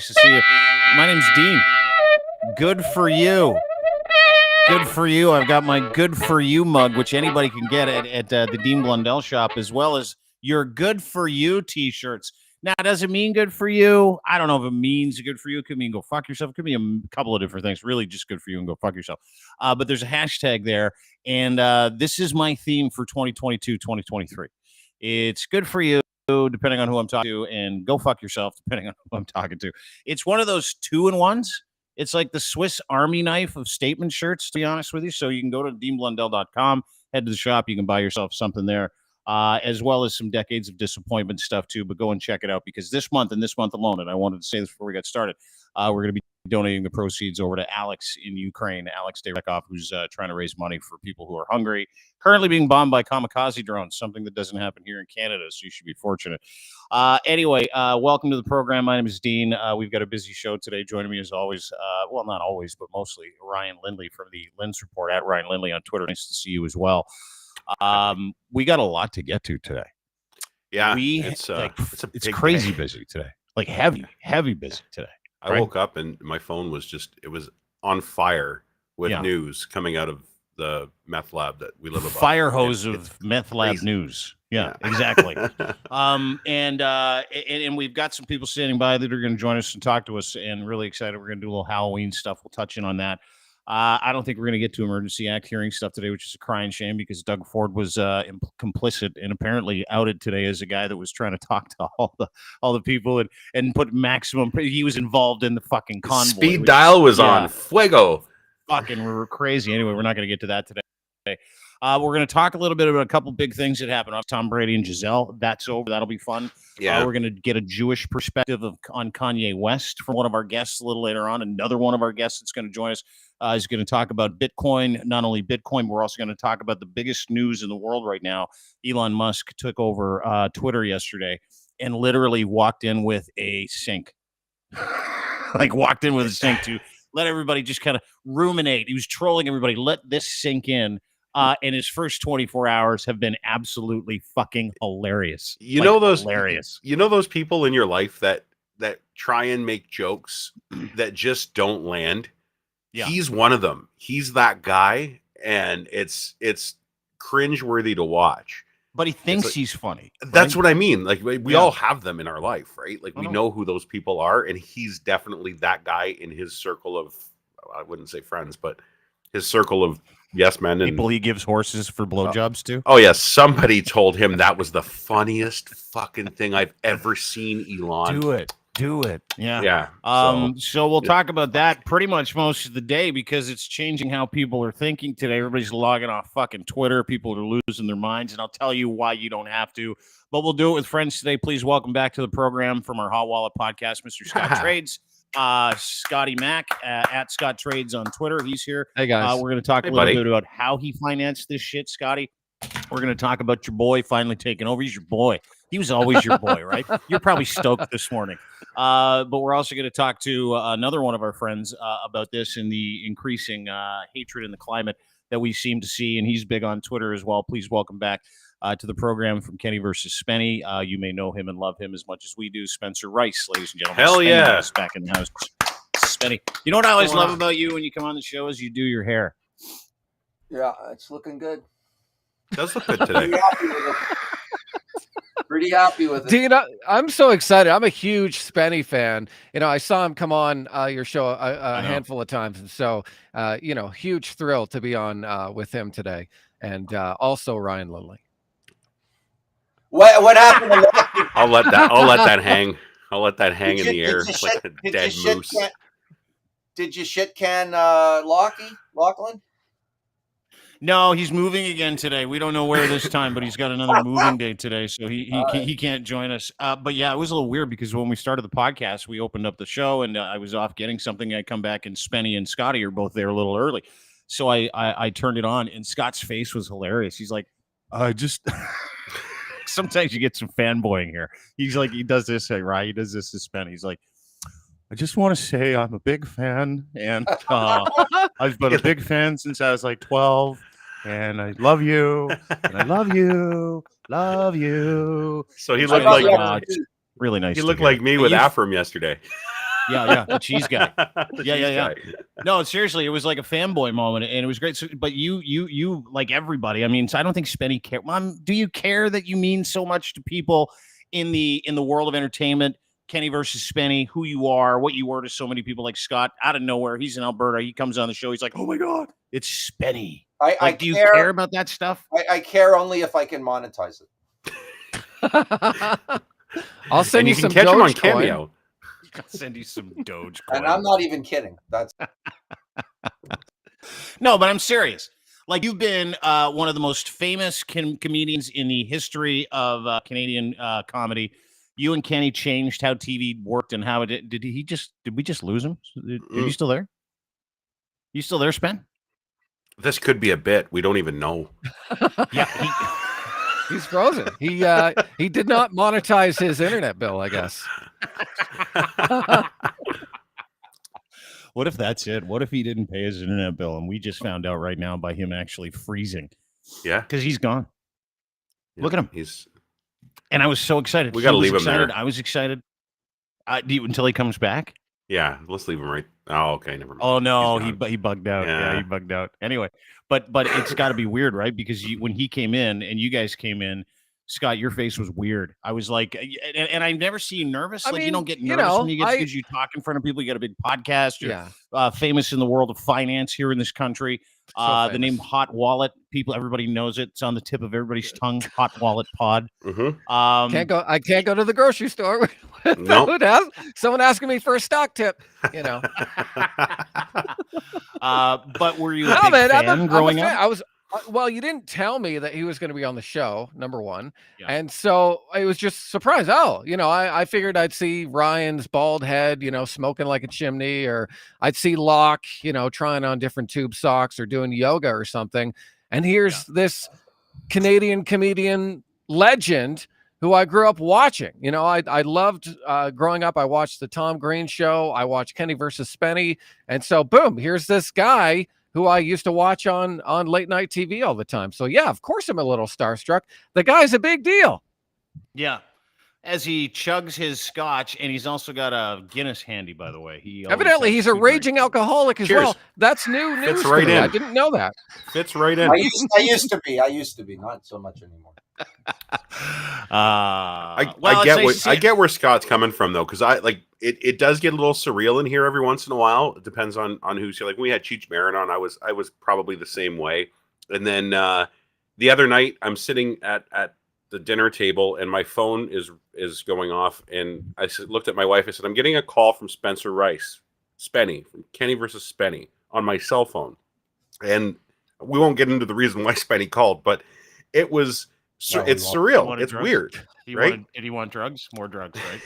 Nice to see you. My name's Dean. Good for you. Good for you. I've got my good for you mug, which anybody can get at the Dean Blundell shop, as well as your good for you t-shirts. Now, does it mean good for you? I don't know if it means good for you. It could mean go fuck yourself. It could be a couple of different things. Really just good for you and go fuck yourself. But there's a hashtag there. And this is my theme for 2022, 2023. It's good for you, depending on who I'm talking to, and go fuck yourself, depending on who I'm talking to. It's one of those 2-in-1s. It's like the Swiss Army knife of statement shirts, to be honest with you. So you can go to deanblundell.com, head to the shop. You can buy yourself something there, as well as some decades of disappointment stuff, too. But go and check it out, because this month and this month alone, and I wanted to say this before we got started, we're going to be donating the proceeds over to Alex in Ukraine, Alex Derekov, who's trying to raise money for people who are hungry, currently being bombed by kamikaze drones, something that doesn't happen here in Canada, so you should be fortunate. Anyway, welcome to the program. My name is Dean. We've got a busy show today. Joining me as always, well, not always, but mostly, Ryan Lindley from the Linds Report, at Ryan Lindley on Twitter. Nice to see you as well. We got a lot to get to today. Yeah, it's crazy busy today, like heavy busy today. I woke up and my phone was it was on fire with news coming out of the meth lab that we live above. Fire hose of meth lab news. Yeah, exactly. And we've got some people standing by that are going to join us and talk to us, and really excited. We're going to do a little Halloween stuff. We'll touch in on that. I don't think we're going to get to Emergency Act hearing stuff today, which is a crying shame, because Doug Ford was complicit and apparently outed today as a guy that was trying to talk to all the people and put maximum. He was involved in the fucking convoy. Speed dial was on fuego. Fucking crazy. Anyway, we're not going to get to that today. We're going to talk a little bit about a couple big things that happened off Tom Brady and Gisele. That's over. That'll be fun. Yeah. We're going to get a Jewish perspective on Kanye West from one of our guests a little later on. Another one of our guests that's going to join us is going to talk about Bitcoin. Not only Bitcoin, but we're also going to talk about the biggest news in the world right now. Elon Musk took over Twitter yesterday and literally walked in with a sink. Walked in with a sink to let everybody just kind of ruminate. He was trolling everybody. Let this sink in. And his first 24 hours have been absolutely fucking hilarious. Hilarious. You know those people in your life that try and make jokes that just don't land? Yeah. He's one of them. He's that guy, and it's cringeworthy to watch. But he thinks he's funny. Right? That's what I mean. Like we all have them in our life, right? Like we know who those people are, and he's definitely that guy in his circle of, I wouldn't say friends, but his circle of yes men and people he gives horses for blowjobs to. Oh yes, somebody told him that was the funniest fucking thing I've ever seen. Elon, do it. Yeah. So we'll talk about that pretty much most of the day, because it's changing how people are thinking today. Everybody's logging off fucking Twitter. People are losing their minds, and I'll tell you why you don't have to. But we'll do it with friends today. Please welcome back to the program from our Hot Wallet podcast, Mr. Scott Trades. Scotty Mack at Scott Trades on Twitter. He's here. Hey guys. We're going to talk a little bit about how he financed this shit, Scotty. We're going to talk about your boy finally taking over. He's your boy. He was always your boy, right? You're probably stoked this morning. But we're also going to talk to another one of our friends about this and the increasing hatred in the climate that we seem to see. And he's big on Twitter as well. Please welcome back to the program from Kenny versus Spenny. You may know him and love him as much as we do. Spencer Rice, ladies and gentlemen. Hell Spenny yeah. is back in the house. Spenny. You know what I always love about you when you come on the show is you do your hair. Yeah, it's looking good. It does look good today. Pretty happy with it. Dean, I'm so excited. I'm a huge Spenny fan. I saw him come on your show a handful of times. And so, huge thrill to be on with him today. And also Ryan Lindley. What happened? I'll let that hang. I'll let that hang in the air like a dead moose. Did you shit can Lachlan? No, he's moving again today. We don't know where this time, but he's got another moving day today, so he can't join us. But yeah, it was a little weird because when we started the podcast, we opened up the show, and I was off getting something. I come back, and Spenny and Scotty are both there a little early, so I turned it on, and Scott's face was hilarious. He's like, I just. Sometimes you get some fanboying here. He's like, he does this, right? He does this to Spenny. He's like, I just want to say I'm a big fan, and I've been a big fan since I was like 12. And I love you, and I love you. So he looked like really nice. He looked like me with Afram yesterday. Yeah, the cheese guy. The Yeah, cheese yeah. guy. No, seriously, it was like a fanboy moment, and it was great. So, but you like everybody. I mean, so I don't think Spenny care. Mom, do you care that you mean so much to people in the world of entertainment? Kenny versus Spenny, who you are, what you were to so many people like Scott out of nowhere. He's in Alberta. He comes on the show. He's like, oh my God, it's Spenny. I Do you care. care about that stuff? I care only if I can monetize it. I'll send And you you can some catch him on Dogecoin. Cameo. I'll send you some Dogecoin. And I'm not even kidding. That's No, but I'm serious. Like, you've been one of the most famous comedians in the history of Canadian comedy. You and Kenny changed how TV worked and how it did. Did we just lose him? Are you still there? You still there, Spen? This could be a bit. We don't even know. Yeah, He's frozen. He did not monetize his internet bill, I guess. What if that's it? What if he didn't pay his internet bill and we just found out right now by him actually freezing? Yeah, because he's gone. yeah, Look at him. And I was so excited. We got to leave him excited. there. I was excited. Until he comes back. Yeah, let's leave him right. Oh, okay, never mind. Oh no, He's he gone. he bugged out. Yeah, Yeah. he bugged out. Anyway, but it's got to be weird, right? Because when he came in and you guys came in, Scott, your face was weird. I was like, and I never see you nervous. I Like, you mean, don't get you nervous know, when you get because you talk in front of people. You got a big podcast. You're Yeah. famous in the world of finance here in this country. So The name famous. Hot Wallet, everybody knows it. It's on the tip of everybody's tongue. Hot Wallet Pod. Mhm. I can't go to the grocery store Nope. without someone asking me for a stock tip. You know. But were you a No, big man, fan growing fan. up? I was. Well, you didn't tell me that he was going to be on the show, number one. Yeah. And so I was just surprised. Oh, I figured I'd see Ryan's bald head, smoking like a chimney, or I'd see Locke, trying on different tube socks or doing yoga or something. And here's this Canadian comedian legend who I grew up watching. I loved growing up. I watched the Tom Green show. I watched Kenny versus Spenny. And so, boom, here's this guy who I used to watch on late night TV all the time. So yeah, of course I'm a little starstruck. The guy's a big deal. Yeah. As he chugs his scotch, and he's also got a Guinness handy, by the way. He Evidently, he's a raging alcoholic as Cheers. well. That's new news Fits to right me. in. I didn't know that. Fits right in. I used to be, not so much anymore. I get where Scott's coming from though, because it does get a little surreal in here every once in a while. It depends on who's here. Like when we had Cheech Marin on, I was probably the same way. And then the other night I'm sitting at the dinner table and my phone is going off, and I looked at my wife. I said, I'm getting a call from Spencer Rice, Spenny, from Kenny versus Spenny on my cell phone. And we won't get into the reason why Spenny called, but it's surreal. It's drugs? weird. Right? Did he want drugs? More drugs, right?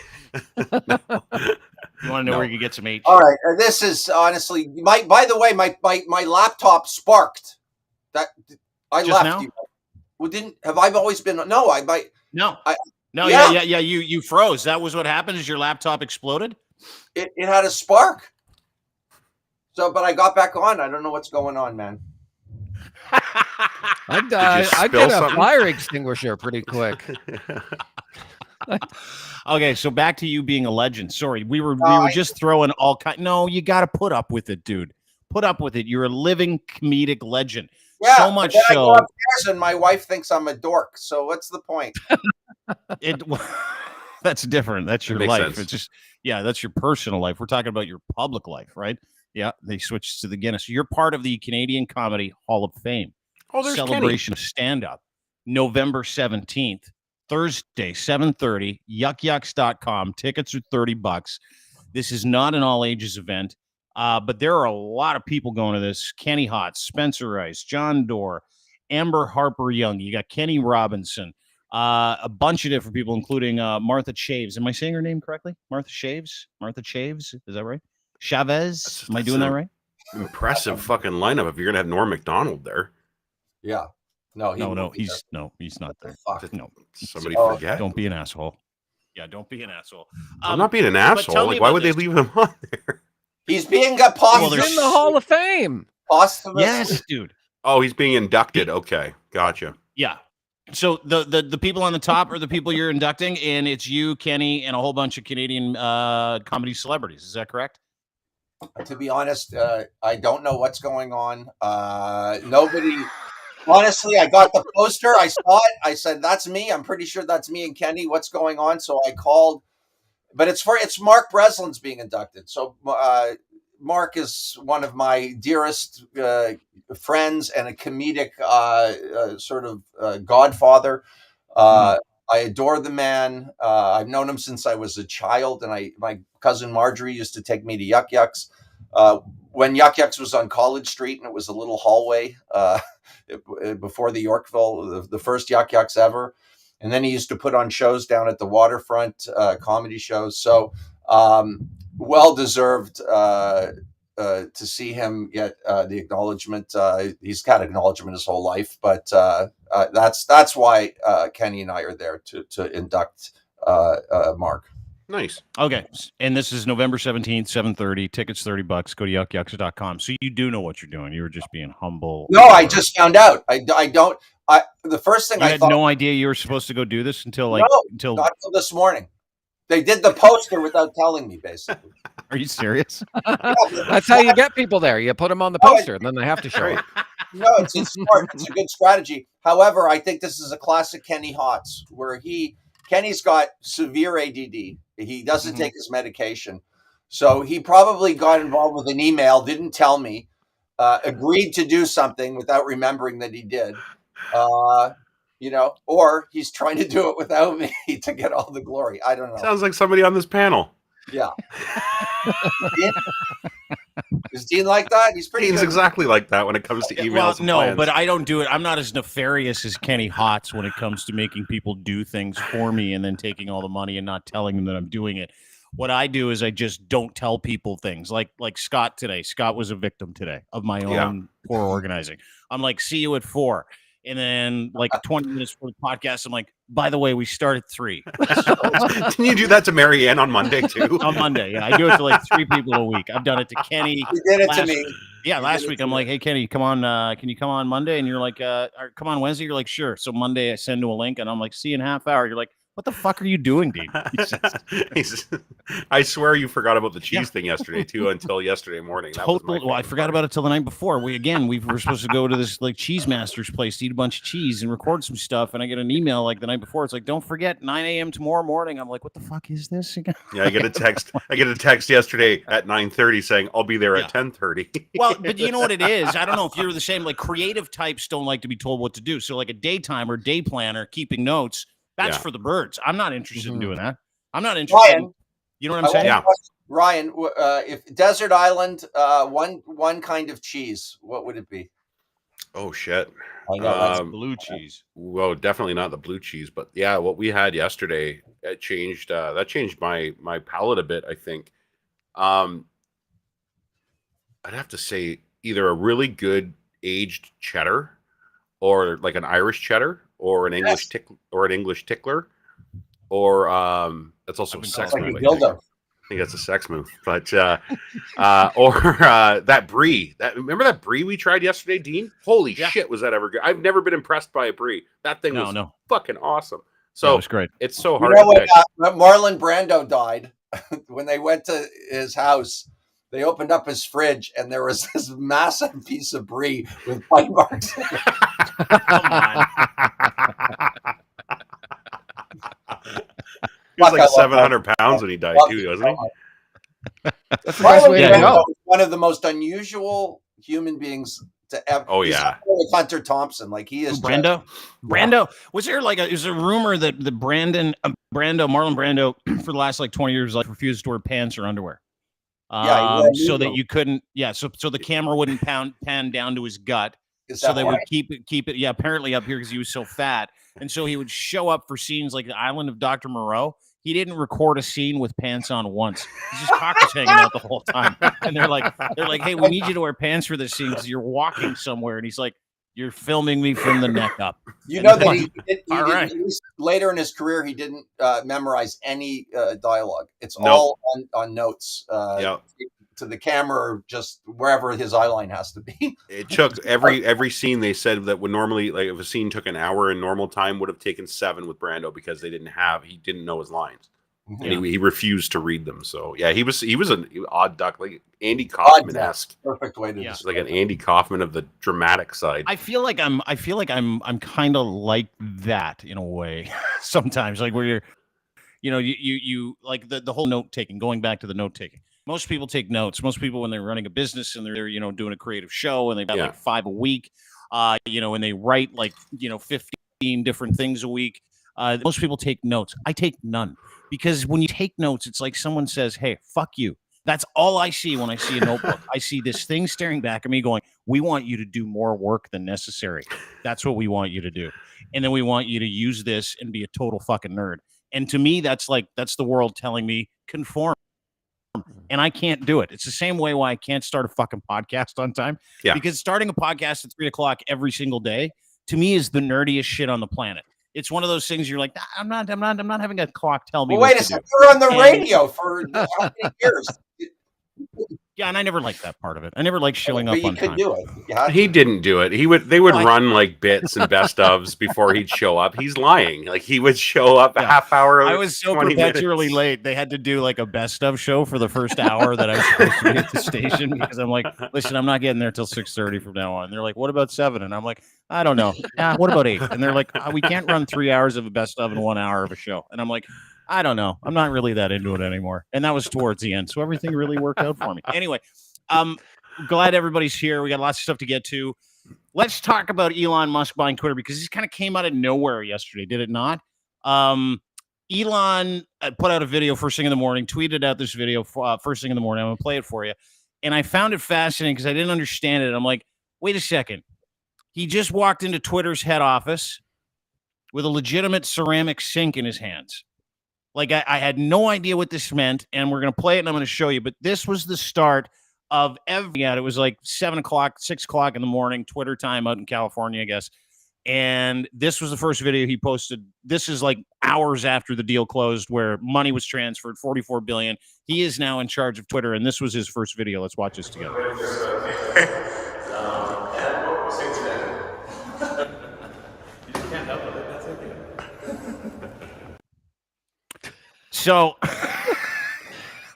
You want to know where you can get some H? All right, this is honestly by the way, my laptop sparked. That I Just left. now? Well, have I always been? No, Yeah. You froze. That was what happened. Is your laptop exploded? It had a spark. So, but I got back on. I don't know what's going on, man. I'd spill get a something? fire extinguisher pretty quick. Okay, so back to you being a legend. Sorry, we were just throwing all kind. No, you got to put up with it, dude. Put up with it. You're a living comedic legend. Yeah, so much I go so. upstairs and my wife thinks I'm a dork. So what's the point? That's different. That's your That makes life. sense. It's just that's your personal life. We're talking about your public life, right? Yeah, they switched to the Guinness. You're part of the Canadian Comedy Hall of Fame. Oh, there's celebration of stand-up, November 17th, Thursday, 7:30, yuckyucks.com. Tickets are $30. This is not an all ages event, but there are a lot of people going to this. Kenny Hotz, Spencer Rice, John Doerr, Amber Harper Young. You got Kenny Robinson, a bunch of different people, including Martha Shaves. Am I saying her name correctly? Martha Shaves? Is that right? Chavez? Am I doing that right? Impressive fucking lineup if you're gonna have Norm Macdonald there. Yeah. No, he's not there. Fuck. No. Somebody Oh, forget. Don't be an asshole. Yeah, don't be an asshole. I'm not being an tell asshole. me Like, why about would this. they leave him on there? He's being Well, He's there's- in the Hall of Fame. posthumous. Yes, dude. Oh, he's being inducted. Okay, gotcha. Yeah. So the people on the top are the people you're inducting, and it's you, Kenny, and a whole bunch of Canadian comedy celebrities. Is that correct? To be honest, I don't know what's going on. Nobody. Honestly, I got the poster. I saw it. I said, "That's me. I'm pretty sure that's me and Kenny. What's going on?" So I called, but it's Mark Breslin's being inducted. So Mark is one of my dearest friends and a comedic sort of godfather. I adore the man. I've known him since I was a child, and my cousin Marjorie used to take me to Yuck Yucks. When Yuck Yucks was on College Street, and it was a little hallway before the Yorkville, the first Yuck Yucks ever. And then he used to put on shows down at the waterfront, comedy shows. So well deserved to see him get the acknowledgement. He's got acknowledgement his whole life, but that's why Kenny and I are there to induct Mark. Nice. Okay. And this is November 17th, 7:30. Tickets $30. Go to yuckyucks.com. So you do know what you're doing. You were just being humble. No, I just found out. I don't. The first thing you I had thought, no idea you were supposed to go do this until not until until this morning. They did the poster without telling me, basically. Are you serious? That's how you get people there. You put them on the poster, and then they have to show it. No, it's smart. It's a good strategy. However, I think this is a classic Kenny Hotz, where Kenny's got severe ADD. He doesn't take his medication. So he probably got involved with an email, didn't tell me, agreed to do something without remembering that he did. Or he's trying to do it without me to get all the glory. I don't know. Sounds like somebody on this panel. Yeah. Is Dean like that? He's pretty Dean's good. exactly like that when it comes to emails. Well, and no, plans. but I don't do it. I'm not as nefarious as Kenny Hotz when it comes to making people do things for me and then taking all the money and not telling them that I'm doing it. What I do is I just don't tell people things like Scott today. Scott was a victim today of my own poor organizing. I'm like, see you at 4. And then like 20 minutes for the podcast, I'm like, by the way, we start at 3. Didn't you do that to Mary Ann on Monday too? On Monday, yeah. I do it to like 3 people a week. I've done it to Kenny. You did it to me. Yeah, last week I'm like, hey Kenny, come on, can you come on Monday? And you're like, or come on Wednesday. You're like, sure. So Monday I send you a link and I'm like, see you in a half hour. You're like, what the fuck are you doing, Dean? I swear you forgot about the cheese thing yesterday too until yesterday morning. Well, I forgot about it till the night before. We were supposed to go to this like cheese master's place to eat a bunch of cheese and record some stuff. And I get an email like the night before. It's like, don't forget 9 a.m. tomorrow morning. I'm like, what the fuck is this again? Yeah, I get a text. I get a text yesterday at 9:30 saying I'll be there at 10:30. Well, but you know what it is? I don't know if you're the same. Like creative types don't like to be told what to do. So like a daytime or day planner keeping notes. That's for the birds. I'm not interested in doing that. I'm not interested. Ryan, you know what I'm saying? Yeah. Ryan, if Desert Island, one kind of cheese, what would it be? Oh shit! I know that's blue cheese. Well, definitely not the blue cheese, but yeah, what we had yesterday it changed. That changed my palate a bit. I think. I'd have to say either a really good aged cheddar, or like an Irish cheddar, or an English tickler, or that's also a sex move. I think that's a sex move, but or that brie. Remember that brie we tried yesterday, Dean? Holy shit, was that ever good? I've never been impressed by a brie. That thing was fucking awesome. So it was great. It's so hard to pick. When Marlon Brando died, when they went to his house, they opened up his fridge and there was this massive piece of brie with bite marks. Come on. He was like 700 pounds when he died too, doesn't he? That's the best way to go. One of the most unusual human beings to ever. Oh yeah, with Hunter Thompson, like he is. Brando. Brando. Was there like is a rumor that the Marlon Brando, for the last like 20 years, like refused to wear pants or underwear? So that you couldn't. Yeah, so the camera wouldn't pan down to his gut. So they would keep it. Yeah, apparently up here because he was so fat, and so he would show up for scenes like the Island of Dr. Moreau. He didn't record a scene with pants on once. He's just cock was hanging out the whole time. And they're like, hey, we need you to wear pants for this scene because you're walking somewhere. And he's like, you're filming me from the neck up. You know that he didn't, later in his career, he didn't memorize any dialogue. It's all on notes. the camera or just wherever his eye line has to be. It took every scene. They said that would normally, like, if a scene took an hour in normal time, would have taken 7 with Brando because he didn't know his lines. Yeah. And he refused to read them. So yeah, he was an odd duck, like Andy Kaufman-esque. Perfect way to describe like an Andy Kaufman of the dramatic side. I feel like I'm kind of like that in a way sometimes, like where you like the whole note taking, going back to the note taking. Most people take notes. Most people, when they're running a business and they're doing a creative show and they've got like 5 a week, and they write like 15 different things a week. Most people take notes. I take none, because when you take notes, it's like someone says, "Hey, fuck you." That's all I see when I see a notebook. I see this thing staring back at me going, "We want you to do more work than necessary. That's what we want you to do. And then we want you to use this and be a total fucking nerd." And to me, that's the world telling me conform. And I can't do it. It's the same way why I can't start a fucking podcast on time. Yeah. Because starting a podcast at 3:00 every single day, to me, is the nerdiest shit on the planet. It's one of those things you're like, I'm not having a clock tell me. Well, wait a second. You're on the radio for how many years? Yeah, and I never liked that part of it. I never liked showing up on time. Do it. Yeah. He didn't do it. They would run like bits and best ofs before he'd show up. He's lying. Like, he would show up a half hour. I was so perpetually late. They had to do like a best of show for the first hour that I was supposed to be at the station, because I'm like, listen, I'm not getting there till 6:30 from now on. And they're like, what about 7? And I'm like, I don't know. What about 8? And they're like, we can't run 3 hours of a best of and 1 hour of a show. And I'm like, I don't know. I'm not really that into it anymore. And that was towards the end. So everything really worked out for me. Anyway, glad everybody's here. We got lots of stuff to get to. Let's talk about Elon Musk buying Twitter, because this kind of came out of nowhere yesterday, did it not? Elon put out a video first thing in the morning, tweeted out this video first thing in the morning. I'm going to play it for you. And I found it fascinating because I didn't understand it. I'm like, wait a second. He just walked into Twitter's head office with a legitimate ceramic sink in his hands. Like, I had no idea what this meant, and we're going to play it, and I'm going to show you. But this was the start of it was like 7 o'clock, 6 o'clock in the morning, Twitter time out in California, I guess. And this was the first video he posted. This is like hours after the deal closed, where money was transferred, $44 billion. He is now in charge of Twitter, and this was his first video. Let's watch this together. So,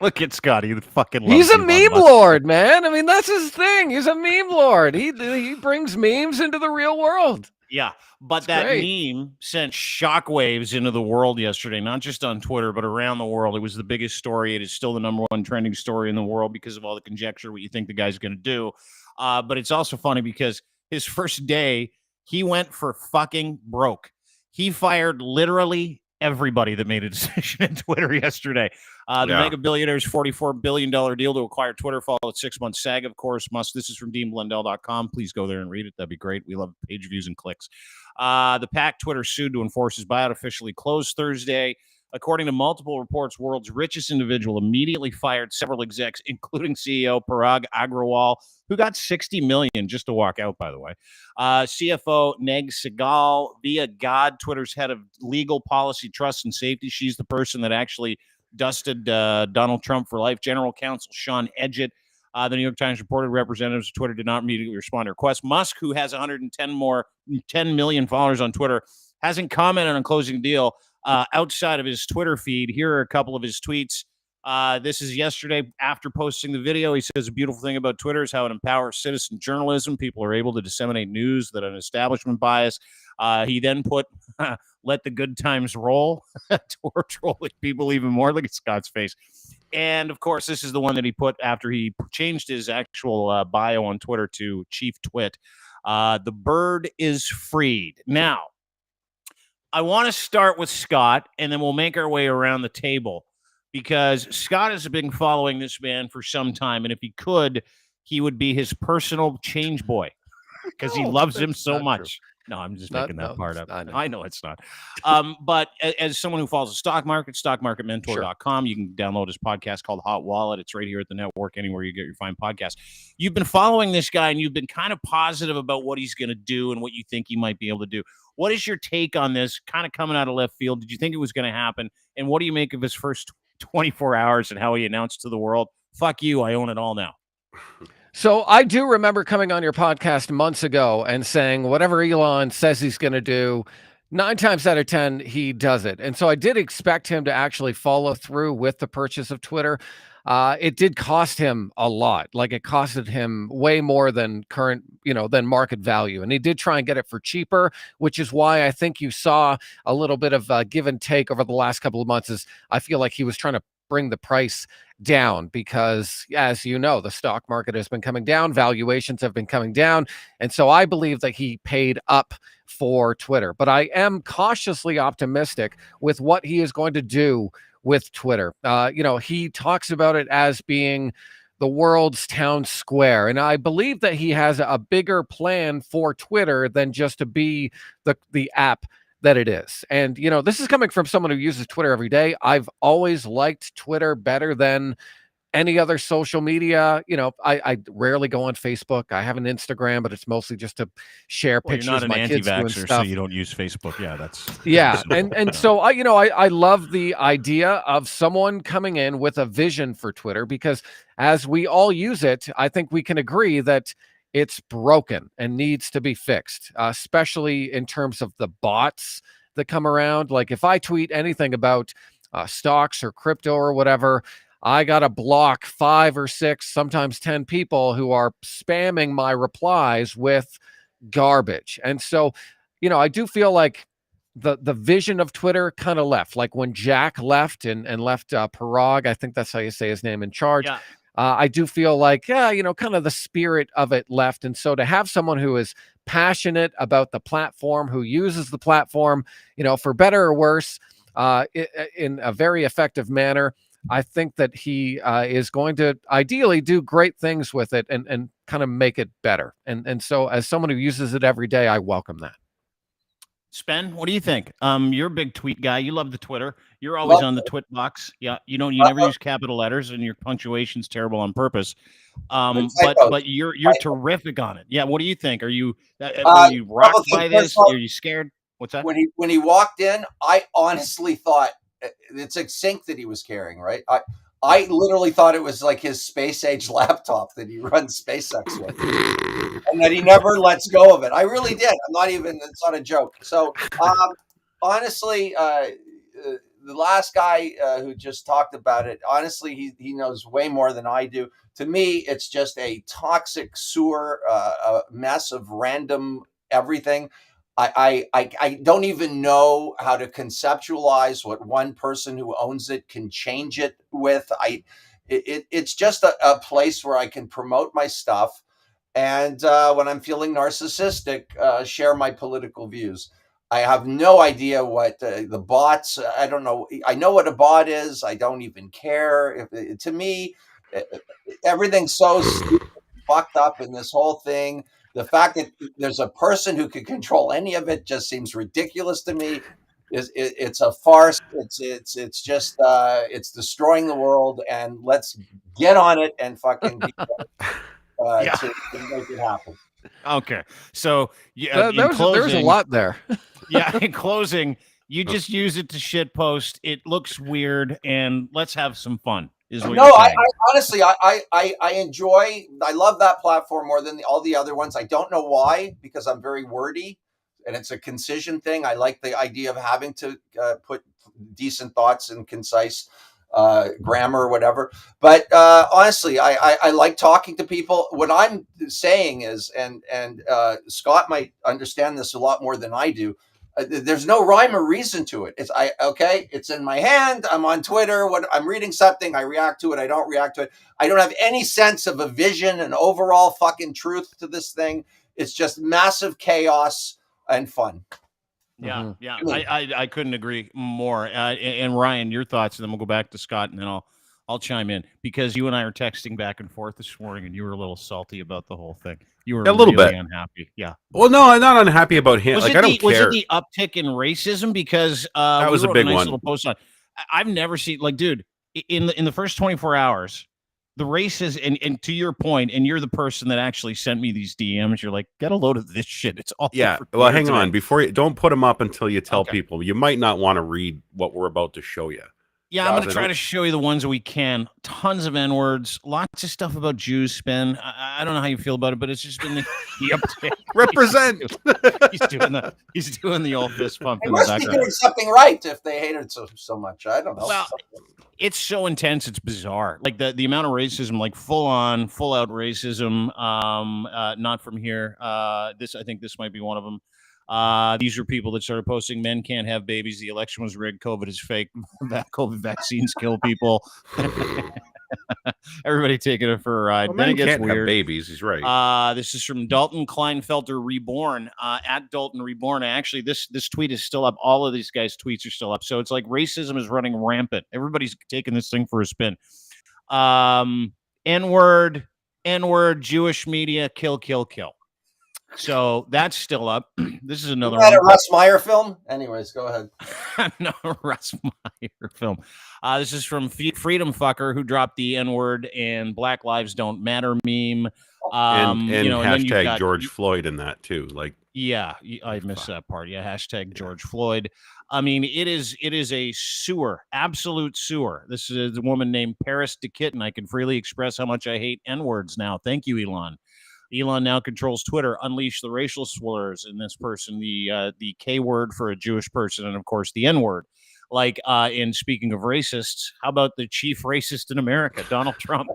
look at Scott. He fucking loves He's a Elon meme Musk. lord, man. I mean, that's his thing. He's a meme lord. He brings memes into the real world. Yeah, but That's that great. meme sent shockwaves into the world yesterday, not just on Twitter, but around the world. It was the biggest story. It is still the #1 trending story in the world because of all the conjecture, what you think the guy's going to do. But it's also funny because his first day, he went for fucking broke. He fired literally everybody that made a decision in Twitter yesterday. The mega billionaire's $44 billion deal to acquire Twitter followed 6 months sag, of course. This is from DeanBlundell.com. Please go there and read it. That'd be great. We love page views and clicks. The PAC Twitter sued to enforce his buyout officially closed Thursday. According to multiple reports, world's richest individual immediately fired several execs, including CEO Parag Agrawal, who got $60 million just to walk out, by the way. CFO Neg Segal, via God, Twitter's head of legal policy, trust, and safety. She's the person that actually dusted Donald Trump for life. General counsel Sean Edgett. The New York Times reported representatives of Twitter did not immediately respond to requests. Musk, who has 10 million followers on Twitter, hasn't commented on closing the deal outside of his Twitter feed. Here are a couple of his tweets. This is yesterday after posting the video. He says a beautiful thing about Twitter is how it empowers citizen journalism. People are able to disseminate news that an establishment bias. He then put, let the good times roll toward trolling people even more. Look at Scott's face. And, of course, this is the one that he put after he changed his actual bio on Twitter to Chief Twit. The bird is freed. Now, I want to start with Scott, and then we'll make our way around the table, because Scott has been following this man for some time, and if he could, he would be his personal change boy, because he loves him so much. True. No, I'm just making that part up. I know it's not. But as someone who follows the stock market, stockmarketmentor.com, you can download his podcast called Hot Wallet. It's right here at the network, anywhere you get your fine podcast. You've been following this guy, and you've been kind of positive about what he's going to do and what you think he might be able to do. What is your take on this, kind of coming out of left field? Did you think it was going to happen? And what do you make of his first 24 hours and how he announced to the world, fuck you. I own it all now. So I do remember coming on your podcast months ago and saying whatever Elon says he's going to do, 9 times out of 10, he does it. And so I did expect him to actually follow through with the purchase of Twitter. It did cost him a lot. Like it costed him way more than current, than market value. And he did try and get it for cheaper, which is why I think you saw a little bit of give and take over the last couple of months. Is I feel like he was trying to bring the price down because, as you know, the stock market has been coming down, valuations have been coming down, and so I believe that he paid up for Twitter. But I am cautiously optimistic with what he is going to do with Twitter. He talks about it as being the world's town square, and I believe that he has a bigger plan for Twitter than just to be the app that it is. And, this is coming from someone who uses Twitter every day. I've always liked Twitter better than any other social media. I rarely go on Facebook. I have an Instagram, but it's mostly just to share pictures you're not of my an kids doing anti-vaxxer, stuff. so you don't use Facebook. Yeah, that's yeah. And so I love the idea of someone coming in with a vision for Twitter, because as we all use it, I think we can agree that it's broken and needs to be fixed, especially in terms of the bots that come around. Like if I tweet anything about stocks or crypto or whatever, I got to block 5 or 6, sometimes 10 people who are spamming my replies with garbage. And so, I do feel like the vision of Twitter kind of left. Like when Jack left and left Parag, I think that's how you say his name, in charge. Yeah. I do feel like, kind of the spirit of it left. And so to have someone who is passionate about the platform, who uses the platform, for better or worse, in a very effective manner, I think that he is going to ideally do great things with it and kind of make it better. And so as someone who uses it every day, I welcome that. Spen, what do you think? You're a big tweet guy. You love the Twitter. You're always on the twit box. Yeah, you never use capital letters, and your punctuation's terrible on purpose. But you're terrific on it. Yeah, what do you think? Are you rocked by this? Are you scared? What's that? When he walked in, I honestly thought it's a sink that he was carrying, right? I literally thought it was like his space age laptop that he runs SpaceX with, and that he never lets go of it. I really did. It's not a joke. So honestly, the last guy who just talked about it, honestly, he knows way more than I do. To me, it's just a toxic sewer, a mess of random everything. I don't even know how to conceptualize what one person who owns it can change it with. It's just a place where I can promote my stuff, and when I'm feeling narcissistic, share my political views. I have no idea what the bots. I don't know. I know what a bot is. I don't even care. To me, everything's so stupid, fucked up in this whole thing. The fact that there's a person who can control any of it just seems ridiculous to me. It's a farce. It's just it's destroying the world. And let's get on it and fucking to make it happen. Okay, so there's a lot there. Yeah, in closing, you just use it to shit post. It looks weird, and let's have some fun. I honestly, I enjoy. I love that platform more than all the other ones. I don't know why, because I'm very wordy, and it's a concision thing. I like the idea of having to put decent thoughts and concise grammar or whatever. But honestly, I like talking to people. What I'm saying is, and Scott might understand this a lot more than I do. There's no rhyme or reason to it. It's in my hand. I'm on Twitter. When I'm reading something, I react to it. I don't react to it. I don't have any sense of a vision and overall fucking truth to this thing. It's just massive chaos and fun. Yeah, yeah. I couldn't agree more. And Ryan, your thoughts, and then we'll go back to Scott, and then I'll chime in, because you and I are texting back and forth this morning, and you were a little salty about the whole thing. You were a little bit unhappy. Yeah. Well, no, I'm not unhappy about him. I don't care. Was it the uptick in racism? Because that was a big one. Little post on. I've never seen, dude, in the first 24 hours, the races, and to your point, and you're the person that actually sent me these DMs. You're like, get a load of this shit. It's all. Yeah. Well, hang on. Before don't put them up until you tell people. You might not want to read what we're about to show you. Yeah, I'm going to try to show you the ones that we can. Tons of N-words, lots of stuff about Jews spin. I don't know how you feel about it, but it's just been the uptick. Represent. He's doing the old fist pump They in the must be background. doing something right if they hate it so much. I don't know. Well, it's so intense, it's bizarre. Like the amount of racism, like full out racism. Not from here. I think this might be one of them. These are people that started posting, men can't have babies, the election was rigged, COVID is fake, COVID vaccines kill people. Everybody taking it for a ride. Well, then men it gets can't weird. have babies. He's right. This is from Dalton Kleinfelter Reborn. At Dalton Reborn. Actually, this tweet is still up. All of these guys' tweets are still up. So it's like racism is running rampant. Everybody's taking this thing for a spin. N-word, Jewish media, kill. So that's still up. This is another one. A Russ Meyer film? Anyways, go ahead. No, Russ Meyer film. This is from Freedom Fucker, who dropped the N-word and Black Lives Don't Matter meme. And hashtag got George Floyd in that too. Like, yeah, I missed that part. Yeah, hashtag George Floyd. I mean, it is a sewer, absolute sewer. This is a woman named Paris DeKitten. I can freely express how much I hate N-words now. Thank you, Elon. Elon now controls Twitter. Unleash the racial slurs in this person, the K word for a Jewish person, and of course the N word. Like, in speaking of racists, how about the chief racist in America, Donald Trump,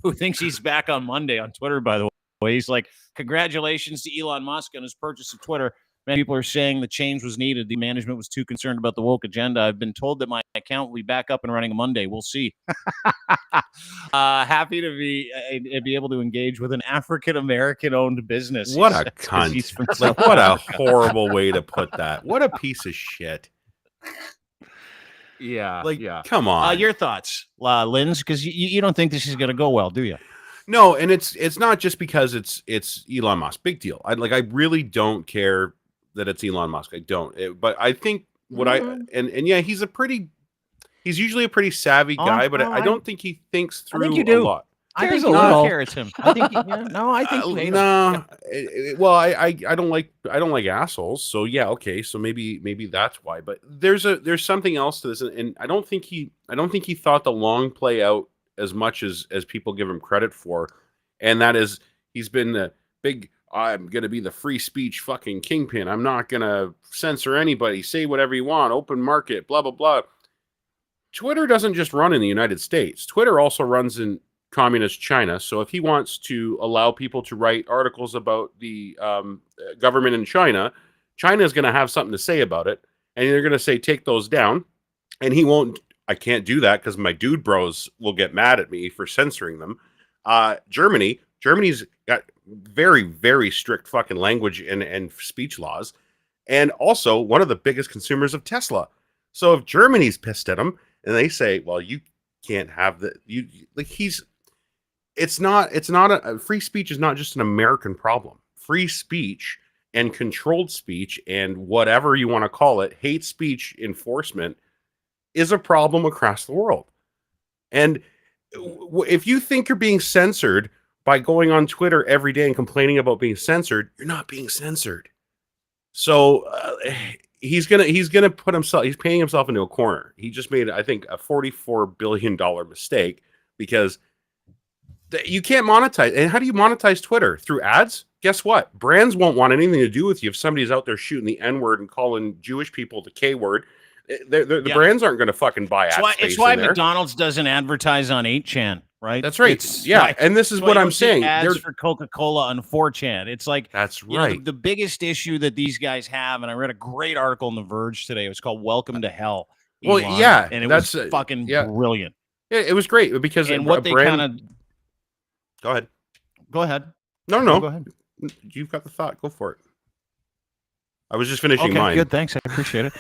who thinks he's back on Monday on Twitter? By the way, he's like, congratulations to Elon Musk on his purchase of Twitter. Many people are saying the change was needed. The management was too concerned about the woke agenda. I've been told that my account will be back up and running on Monday. We'll see. Happy to be able to engage with an African-American owned business. What a cunt. Like, what a horrible way to put that. What a piece of shit. Yeah. Like, yeah. Come on. Your thoughts, Linz, because you don't think this is going to go well, do you? No, and it's not just because it's Elon Musk. Big deal. I really don't care that it's Elon Musk. I don't. But I think yeah, he's usually a pretty savvy guy, but I don't think he thinks through a lot. I think a little. Care it's him. I think you hate him. Well, I don't like assholes. So yeah, okay. So maybe that's why. But there's something else to this, and I don't think he thought the long play out as much as people give him credit for, and that is he's been the big, I'm gonna be the free speech fucking kingpin. I'm not gonna censor anybody. Say whatever you want. Open market. Blah blah blah. Twitter doesn't just run in the United States. Twitter also runs in communist China. So if he wants to allow people to write articles about the government in China, China is going to have something to say about it, and they're going to say take those down, and he won't. I can't do that because my dude bros will get mad at me for censoring them. Germany's got very, very strict fucking language and speech laws, and also one of the biggest consumers of Tesla. So if Germany's pissed at him and they say, well, you can't have it's not free speech is not just an American problem. Free speech and controlled speech and whatever you want to call it, hate speech enforcement is a problem across the world. And if you think you're being censored by going on Twitter every day and complaining about being censored, you're not being censored. So he's gonna put himself. He's painting himself into a corner. He just made, I think, a $44 billion mistake because you can't monetize. And how do you monetize Twitter? Through ads? Guess what? Brands won't want anything to do with you if somebody's out there shooting the N-word and calling Jewish people the K word. The brands aren't going to fucking buy ads. It's why McDonald's doesn't advertise on 8chan, right? That's right. And this is what I'm saying. Ads for Coca-Cola on 4chan. It's like, that's right. The biggest issue that these guys have, and I read a great article in The Verge today. It was called "Welcome to Hell." Well, Elon, yeah, and it was fucking brilliant. Yeah, it was great because what they kind of. Go ahead. Go ahead. No. Go ahead. You've got the thought. Go for it. I was just finishing mine. Good. Thanks. I appreciate it.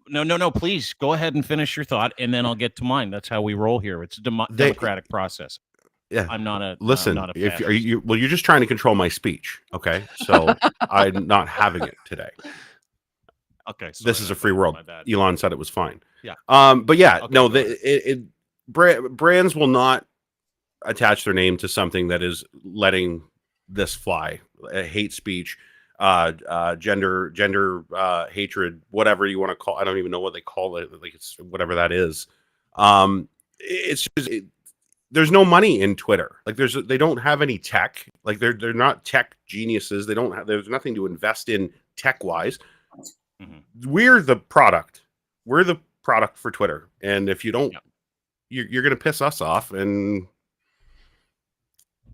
No. Please go ahead and finish your thought, and then I'll get to mine. That's how we roll here. It's a democratic process. Yeah. I'm not a. Listen, I'm not a you're just trying to control my speech. Okay, so I'm not having it today. Okay. This is a free world. Elon said it was fine. Yeah. But yeah, okay, brands will not attach their name to something that is letting this fly. Hate speech. gender hatred, whatever you want to call. I don't even know what they call it. Like it's whatever that is. It's just there's no money in Twitter. Like they don't have any tech. Like they're not tech geniuses. They don't have. There's nothing to invest in tech wise. Mm-hmm. We're the product. We're the product for Twitter. And if you don't, you're going to piss us off, and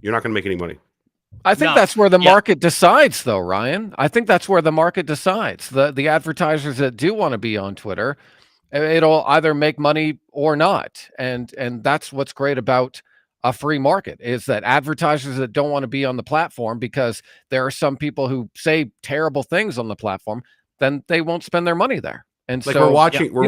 you're not going to make any money. I think that's where the market decides, though, Ryan. I think that's where the market decides. The advertisers that do want to be on Twitter, it'll either make money or not. And that's what's great about a free market, is that advertisers that don't want to be on the platform because there are some people who say terrible things on the platform, then they won't spend their money there. And like so we're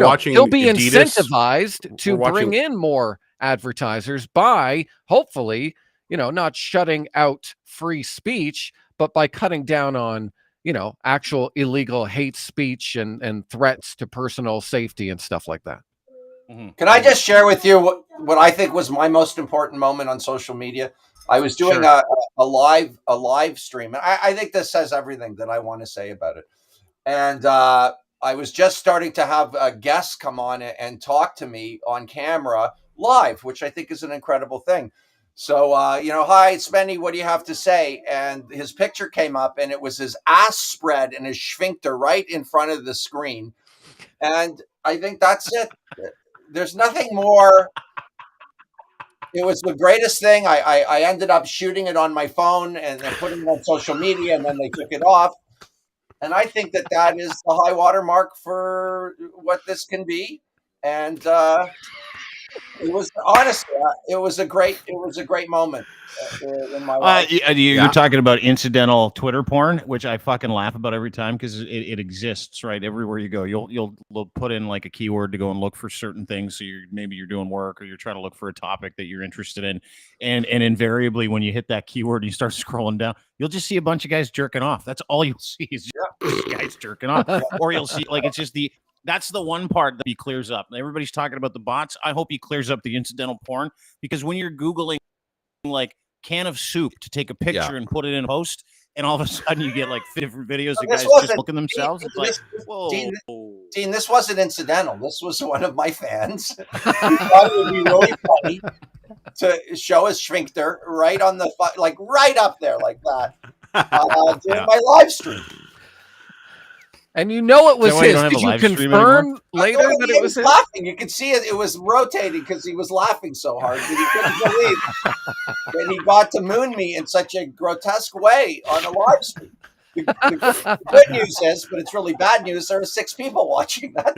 watching they'll be Adidas, incentivized to bring in more advertisers by hopefully, not shutting out free speech, but by cutting down on, actual illegal hate speech and threats to personal safety and stuff like that. Mm-hmm. Can I just share with you what I think was my most important moment on social media? I was doing a live stream, and I think this says everything that I want to say about it. And I was just starting to have guests come on and talk to me on camera live, which I think is an incredible thing. So, hi, Spenny, what do you have to say? And his picture came up, and it was his ass spread and his sphincter right in front of the screen. And I think that's it. There's nothing more. It was the greatest thing. I ended up shooting it on my phone and then putting it on social media, and then they took it off. And I think that is the high water mark for what this can be. And it was honestly, it was a great moment in my life. You're talking about incidental Twitter porn, which I fucking laugh about every time because it exists right everywhere you go. You'll put in like a keyword to go and look for certain things. So maybe you're doing work or you're trying to look for a topic that you're interested in, and invariably when you hit that keyword and you start scrolling down, you'll just see a bunch of guys jerking off. That's all you'll see is guys jerking off, or you'll see like it's just that's the one part that he clears up. Everybody's talking about the bots. I hope he clears up the incidental porn, because when you're Googling like can of soup to take a picture and put it in a post, and all of a sudden you get like different videos of guys just looking themselves. It's like, whoa. Dean, this wasn't incidental. This was one of my fans who thought it would be really funny to show his sphincter right on the right up there like that during my live stream. And it was his. Did you confirm later that it was his? Laughing. You could see it. It was rotating because he was laughing so hard that he couldn't believe that he got to moon me in such a grotesque way on a live stream. The good news is, but it's really bad news, there are 6 people watching that.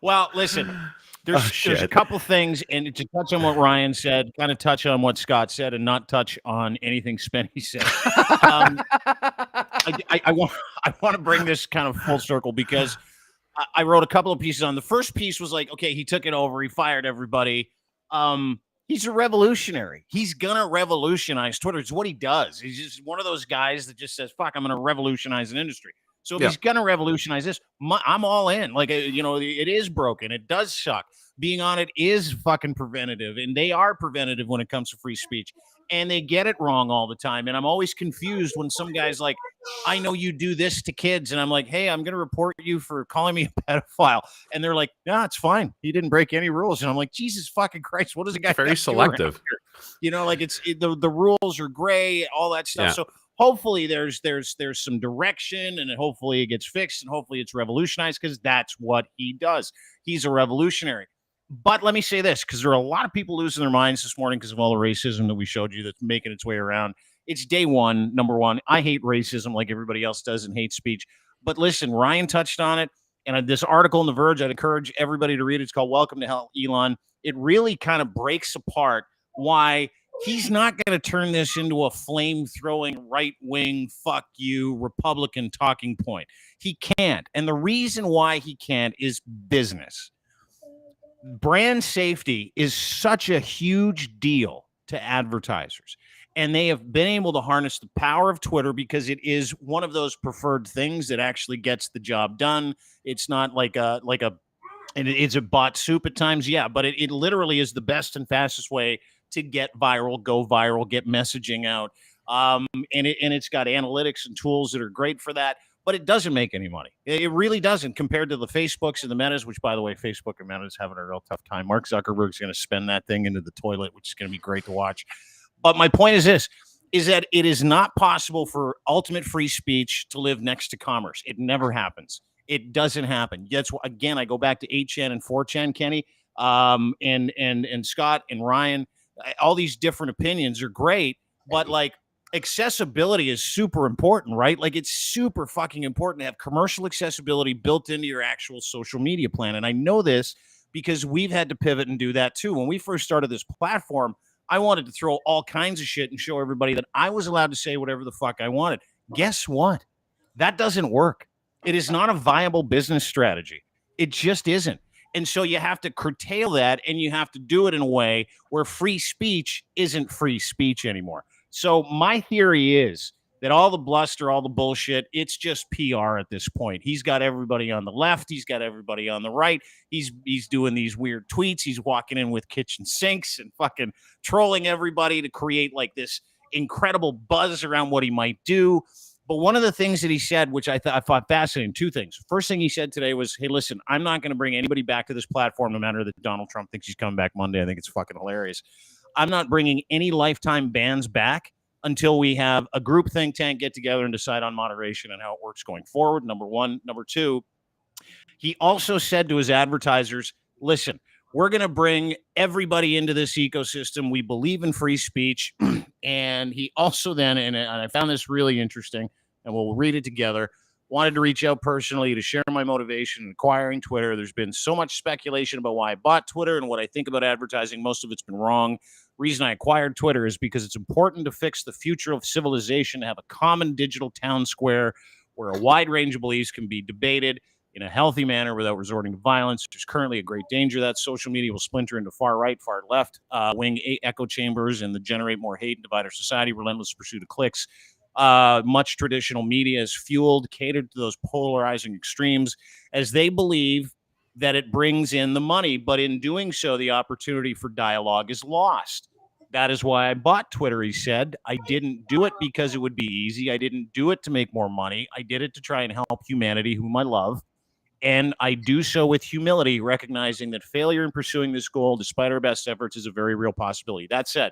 Well, listen. There's a couple things, and to touch on what Ryan said, kind of touch on what Scott said, and not touch on anything Spenny said. I want to bring this kind of full circle, because I wrote a couple of pieces on. The first piece was like, okay, he took it over, he fired everybody. He's a revolutionary. He's gonna revolutionize Twitter. It's what he does. He's just one of those guys that just says, "Fuck, I'm gonna revolutionize an industry." So if he's going to revolutionize this, I'm all in. Like, it is broken. It does suck. Being on it is fucking preventative, and they are preventative when it comes to free speech, and they get it wrong all the time. And I'm always confused when some guy's like, I know you do this to kids. And I'm like, hey, I'm going to report you for calling me a pedophile. And they're like, nah, it's fine. He didn't break any rules. And I'm like, Jesus fucking Christ. What is a guy very selective? Like the rules are gray, all that stuff. Yeah. So hopefully there's some direction, and hopefully it gets fixed, and hopefully it's revolutionized, because that's what he does. He's a revolutionary. But let me say this, because there are a lot of people losing their minds this morning because of all the racism that we showed you that's making its way around. It's day one, number one. I hate racism like everybody else does, and hate speech. But listen, Ryan touched on it, and this article in The Verge, I'd encourage everybody to read it. It's called Welcome to Hell, Elon. It really kind of breaks apart why he's not going to turn this into a flame-throwing, right-wing, fuck you, Republican talking point. He can't. And the reason why he can't is business. Brand safety is such a huge deal to advertisers. And they have been able to harness the power of Twitter because it is one of those preferred things that actually gets the job done. It's not and it's a bot soup at times, yeah, but it literally is the best and fastest way to get viral, go viral, get messaging out. And it's got analytics and tools that are great for that, but it doesn't make any money. It really doesn't, compared to the Facebooks and the Metas, which, by the way, Facebook and Meta is having a real tough time. Mark Zuckerberg's going to spend that thing into the toilet, which is going to be great to watch. But my point is this, is that it is not possible for ultimate free speech to live next to commerce. It never happens. It doesn't happen. That's, again, I go back to 8chan and 4chan, Kenny, and Scott and Ryan. All these different opinions are great, but like, accessibility is super important, right? Like, it's super fucking important to have commercial accessibility built into your actual social media plan. And I know this because we've had to pivot and do that too. When we first started this platform, I wanted to throw all kinds of shit and show everybody that I was allowed to say whatever the fuck I wanted. Guess what? That doesn't work. It is not a viable business strategy. It just isn't. And so you have to curtail that, and you have to do it in a way where free speech isn't free speech anymore. So my theory is that all the bluster, all the bullshit, it's just PR at this point. He's got everybody on the left. He's got everybody on the right. He's doing these weird tweets. He's walking in with kitchen sinks and fucking trolling everybody to create like this incredible buzz around what he might do. But one of the things that he said, which I thought fascinating, two things. First thing he said today was, hey, listen, I'm not going to bring anybody back to this platform, no matter that Donald Trump thinks he's coming back Monday. I think it's fucking hilarious. I'm not bringing any lifetime bans back until we have a group think tank get together and decide on moderation and how it works going forward. Number one. Number two, he also said to his advertisers, listen, we're going to bring everybody into this ecosystem. We believe in free speech. And he also then, and I found this really interesting, and we'll read it together, wanted to reach out personally to share my motivation in acquiring Twitter. There's been so much speculation about why I bought Twitter and what I think about advertising. Most of it's been wrong. Reason I acquired Twitter is because it's important to fix the future of civilization, to have a common digital town square where a wide range of beliefs can be debated in a healthy manner without resorting to violence. There's currently a great danger that social media will splinter into far right, far left, wing echo chambers, and generate more hate and divide our society. Relentless pursuit of clicks. Much traditional media is fueled, catered to those polarizing extremes as they believe that it brings in the money. But in doing so, the opportunity for dialogue is lost. That is why I bought Twitter, he said. I didn't do it because it would be easy. I didn't do it to make more money. I did it to try and help humanity, whom I love. And I do so with humility, recognizing that failure in pursuing this goal, despite our best efforts, is a very real possibility. That said,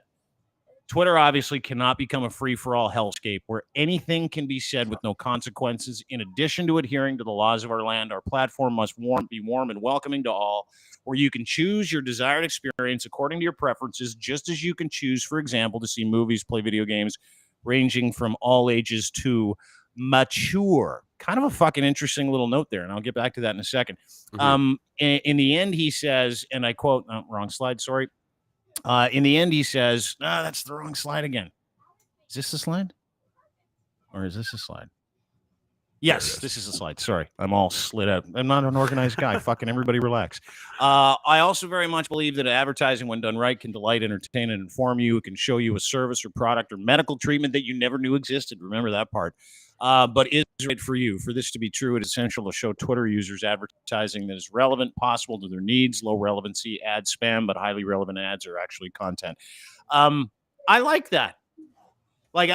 Twitter obviously cannot become a free-for-all hellscape where anything can be said with no consequences. In addition to adhering to the laws of our land, our platform must be warm and welcoming to all, where you can choose your desired experience according to your preferences, just as you can choose, for example, to see movies, play video games, ranging from all ages to mature. Kind of a fucking interesting little note there, and I'll get back to that in a second. Mm-hmm. In the end, he says, and I quote, wrong slide, sorry. In the end, he says, that's the wrong slide again. Is this the slide? Or is this a slide? Yes, this is a slide. Sorry, I'm all slid out. I'm not an organized guy. Fucking everybody relax. I also very much believe that advertising, when done right, can delight, entertain, and inform you. It can show you a service or product or medical treatment that you never knew existed. Remember that part. But is right for you. For this to be true, it is essential to show Twitter users advertising that is relevant, possible to their needs, low relevancy, ad spam, but highly relevant ads are actually content. I like that. Like,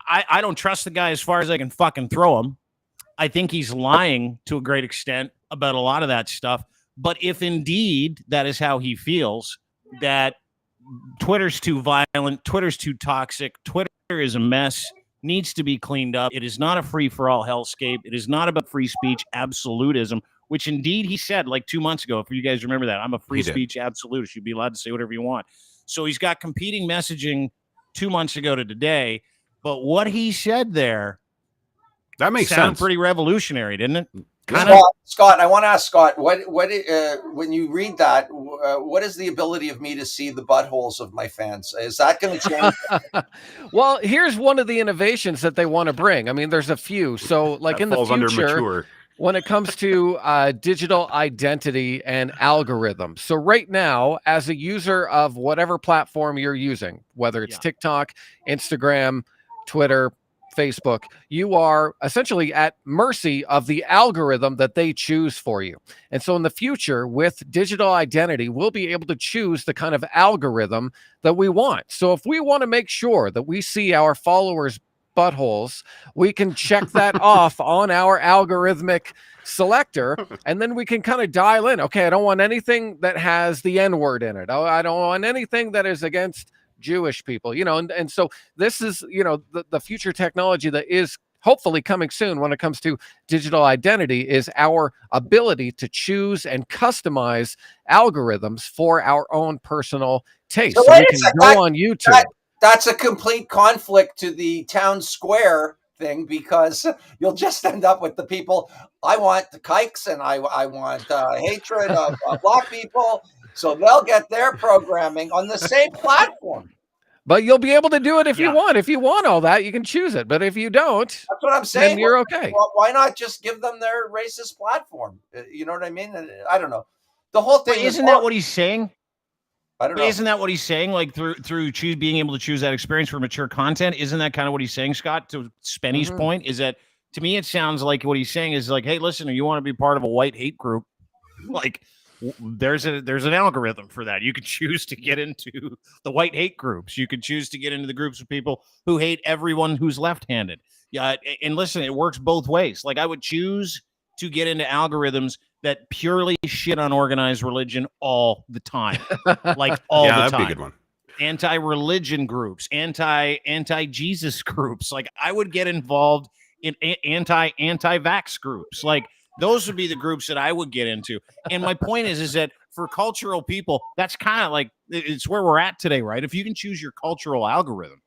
I don't trust the guy as far as I can fucking throw him. I think he's lying to a great extent about a lot of that stuff. But if indeed that is how he feels, that Twitter's too violent, Twitter's too toxic, Twitter is a mess, needs to be cleaned up. It is not a free-for-all hellscape. It is not about free speech absolutism, which indeed he said like 2 months ago, if you guys remember that. I'm a free speech absolutist. You'd be allowed to say whatever you want. So he's got competing messaging 2 months ago to today. But what he said there, that makes sense. Pretty revolutionary, didn't it? Scott, I want to ask Scott, what when you read that, what is the ability of me to see the buttholes of my fans? Is that going to change? Well, here's one of the innovations that they want to bring. I mean, there's a few. So, like that in the future, when it comes to digital identity and algorithms. So right now, as a user of whatever platform you're using, whether it's TikTok, Instagram, Twitter, Facebook, you are essentially at mercy of the algorithm that they choose for you. And so in the future, with digital identity, we'll be able to choose the kind of algorithm that we want. So if we want to make sure that we see our followers' buttholes, we can check that off on our algorithmic selector, and then we can kind of dial in. Okay, I don't want anything that has the N-word in it. Oh, I don't want anything that is against Jewish people, and so this is, the future technology that is hopefully coming soon when it comes to digital identity is our ability to choose and customize algorithms for our own personal taste. So we can go on YouTube. That's a complete conflict to the town square thing, because you'll just end up with the people. I want the kikes, and I want hatred of black people. So they'll get their programming on the same platform. But you'll be able to do it if you want. If you want all that, you can choose it. But if you don't, that's what I'm saying. Then you're okay. Why not just give them their racist platform? You know what I mean? I don't know. The whole thing. Isn't that what he's saying? I don't know. Isn't that what he's saying? Like through being able to choose that experience for mature content, isn't that kind of what he's saying, Scott? To Spenny's point, is that, to me, it sounds like what he's saying is like, hey, listen, you want to be part of a white hate group? Like, there's an algorithm for that. You can choose to get into the white hate groups. You can choose to get into the groups of people who hate everyone who's left-handed. Yeah, and listen, it works both ways. Like, I would choose to get into algorithms that purely shit on organized religion all the time. Like all the time. Yeah, that'd be a good one. Anti-religion groups, anti-Jesus groups. Like, I would get involved in anti-vax groups. Like, those would be the groups that I would get into. And my point is that for cultural people, that's kind of like, it's where we're at today, right? If you can choose your cultural algorithm,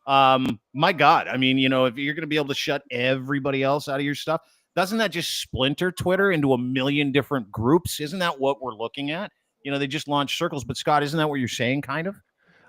my God, I mean, if you're going to be able to shut everybody else out of your stuff, doesn't that just splinter Twitter into a million different groups? Isn't that what we're looking at? They just launched circles, but Scott, isn't that what you're saying, kind of?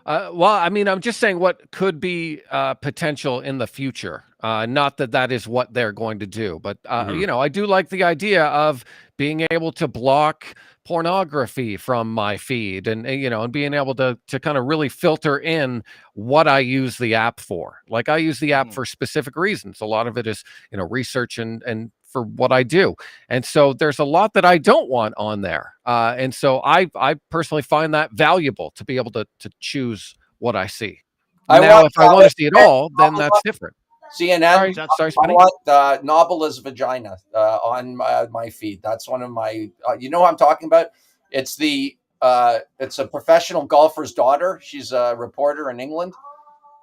Well, I mean, I'm just saying what could be potential in the future. Not that is what they're going to do, but I do like the idea of being able to block pornography from my feed, and being able to kind of really filter in what I use the app for. Like, I use the app for specific reasons. A lot of it is research and for what I do, and so there's a lot that I don't want on there, and so I personally find that valuable to be able to choose what I see. Now, if I want to see it all, then that's different. CNN. Sorry, I want Nobula's vagina on my feed. That's one of my. You know what I'm talking about? It's it's a professional golfer's daughter. She's a reporter in England.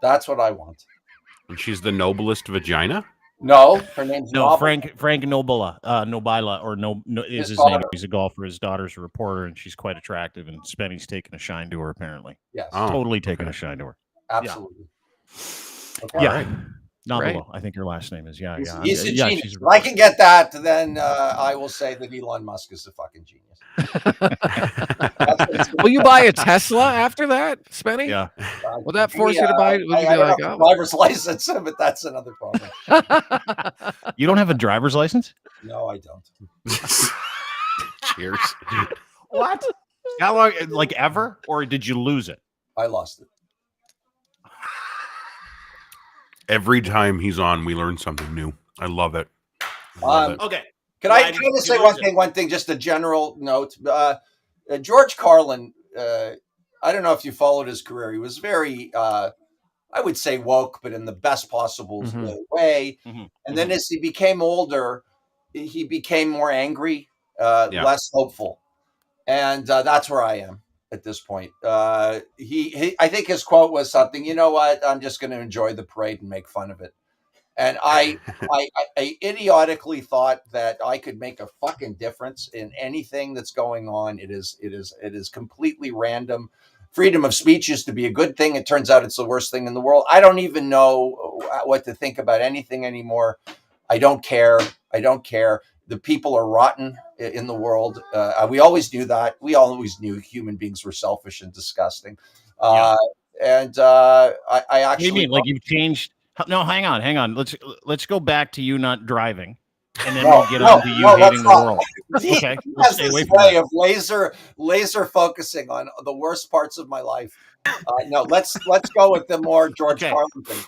That's what I want. And she's the noblest vagina. No, her name's Frank Nobila, or no is his name. He's a golfer. His daughter's a reporter, and she's quite attractive. And Spenny's taking a shine to her, apparently. Yes, totally taking a shine to her. Absolutely. Yeah. Okay. Yeah. Nobila, I think your last name is. He's a genius. If I can get that, then I will say that Elon Musk is a fucking genius. Will you buy a Tesla after that, Spenny? Yeah. Will that force you to buy? I don't have a driver's license, but that's another problem. You don't have a driver's license? No, I don't. Cheers. What? How long? Like ever? Or did you lose it? I lost it. Every time he's on, we learn something new. I love it. Okay. Can I just say one thing, just a general note? George Carlin, I don't know if you followed his career. He was very, I would say woke, but in the best possible way. And then as he became older, he became more angry, less hopeful. And that's where I am at this point. I think his quote was something, you know what, I'm just going to enjoy the parade and make fun of it. And I idiotically thought that I could make a fucking difference in anything that's going on. It is completely random. Freedom of speech used to be a good thing. It turns out it's the worst thing in the world. I don't even know what to think about anything anymore. I don't care. The people are rotten in the world. We always knew that. We always knew human beings were selfish and disgusting. And I actually. What do you mean? Like, you've changed? No, hang on. Let's go back to you not driving, and then we'll get on to you hating the world. Okay, that's this way of laser focusing on the worst parts of my life. No, let's go with the more George Carlin thing.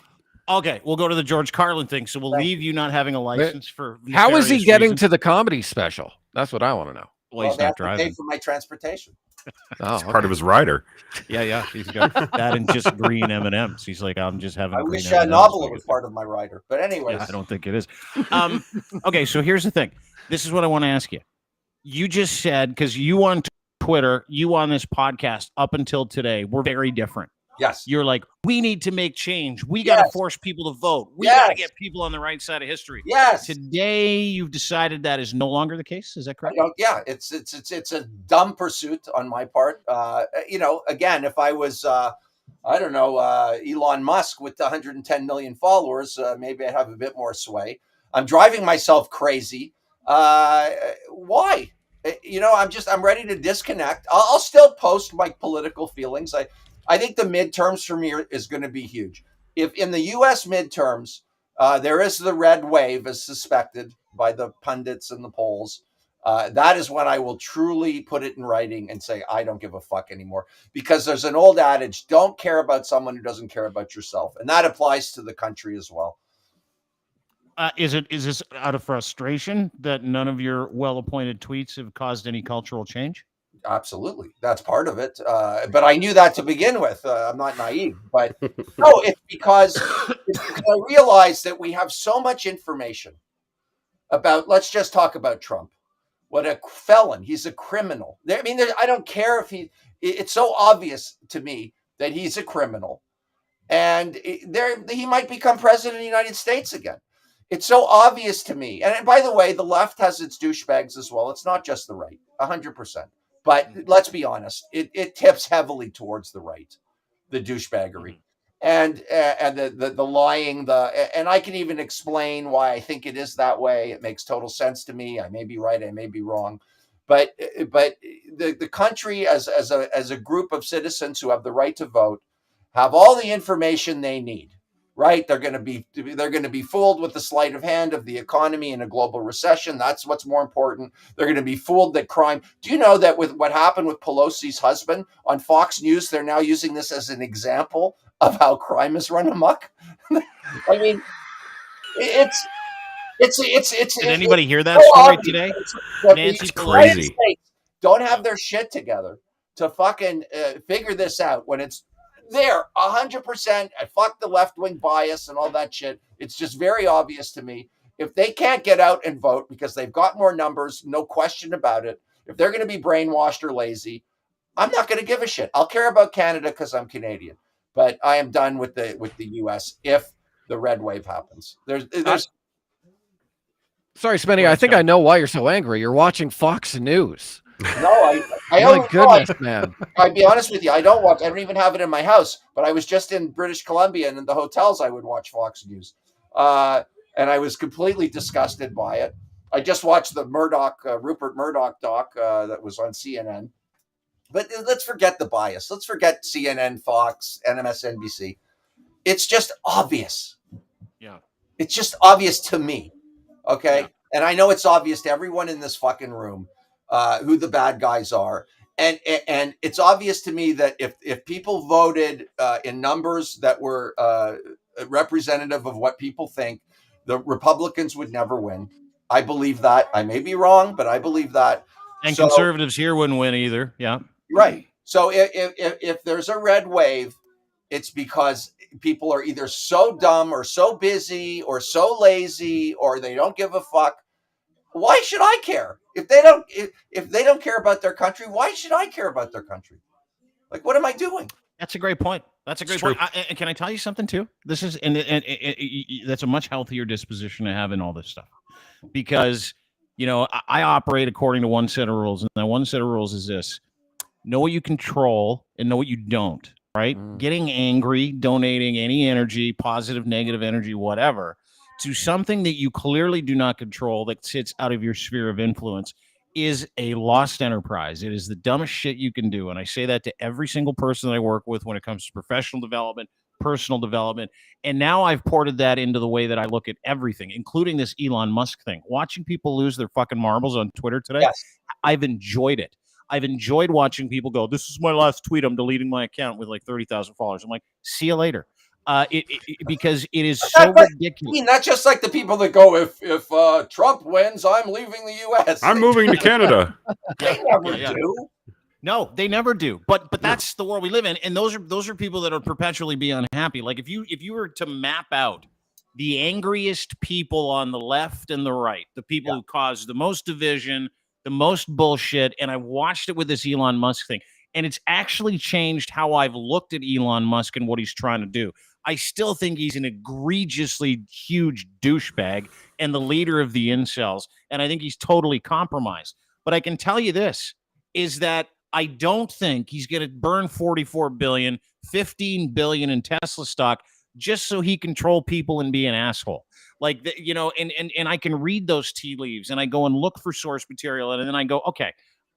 Okay, we'll go to the George Carlin thing. So we'll leave you not having a license for. How is he nefarious getting reasons. to the comedy special? That's what I want to know. Well, he's they not have to pay driving. for my transportation. Oh, It's part of his rider. Yeah. He's got that and just green M&Ms. He's like, I'm just having. I green wish M&Ms Novel was part of my rider, but anyways, I don't think it is. Okay, so here's the thing. This is what I want to ask you. You just said, because you on Twitter, you on this podcast up until today, we're very different. yes, You're like, we need to make change. We got to force people to vote. We got to get people on the right side of history. yes. Today, you've decided that is no longer the case. Is that correct? Yeah, it's a dumb pursuit on my part. Again, if I was, I don't know, Elon Musk with 110 million followers, maybe I'd have a bit more sway. I'm driving myself crazy. Why? I'm ready to disconnect. I'll still post my political feelings. I think the midterms for me is going to be huge. If in the U.S. midterms, there is the red wave as suspected by the pundits and the polls, that is when I will truly put it in writing and say, I don't give a fuck anymore. Because there's an old adage, don't care about someone who doesn't care about yourself. And that applies to the country as well. Is this out of frustration that none of your well-appointed tweets have caused any cultural change? Absolutely. That's part of it. But I knew that to begin with. I'm not naive. But no, it's because I realized that we have so much information about, let's just talk about Trump. What a felon. He's a criminal. I don't care if it's so obvious to me that he's a criminal. And he might become president of the United States again. It's so obvious to me. And by the way, the left has its douchebags as well. It's not just the right, 100%. But let's be honest, it tips heavily towards the right, the douchebaggery. And the lying, and I can even explain why I think it is that way. It makes total sense to me. I may be right, I may be wrong, but the country as a group of citizens who have the right to vote have all the information they need. Right? They're going to be fooled with the sleight of hand of the economy in a global recession. That's what's more important. They're going to be fooled that crime. Do you know that with what happened with Pelosi's husband on Fox News, they're now using this as an example of how crime is run amok? I mean, it's Did anybody hear that story today? Nancy crazy. Don't have their shit together to fucking figure this out when it's there 100%. I fuck the left-wing bias and all that shit. It's just very obvious to me. If they can't get out and vote because they've got more numbers, no question about it. If they're going to be brainwashed or lazy, I'm not going to give a shit. I'll care about Canada because I'm Canadian, but I am done with the US if the red wave happens. There's Sorry, Spenny. I think I know why you're so angry. You're watching Fox News. No, My goodness, man. I'd be honest with you. I don't even have it in my house, but I was just in British Columbia, and in the hotels I would watch Fox News. And I was completely disgusted by it. I just watched the Rupert Murdoch doc that was on CNN. But let's forget the bias. Let's forget CNN, Fox, and MSNBC. It's just obvious. Yeah. It's just obvious to me. Okay. Yeah. And I know it's obvious to everyone in this fucking room who the bad guys are. And it's obvious to me that if people voted in numbers that were representative of what people think, the Republicans would never win. I believe that. I may be wrong, but I believe that. And conservatives here wouldn't win either. Yeah. Right. So if there's a red wave, it's because people are either so dumb or so busy or so lazy or they don't give a fuck. Why should I care? If they don't care about their country, why should I care about their country? Like, what am I doing? That's a great point. That's a great point. And can I tell you something too? This is and that's a much healthier disposition to have in all this stuff, because I operate according to one set of rules, and that one set of rules is this: know what you control and know what you don't. Right? Getting angry, donating any energy, positive, negative energy, whatever, to something that you clearly do not control, that sits out of your sphere of influence, is a lost enterprise. It is the dumbest shit you can do. And I say that to every single person that I work with when it comes to professional development, personal development. And now I've ported that into the way that I look at everything, including this Elon Musk thing. Watching people lose their fucking marbles on Twitter today, yes. I've enjoyed it. I've enjoyed watching people go, this is my last tweet, I'm deleting my account with like 30,000 followers. I'm like, see you later. because it is so ridiculous. That's just like the people that go, if Trump wins, I'm leaving the U.S. I'm moving to Canada. They never do. No, they never do. But that's the world we live in, and those are people that are perpetually be unhappy. Like if you were to map out the angriest people on the left and the right, the people who cause the most division, the most bullshit, and I watched it with this Elon Musk thing, and it's actually changed how I've looked at Elon Musk and what he's trying to do. I still think he's an egregiously huge douchebag and the leader of the incels, and I think he's totally compromised. But I can tell you this, is that I don't think he's going to burn 44 billion, 15 billion in Tesla stock just so he control people and be an asshole. Like, and I can read those tea leaves and I go and look for source material. And then I go, okay,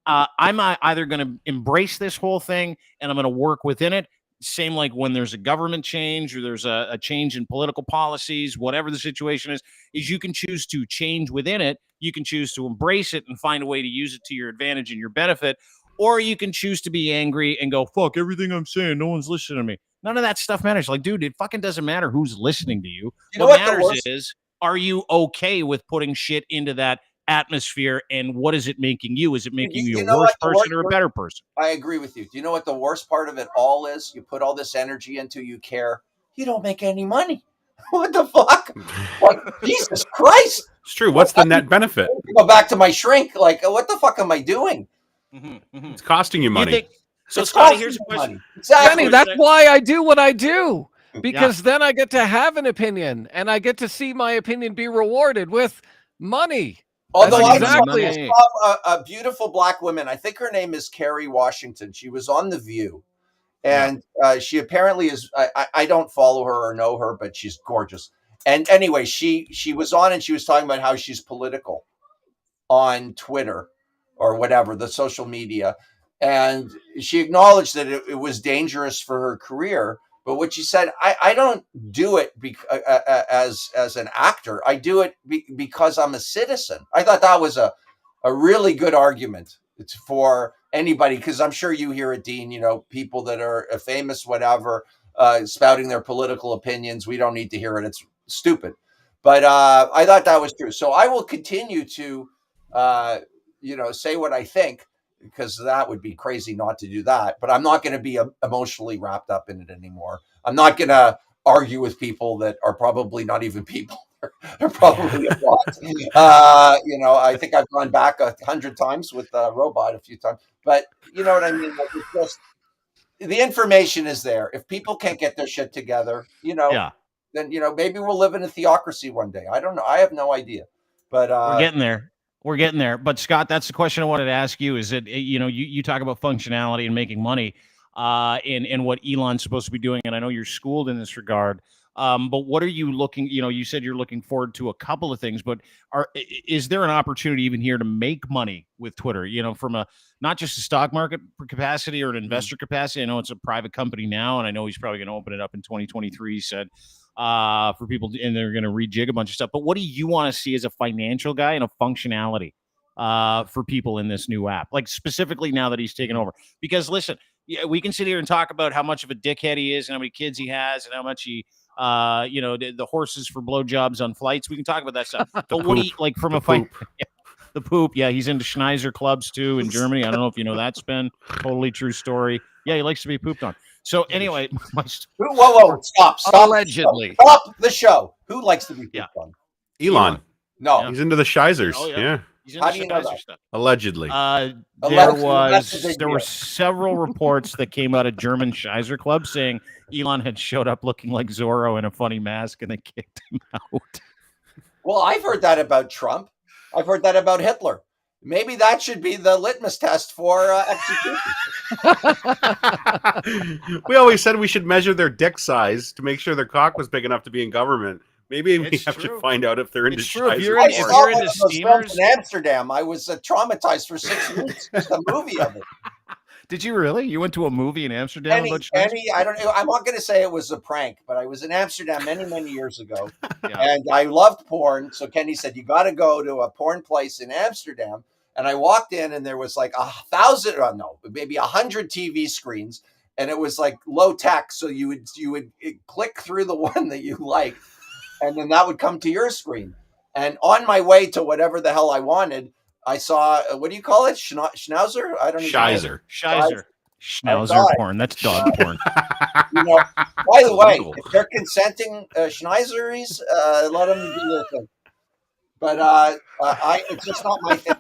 I'm either going to embrace this whole thing and I'm going to work within it. Same like when there's a government change or there's a change in political policies, whatever the situation is you can choose to change within it. You can choose to embrace it and find a way to use it to your advantage and your benefit. Or you can choose to be angry and go, fuck everything I'm saying. No one's listening to me. None of that stuff matters. Like, dude, it fucking doesn't matter who's listening to you. What matters is, are you okay with putting shit into that atmosphere, and what is it making you? Is it making you a worse person or a better person? I agree with you. Do you know what the worst part of it all is? You put all this energy into, you care. You don't make any money. What the fuck? Like, Jesus Christ. It's true. What's the net benefit? Go back to my shrink. Like, what the fuck am I doing? It's costing you money. So, Scotty, here's a question. Exactly. Benny, that's why I do what I do, because then I get to have an opinion and I get to see my opinion be rewarded with money. Although I saw a beautiful black woman, I think her name is Kerry Washington. She was on The View, and she apparently is. I don't follow her or know her, but she's gorgeous. And anyway, she was on and she was talking about how she's political on Twitter or whatever, the social media. And she acknowledged that it was dangerous for her career. But what she said, I don't do it as an actor. I do it because I'm a citizen. I thought that was a really good argument for anybody, because I'm sure you hear it, Dean, people that are famous, whatever, spouting their political opinions. We don't need to hear it. It's stupid. But I thought that was true. So I will continue to say what I think, because that would be crazy not to do that. But I'm not going to be emotionally wrapped up in it anymore. I'm not going to argue with people that are probably not even people. They're probably a bot. I think I've gone back 100 times with a robot a few times. But you know what I mean? Like, it's just, the information is there. If people can't get their shit together, then maybe we'll live in a theocracy one day. I don't know. I have no idea. But we're getting there. We're getting there. But Scott, that's the question I wanted to ask you, is that, you talk about functionality and making money in what Elon's supposed to be doing. And I know you're schooled in this regard. But what are you looking, you said you're looking forward to a couple of things, but is there an opportunity even here to make money with Twitter, from not just a stock market capacity or an investor capacity? I know it's a private company now, and I know he's probably going to open it up in 2023, he said, for people, and they're going to rejig a bunch of stuff. But what do you want to see as a financial guy and a functionality for people in this new app, like specifically now that he's taken over? Because listen, we can sit here and talk about how much of a dickhead he is and how many kids he has and how much he, the horses for blowjobs on flights. We can talk about that stuff. But what do you like from the poop? Yeah, he's into Schneiser clubs too in Germany. I don't know if you know that, Spen. Totally true story. Yeah, he likes to be pooped on. So anyway, whoa, stop! Allegedly, stop the show. Who likes to be pooped on? Elon. No, he's into the Schisers. Oh, yeah. How do you know that? Stuff. Allegedly. There were several reports that came out of German Schneiser clubs saying Elon had showed up looking like Zorro in a funny mask and they kicked him out. Well, I've heard that about Trump. I've heard that about Hitler. Maybe that should be the litmus test for execution. We always said we should measure their dick size to make sure their cock was big enough to be in government. Maybe we have to find out if they're into If you're into steamers in Amsterdam, I was traumatized for 6 weeks. There's a movie of it. Did you really? You went to a movie in Amsterdam? I don't know. I'm not going to say it was a prank, but I was in Amsterdam many, many years ago, and I loved porn. So Kenny said, "You got to go to a porn place in Amsterdam." And I walked in, and there was like 1,000, maybe 100 TV screens, and it was like low tech. So you would click through the one that you liked, and then that would come to your screen. And on my way to whatever the hell I wanted, I saw what do you call it? Schnauzer? I don't even know. Shizer. I Schnauzer saw it. porn. That's dog porn. You know, by the way, Illegal. if they're consenting Schneizeries, let them do their thing. But it's just not my thing.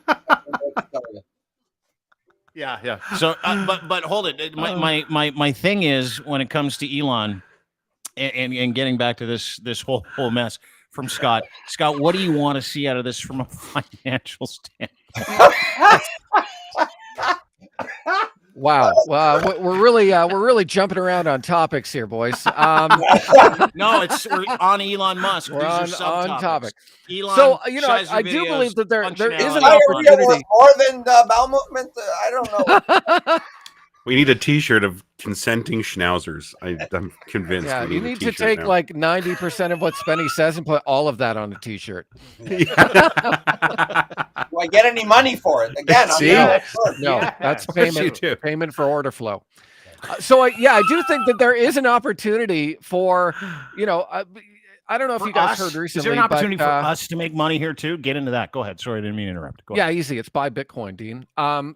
Yeah. So, but hold it. My thing is when it comes to Elon, and getting back to this whole mess from Scott. Scott, what do you want to see out of this from a financial standpoint? Wow. We're really jumping around on topics here, boys. No, we're on Elon Musk. We're These are on topic. Elon, So I do videos, believe that there is an I opportunity. was more than bowel movement. I don't know. We need a T-shirt of consenting schnauzers. I'm convinced. Yeah, we you need to t-shirt take now. like 90% of what Spenny says and put all of that on a T-shirt. Do I get any money for it? Again, See? I'm No, Yeah, that's of course you payment. do. Payment for order flow. So I do think that there is an opportunity for, I don't know if For you guys us? heard recently. Is there an opportunity but, for us to make money here too? Get into that. Go ahead. Sorry, I didn't mean to interrupt. Go Yeah, ahead. easy. It's buy Bitcoin, Dean.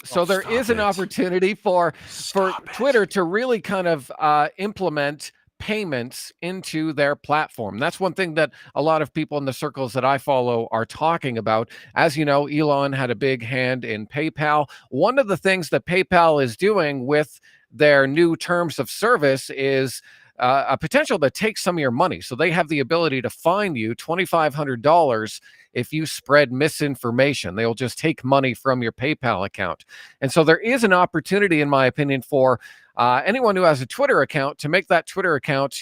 So there stop is an it. opportunity for Stop it. Twitter to really kind of implement payments into their platform. That's one thing that a lot of people in the circles that I follow are talking about. As you know, Elon had a big hand in PayPal. One of the things that PayPal is doing with their new terms of service is a potential to take some of your money. So they have the ability to fine you $2,500 if you spread misinformation. They'll just take money from your PayPal account. And so there is an opportunity, in my opinion, for anyone who has a Twitter account to make that Twitter account,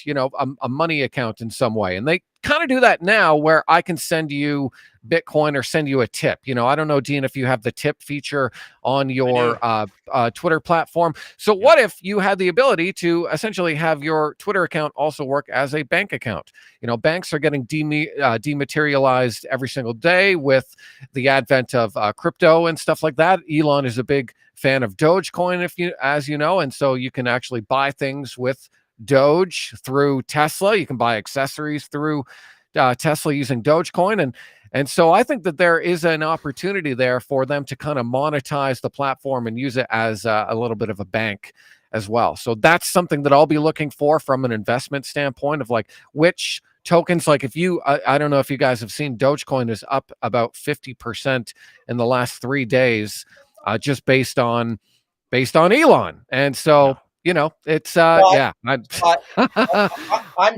a money account in some way. And they kind of do that now where I can send you Bitcoin or send you a tip. I don't know, Dean, if you have the tip feature on your Twitter platform. So what if you had the ability to essentially have your Twitter account also work as a bank account? Banks are getting dematerialized every single day with the advent of crypto and stuff like that. Elon is a big fan of Dogecoin, as you know, and so you can actually buy things with Doge through Tesla. You can buy accessories through Tesla using Dogecoin, and so I think that there is an opportunity there for them to kind of monetize the platform and use it as a little bit of a bank as well. So that's something that I'll be looking for from an investment standpoint of like which tokens, like if you, I don't know if you guys have seen, Dogecoin is up about 50% in the last 3 days, just based on Elon. And so, it's I'm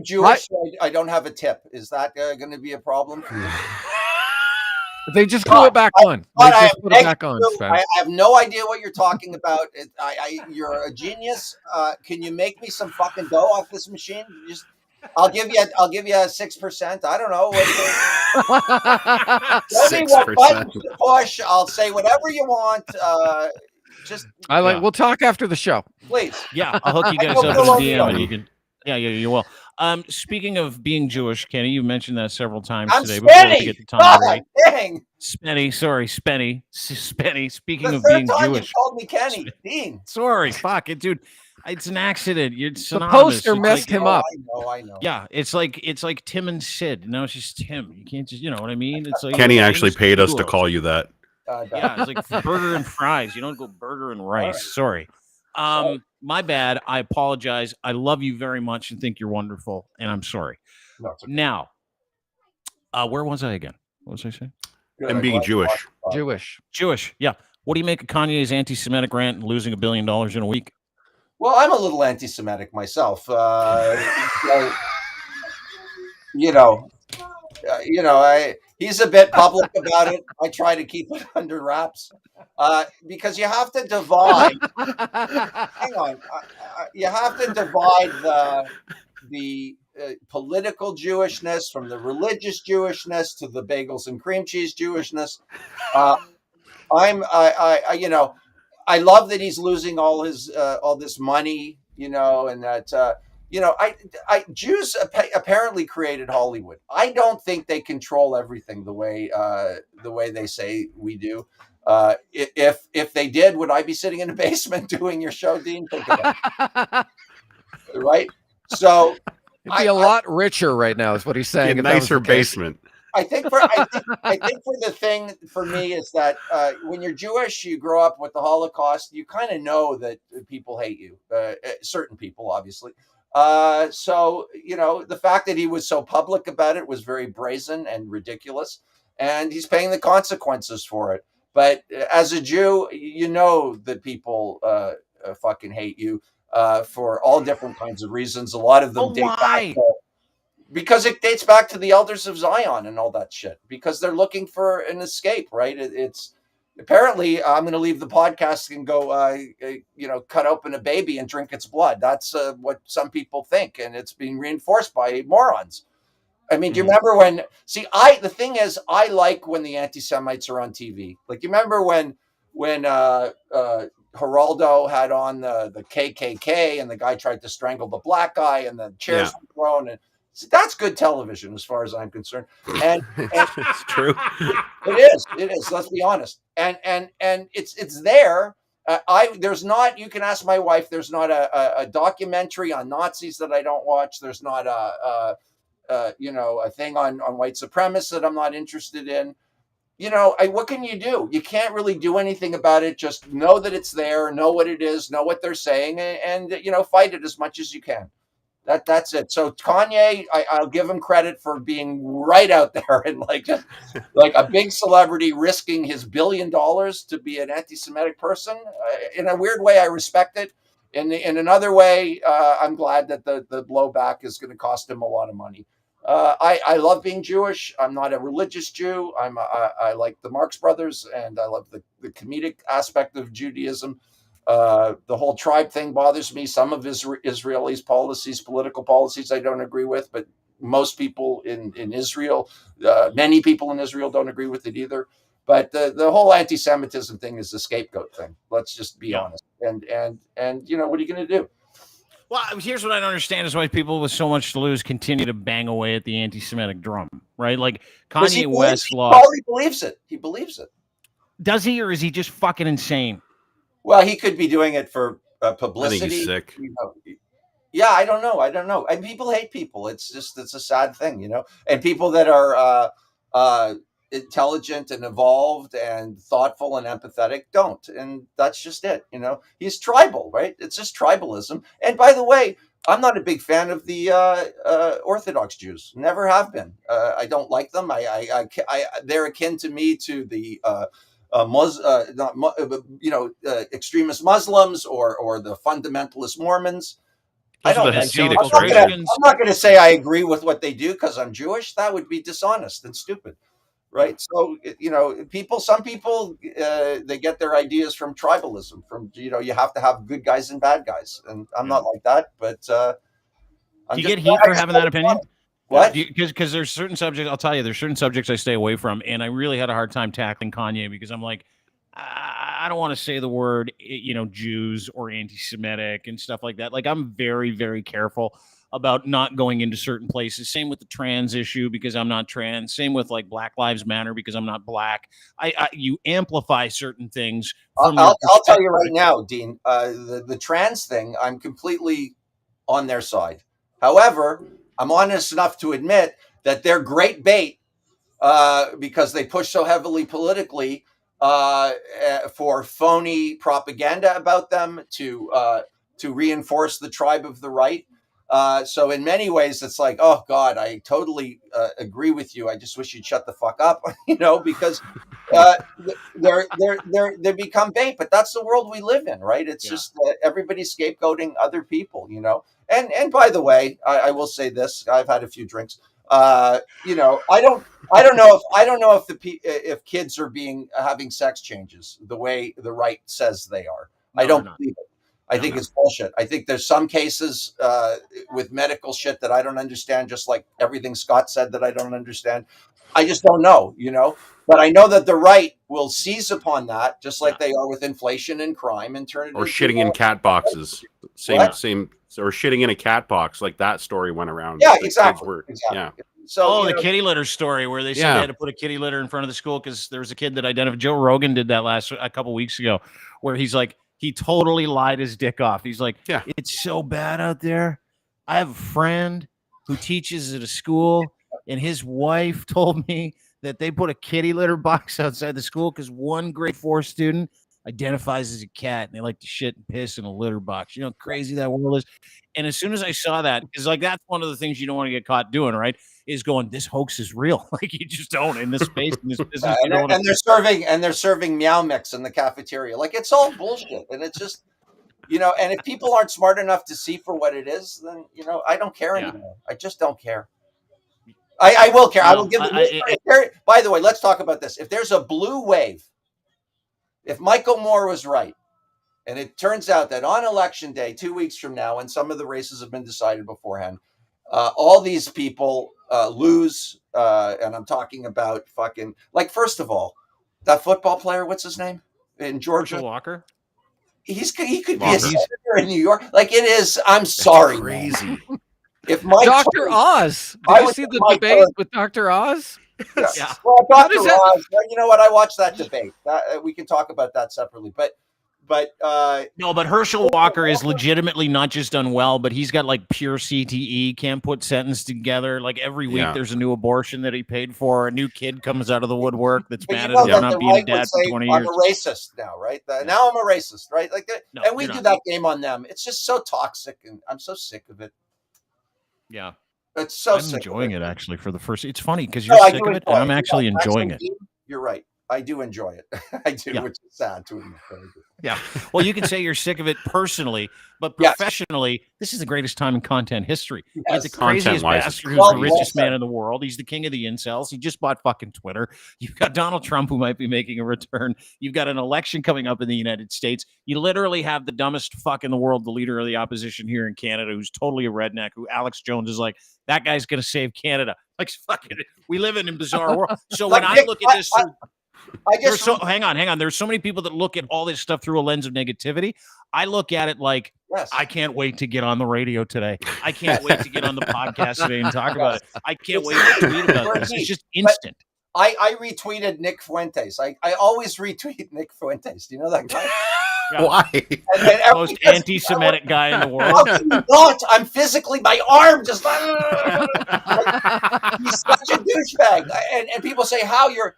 Jewish, so I don't have a tip. Is that going to be a problem for you? They just glue it back on. They just put it back on. I have no idea what you're talking about. You're a genius. Can you make me some fucking dough off this machine? I'll give you 6%. I don't know. Tell me what buttons to push. I'll say whatever you want. We'll talk after the show. Please. Yeah, I'll hook you guys up in a DM and you can. Yeah, you will. Speaking of being Jewish, Kenny, you mentioned that several times I'm today. Spenny. Before we get to Tom Brady. Dang. Spenny. Speaking The of third being time Jewish, you called me Kenny. Dean. sorry, fuck it, dude. It's an accident. It's The synonymous. poster messed him up. I know. Yeah, it's like Tim and Sid. No, it's just Tim. You can't just, you know what I mean? It's like Kenny actually paid us to call you that. Yeah, it's like burger and fries. You don't go burger and rice. Right. Sorry. My bad. I apologize. I love you very much and think you're wonderful, and I'm sorry. No, it's okay. Now, where was I again? What was I saying? Good. And being Jewish. Jewish. Yeah. What do you make of Kanye's anti-Semitic rant and losing $1 billion in a week? Well, I'm a little anti-Semitic myself. He's a bit public about it. I try to keep it under wraps because you have to divide. Hang on, you have to divide the political Jewishness from the religious Jewishness to the bagels and cream cheese Jewishness. I love that he's losing all this money, and that. Jews apparently created Hollywood. I don't think they control everything the way they say we do. If they did, would I be sitting in the basement doing your show, Dean? Think about it, right? So it'd be a lot richer right now, is what he's saying. A nicer basement. I think for the thing for me is that when you're Jewish, you grow up with the Holocaust. You kind of know that people hate you, certain people, obviously. So the fact that he was so public about it was very brazen and ridiculous, and he's paying the consequences for it. But as a Jew, you know that people fucking hate you for all different kinds of reasons. A lot of them date back because it dates back to the elders of Zion and all that shit, because they're looking for an escape, right? It's apparently I'm going to leave the podcast and go, cut open a baby and drink its blood. That's what some people think. And it's being reinforced by morons. I mean, do you remember when, the thing is, I like when the anti-Semites are on TV. Like, you remember when Geraldo had on the KKK and the guy tried to strangle the black guy and the chairs were thrown, and that's good television as far as I'm concerned. And it's true. It is. Let's be honest. And it's there. There's not. You can ask my wife. There's not a documentary on Nazis that I don't watch. There's not a thing on white supremacists that I'm not interested in. What can you do? You can't really do anything about it. Just know that it's there. Know what it is. Know what they're saying, and fight it as much as you can. That's it. So Kanye, I'll give him credit for being right out there and like a big celebrity risking his $1 billion to be an anti-Semitic person. In a weird way, I respect it. In another way, I'm glad that the blowback is going to cost him a lot of money. I love being Jewish. I'm not a religious Jew. I like the Marx Brothers, and I love the comedic aspect of Judaism. The whole tribe thing bothers me. Some of Israelis' political policies, I don't agree with, but most people in Israel, many people in Israel don't agree with it either. But the whole anti-Semitism thing is a scapegoat thing. Let's just be honest. And what are you going to do? Well, here's what I don't understand is why people with so much to lose continue to bang away at the anti-Semitic drum, right? Like Kanye West lost. He probably believes it. He believes it. Does he, or is he just fucking insane? Well, he could be doing it for publicity. I think he's sick. Yeah, I don't know. And people hate people. It's a sad thing, And people that are intelligent and evolved and thoughtful and empathetic don't. And that's just it, He's tribal, right? It's just tribalism. And by the way, I'm not a big fan of the Orthodox Jews. Never have been. I don't like them. They're akin to me to the extremist Muslims or the fundamentalist Mormons. I'm not going to say I agree with what they do because I'm Jewish. That would be dishonest and stupid, right? So some people they get their ideas from tribalism. From you have to have good guys and bad guys, and I'm not like that. But do you get heat for having that opinion? What? Because there's certain subjects, I'll tell you, there's certain subjects I stay away from, and I really had a hard time tackling Kanye because I'm like, I don't want to say the word, Jews or anti-Semitic and stuff like that. Like, I'm very, very careful about not going into certain places. Same with the trans issue because I'm not trans. Same with like Black Lives Matter because I'm not black. You amplify certain things. I'll tell you right now, Dean, the trans thing, I'm completely on their side. However, I'm honest enough to admit that they're great bait because they push so heavily politically for phony propaganda about them to reinforce the tribe of the right. So in many ways, it's like, oh God, I totally agree with you. I just wish you'd shut the fuck up, because they become bait. But that's the world we live in, right? It's just everybody's scapegoating other people, And by the way, I will say this: I've had a few drinks. I don't know if kids are having sex changes the way the right says they are. No, I don't believe it. I think it's bullshit. I think there's some cases with medical shit that I don't understand, just like everything Scott said that I don't understand. I just don't know, But I know that the right will seize upon that, just like they are with inflation and crime, and turn it or shitting in cat boxes. Same. Or shitting in a cat box, like that story went around. Yeah, exactly. Yeah. So the kitty litter story where they said they had to put a kitty litter in front of the school because there was a kid that identified. Joe Rogan did that a couple weeks ago, where he's like, he totally lied his dick off. He's like, it's so bad out there. I have a friend who teaches at a school, and his wife told me that they put a kitty litter box outside the school because one grade 4 student identifies as a cat, and they like to shit and piss in a litter box. You know how crazy that world is. And as soon as I saw that, because like that's one of the things you don't want to get caught doing, right? Is going, this hoax is real. Like you just don't in this space, in this business. And they're serving Meow Mix in the cafeteria. Like it's all bullshit. And it's just, and if people aren't smart enough to see for what it is, then I don't care anymore. I just don't care. I will care. I will give by the way, let's talk about this. If there's a blue wave, if Michael Moore was right, and it turns out that on election day, 2 weeks from now, when some of the races have been decided beforehand, all these people lose. And I'm talking about fucking, like, first of all, that football player, what's his name in Georgia? Herschel Walker. He could be a senator in New York. Like it is. I'm sorry. Crazy. If Mike Dr. Oz, did you see the debate with Dr. Oz? Yeah. Well, Dr. Oz, you know what? I watched that debate. We can talk about that separately. But no, but Herschel Walker is legitimately not just done well, but he's got like pure CTE, can't put sentence together. Like every week there's a new abortion that he paid for. A new kid comes out of the woodwork that's mad at him not being a dad for 20 years. I'm a racist now, right? Now I'm a racist, right? Like, and we do that game on them. It's just so toxic, and I'm so sick of it. Yeah. It's so I'm enjoying it actually for the first. It's funny because you're sick of it, and I'm actually enjoying it. You're right. I do enjoy it. I do, which is sad to admit. Yeah. Well, you can say you're sick of it personally, but professionally, this is the greatest time in content history. Yes. The craziest bastard who's the richest man in the world. He's the king of the incels. He just bought fucking Twitter. You've got Donald Trump who might be making a return. You've got an election coming up in the United States. You literally have the dumbest fuck in the world, the leader of the opposition here in Canada, who's totally a redneck, who Alex Jones is like, that guy's going to save Canada. Like, fucking, we live in a bizarre world. So when I look at this... hang on. There's so many people that look at all this stuff through a lens of negativity. I look at it like, I can't wait to get on the radio today. I can't wait to get on the podcast today and talk about it. I can't wait to tweet about this. It's just instant. I retweeted Nick Fuentes. I always retweet Nick Fuentes. Do you know that guy? Yeah. Why? Most anti-Semitic guy in the world. How can you not? I'm physically, my arm just like, he's such a douchebag. And people say, how you're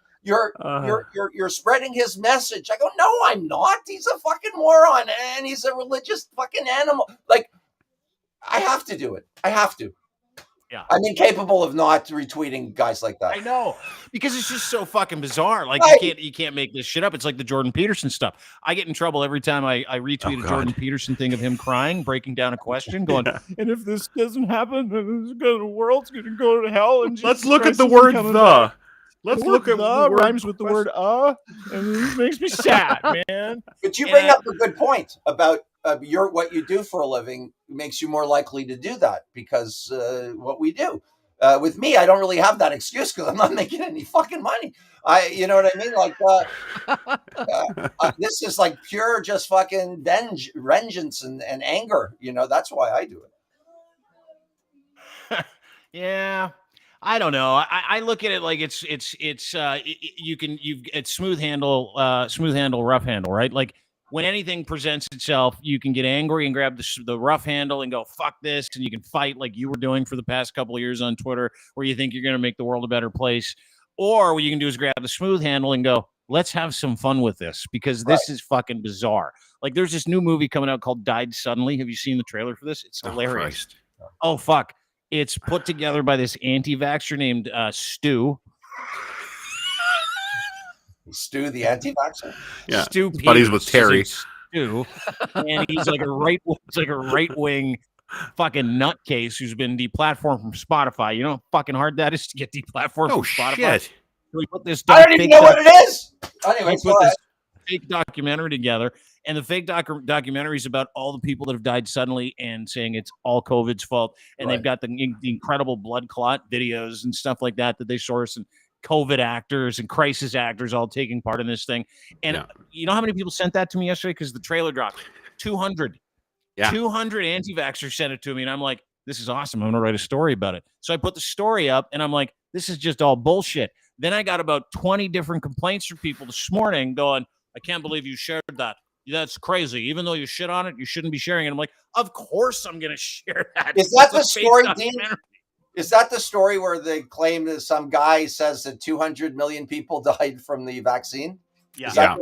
spreading his message. I go, no, I'm not. He's a fucking moron, and he's a religious fucking animal. Like, I have to do it. I have to. Yeah. I'm incapable of not retweeting guys like that. I know, because it's just so fucking bizarre. Like you can't make this shit up. It's like the Jordan Peterson stuff. I get in trouble every time I retweet a Jordan Peterson thing of him crying, breaking down a question, going, and if this doesn't happen, then the world's going to go to hell. And let's look at the word the. Let's look at the rhymes with the word and it makes me sad, man. But you bring up a good point about what you do for a living makes you more likely to do that because what we do. With me, I don't really have that excuse because I'm not making any fucking money. You know what I mean? Like this is like pure just fucking vengeance and anger. That's why I do it. Yeah. I don't know. I look at it like it's smooth handle, rough handle, right? Like when anything presents itself, you can get angry and grab the rough handle and go, fuck this. And you can fight like you were doing for the past couple of years on Twitter where you think you're going to make the world a better place. Or what you can do is grab the smooth handle and go, let's have some fun with this because this is fucking bizarre. Like there's this new movie coming out called Died Suddenly. Have you seen the trailer for this? It's hilarious. Oh, fuck. It's put together by this anti-vaxxer named Stu. Stu, the anti-vaxxer? Yeah. Stu buddies with Terry. Stu. And he's like a right-wing fucking nutcase who's been deplatformed from Spotify. You know how fucking hard that is to get deplatformed from Spotify? Shit. So we put this I don't even know what it is. Anyway, put this fake documentary together. And the fake documentary is about all the people that have died suddenly and saying it's all COVID's fault. And they've got the incredible blood clot videos and stuff like that they source, and COVID actors and crisis actors all taking part in this thing. And you know how many people sent that to me yesterday? Because the trailer dropped. 200. Yeah. 200 anti-vaxxers sent it to me. And I'm like, this is awesome. I'm going to write a story about it. So I put the story up and I'm like, this is just all bullshit. Then I got about 20 different complaints from people this morning going, I can't believe you shared that. That's crazy. Even though you shit on it, you shouldn't be sharing it. I'm like, of course I'm going to share that. Is that the story, Dean? Is that the story where they claim that some guy says that 200 million people died from the vaccine? Yeah.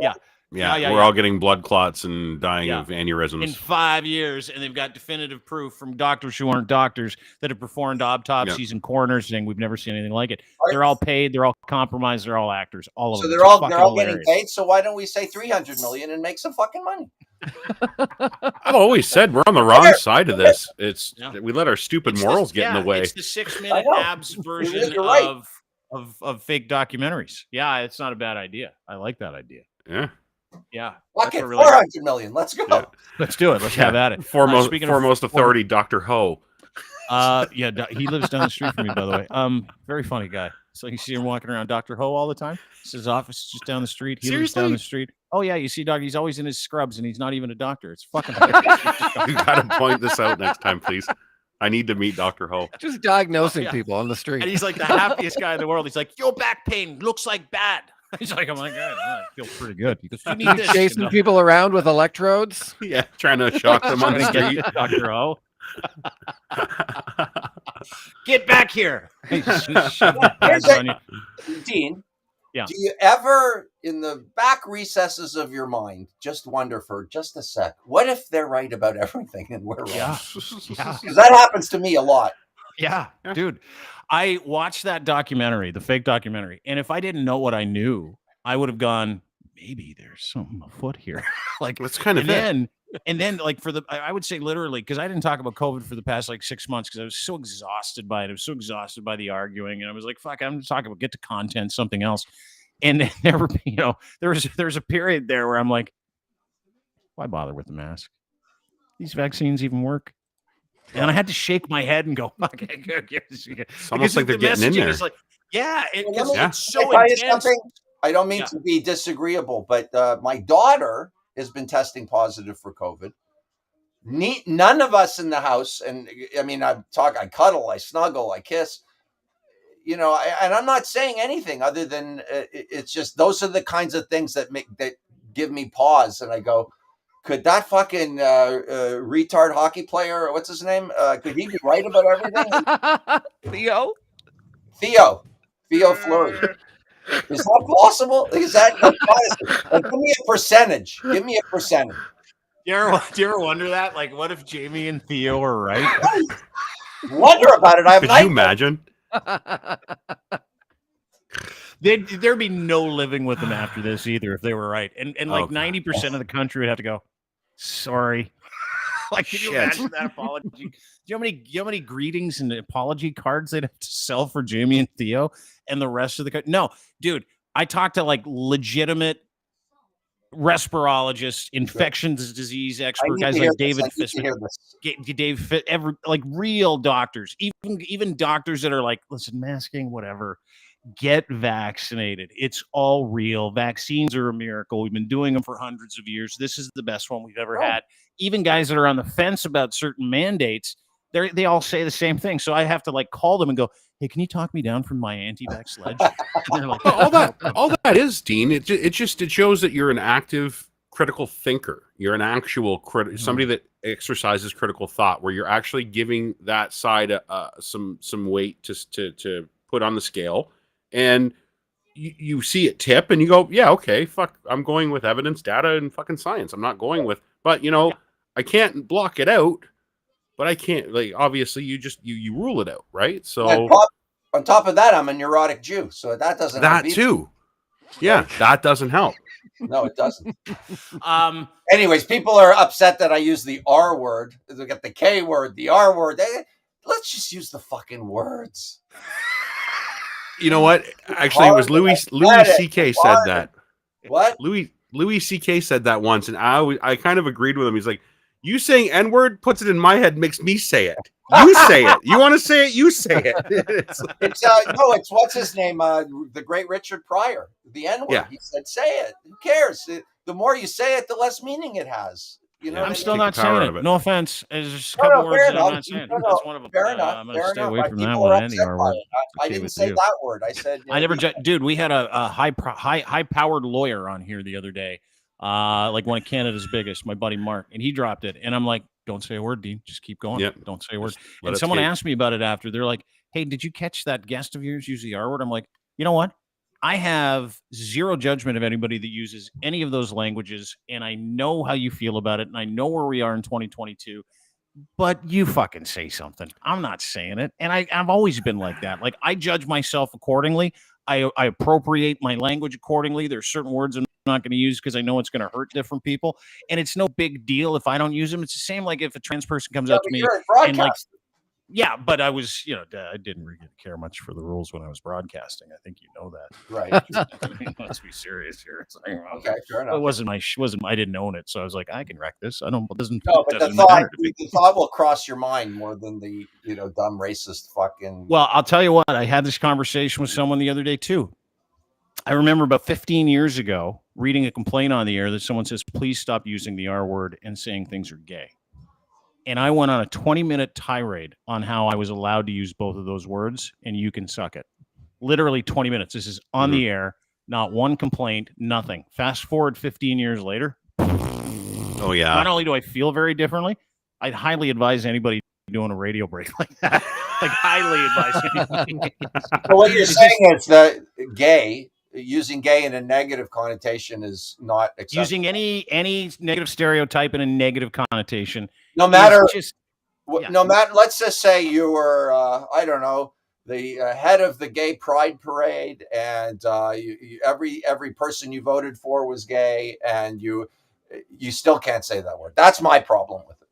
We're all getting blood clots and dying of aneurysms. In 5 years, and they've got definitive proof from doctors who aren't doctors that have performed autopsies and coroners saying we've never seen anything like it. They're all paid. They're all compromised. They're all actors. All of them. So they're all getting paid. So why don't we say 300 million and make some fucking money? I've always said we're on the wrong side of this. We let our stupid morals get in the way. It's the 6-minute abs version of fake documentaries. Yeah, it's not a bad idea. I like that idea. Yeah. Fuck it, 400 million. Let's go. Yeah. Let's do it. Let's have at it. Foremost authority, Dr. Ho. He lives down the street from me, by the way. Very funny guy. So you see him walking around Dr. Ho all the time. His office is just down the street. He lives down the street. Oh yeah, you see, Doc. He's always in his scrubs, and he's not even a doctor. It's fucking hilarious. You got to point this out next time, please. I need to meet Dr. Ho. Just diagnosing people on the street. And he's like the happiest guy in the world. He's like, your back pain looks like bad. He's like, oh my God, I feel pretty good. Because you need this, chasing people around with electrodes. Yeah, trying to shock them on the street. Dr. O. Get back here. Dean, yeah. Do you ever, in the back recesses of your mind, just wonder for just a sec, what if they're right about everything and we're wrong? Yeah. Because that happens to me a lot. Yeah, dude. I watched that documentary, the fake documentary, and if I didn't know what I knew, I would have gone, maybe there's something afoot here. Like, that's kind of and then like I would say literally, because I didn't talk about COVID for the past like 6 months because I was so exhausted by it. I was so exhausted by the arguing, and I was like, fuck, I'm just talking about get to content, something else. And never, there's a period there where I'm like, why bother with the mask? These vaccines even work? And I had to shake my head and go, fuck. It's almost like they're getting in there. Is like, it's so intense. I don't mean to be disagreeable, but my daughter has been testing positive for COVID. None of us in the house, and I mean, I cuddle, I snuggle, I kiss, and I'm not saying anything other than it's just those are the kinds of things that give me pause, and I go, could that fucking retard hockey player, what's his name? Could he be right about everything? Theo Fleury. Is that possible? Is that like, give me a percentage? Give me a percentage. Do you ever wonder that? Like, what if Jamie and Theo are right? Wonder about it. Could you imagine? There'd be no living with them after this either if they were right. And like 90% of the country would have to go, sorry. Like, can you imagine that apology? Do you know how many greetings and apology cards they'd have to sell for Jamie and Theo and the rest of the country? No, dude, I talked to like legitimate respirologists, infections disease expert guys like David Fistman, like real doctors, even doctors that are like, listen, masking, whatever. Get vaccinated. It's all real. Vaccines are a miracle. We've been doing them for hundreds of years. This is the best one we've ever had. Even guys that are on the fence about certain mandates, they all say the same thing. So I have to like call them and go, hey, can you talk me down from my anti-vax sledge? And they're like, all that is, Dean. It shows that you're an active critical thinker. You're an actual somebody that exercises critical thought, where you're actually giving that side some weight to put on the scale. And you see it tip and you go, yeah, okay, fuck, I'm going with evidence, data, and fucking science. I'm not going with, but I can't block it out, but I can't, like, obviously you rule it out, right? So on top of that, I'm a neurotic Jew, so that doesn't help either. Too. Yeah, that doesn't help. No, it doesn't. Anyways, people are upset that I use the R word. They got the K word, the R word. Let's just use the fucking words. You know what? Actually, it was Louis C.K. said that. What? Louis C.K. said that once, and I kind of agreed with him. He's like, you saying N-word puts it in my head, makes me say it. You say it. You want to say it? You say it. It's what's his name? The great Richard Pryor. The N-word. Yeah. He said, say it. Who cares? The more you say it, the less meaning it has. You know Yeah, what I I'm mean? still Take not the power saying out of it. it. No offense. There's just a No, couple no, words fair that I'm enough. not saying. No, no, That's one of them. fair enough. I'm going to Fair stay enough. away from that People one. are Any upset R by word. it. It's I okay didn't with say you. that word. I said I never, dude. We had a high powered lawyer on here the other day, like one of Canada's biggest, my buddy Mark, and he dropped it, and I'm like, don't say a word, Dean. Just keep going. Yep. Don't say a word. Just let And it someone skate. asked me about it after. They're like, hey, did you catch that guest of yours use the R word? I'm like, you know what? I have zero judgment of anybody that uses any of those languages, and I know how you feel about it, and I know where we are in 2022. But you fucking say something. I'm not saying it, and I've always been like that. Like I judge myself accordingly. I appropriate my language accordingly. There's certain words I'm not going to use because I know it's going to hurt different people, and it's no big deal if I don't use them. It's the same like if a trans person comes Yeah, up to but me you're in and like, broadcast. yeah, but I was, I didn't really care much for the rules when I was broadcasting. I think you know that. Right. I mean, let's be serious here. It's like, Okay, fair it enough. wasn't I didn't own it, so I was like, I can wreck this. I don't. It doesn't. No, It but doesn't matter to me. the thought will cross your mind more than the dumb racist fucking. Well, I'll tell you what. I had this conversation with someone the other day too. I remember about 15 years ago reading a complaint on the air that someone says, "Please stop using the R word and saying things are gay." And I went on a 20-minute tirade on how I was allowed to use both of those words, and you can suck it. Literally 20 minutes. This is on the air. Not one complaint. Nothing. Fast forward 15 years later. Oh yeah. Not only do I feel very differently, I'd highly advise anybody doing a radio break like that. Like highly advise anybody. But what you're saying is that using gay in a negative connotation is not acceptable. Using any negative stereotype in a negative connotation. No matter, just, no matter. Let's just say you were, I don't know, the head of the gay pride parade, and every person you voted for was gay, and you still can't say that word. That's my problem with it.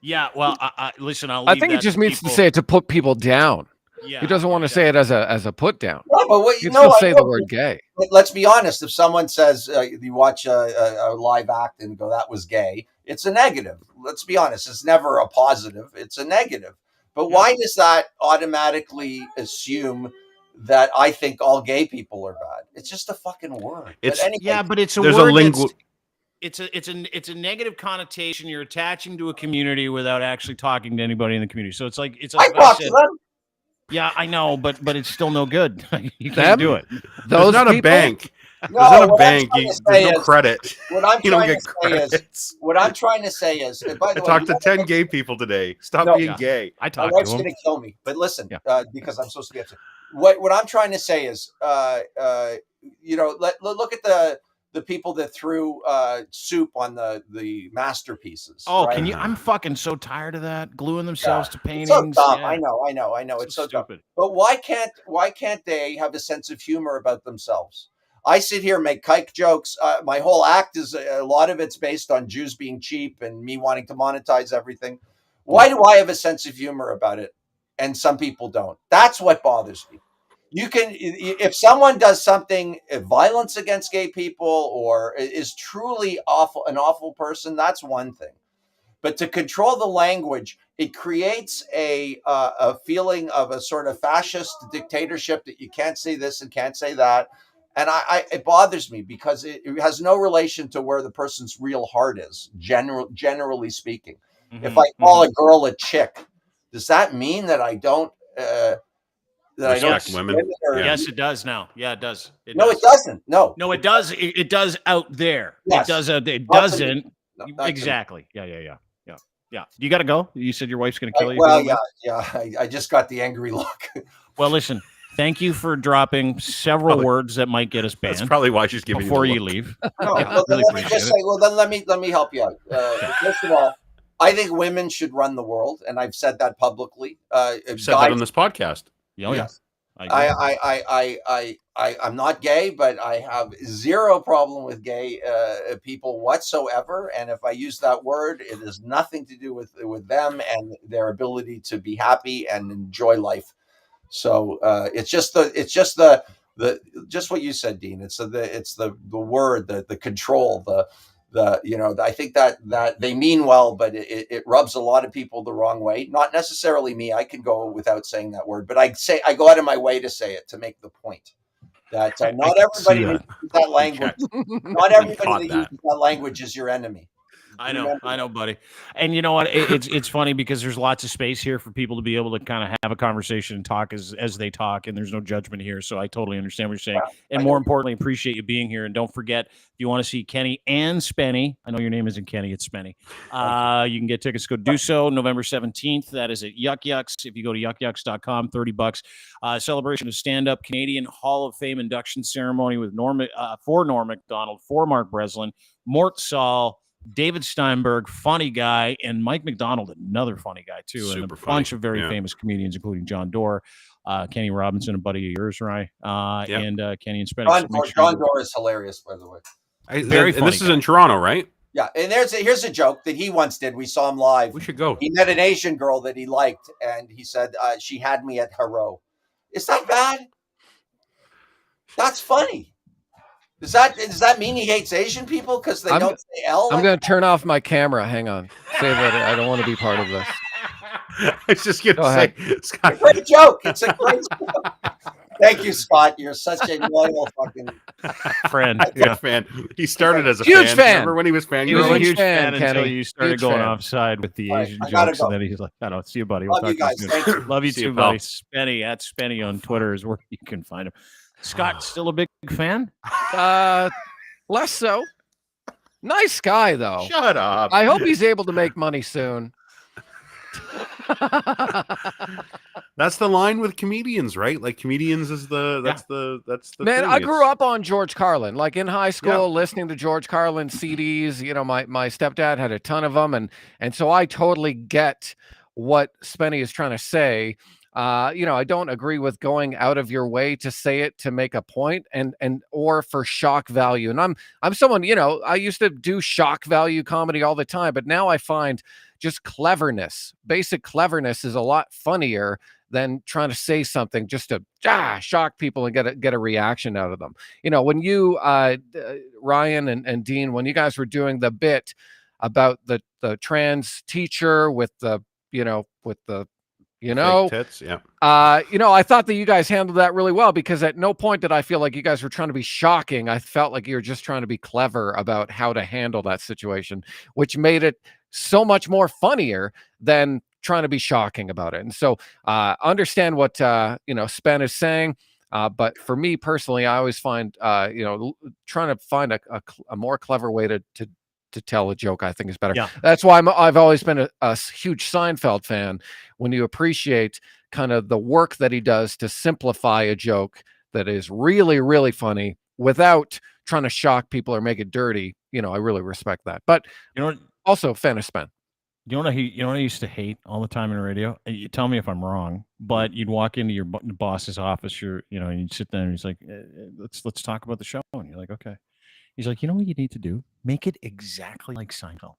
Yeah, well, listen, I think it just means to say it to put people down. Yeah, he doesn't want to say it as a put down. No, but what you still say the word gay. Let's be honest. If someone says you watch a live act and go, "That was gay," it's a negative. Let's be honest. It's never a positive. It's a negative. But why does that automatically assume that I think all gay people are bad? It's just a fucking word. It's but anyway, but it's a there's word. It's a negative connotation you're attaching to a community without actually talking to anybody in the community. So it's like I talk to them. Yeah, I know, but it's still no good. You can't do it. There's not a bank. There's not a bank. There's no credit. What I'm You don't trying get to say is. credits. What I'm trying to say is. By the I way, talked to 10 gay people today. Stop being gay. I My talked wife's to going them. to kill me. But listen, because I'm supposed to be upset. What I'm trying to say is, look at the people that threw soup on the masterpieces. Oh, right? can you? I'm fucking so tired of that, gluing themselves to paintings. It's so dumb. I know. It's so stupid. dumb. But why can't they have a sense of humor about themselves? I sit here and make kike jokes. My whole act is a lot of it's based on Jews being cheap and me wanting to monetize everything. Why do I have a sense of humor about it, and some people don't? That's what bothers me. You can, if someone does something, violence against gay people, or is truly an awful person, that's one thing. But to control the language, it creates a feeling of a sort of fascist dictatorship that you can't say this and can't say that. And it bothers me because it has no relation to where the person's real heart is, generally speaking. If I call a girl a chick, does that mean that I don't respect women? Yes, it does now. Yeah, it does. It doesn't. No, it does. It does out there. Yes. It does. It doesn't. Exactly. Yeah. You got to go. You said your wife's going to kill you. Well, I just got the angry look. Well, listen. Thank you for dropping several words that might get us banned. That's probably why she's giving before you you leave. No, really let me just say. Well, then let me help you out. First of all, I think women should run the world, and I've said that publicly. I've said that on this podcast. Yes. I'm not gay, but I have zero problem with gay people whatsoever. And if I use that word, it has nothing to do with them and their ability to be happy and enjoy life. So it's just what you said, Dean. It's the word, the control, I think that they mean well, but it rubs a lot of people the wrong way. Not necessarily me. I can go without saying that word, but I go out of my way to say it to make the point that not everybody that uses that language. Not everybody that uses that language is your enemy. I know, buddy. And you know what? It's funny because there's lots of space here for people to be able to kind of have a conversation and talk as they talk, and there's no judgment here. So I totally understand what you're saying. And more importantly, appreciate you being here. And don't forget, if you want to see Kenny and Spenny, I know your name isn't Kenny, it's Spenny. You can get tickets. Go do so November 17th. That is at Yuck Yucks. If you go to yuckyucks.com, $30. Celebration of stand-up Canadian Hall of Fame induction ceremony with for Norm Macdonald, for Mark Breslin, Mort Saul, David Steinberg, funny guy, and Mike McDonald, another funny guy too, Super and a funny. bunch of very famous comedians, including John Doerr, Kenny Robinson, a buddy of yours, right? And Kenny and Spenny. John Doerr is hilarious, by the way. Very funny. And this is in Toronto, right? Yeah, and here's a joke that he once did. We saw him live. We should go. He met an Asian girl that he liked, and he said she had me at hello. Is that bad? That's funny. Does that mean he hates Asian people because they don't say L? I'm going to turn off my camera. Hang on. Say that I don't want to be part of this. I was just going to say, Scott. Great joke. It's a great joke. Thank you, Scott. You're such a loyal fucking friend. Fan. He started as a huge fan. Remember when he was fan? He was a huge fan Kenny. until you started going offside with the Asian jokes, and then he's like, "I don't see you, buddy. We'll Love you guys. Thank you. Love you See too, you, pal. buddy." Spenny at Spenny on Twitter is where you can find him. Scott, still a big fan? Less so. Nice guy, though. Shut up. I hope he's able to make money soon. That's the line with comedians, right? Like comedians is that's the man. thing. I grew up on George Carlin, like in high school, listening to George Carlin CDs. You know, my stepdad had a ton of them, and so I totally get what Spenny is trying to say. I don't agree with going out of your way to say it to make a point and or for shock value. And I'm someone, I used to do shock value comedy all the time, but now I find just cleverness, basic cleverness is a lot funnier than trying to say something just to shock people and get a reaction out of them. When you, Ryan and Dean, when you guys were doing the bit about the trans teacher with the Fake tits, yeah. I thought that you guys handled that really well because at no point did I feel like you guys were trying to be shocking. I felt like you were just trying to be clever about how to handle that situation, which made it so much more funnier than trying to be shocking about it. And so understand what Spen is saying. But for me personally, I always find trying to find a more clever way to tell a joke, I think is better. Yeah. That's why I've always been a huge Seinfeld fan. When you appreciate kind of the work that he does to simplify a joke that is really, really funny without trying to shock people or make it dirty, I really respect that. But also fan of Spen. You know what I used to hate all the time in radio? You tell me if I'm wrong, but you'd walk into your boss's office, and you'd sit there and he's like, let's talk about the show. And you're like, okay. He's like, you know what you need to do? Make it exactly like Seinfeld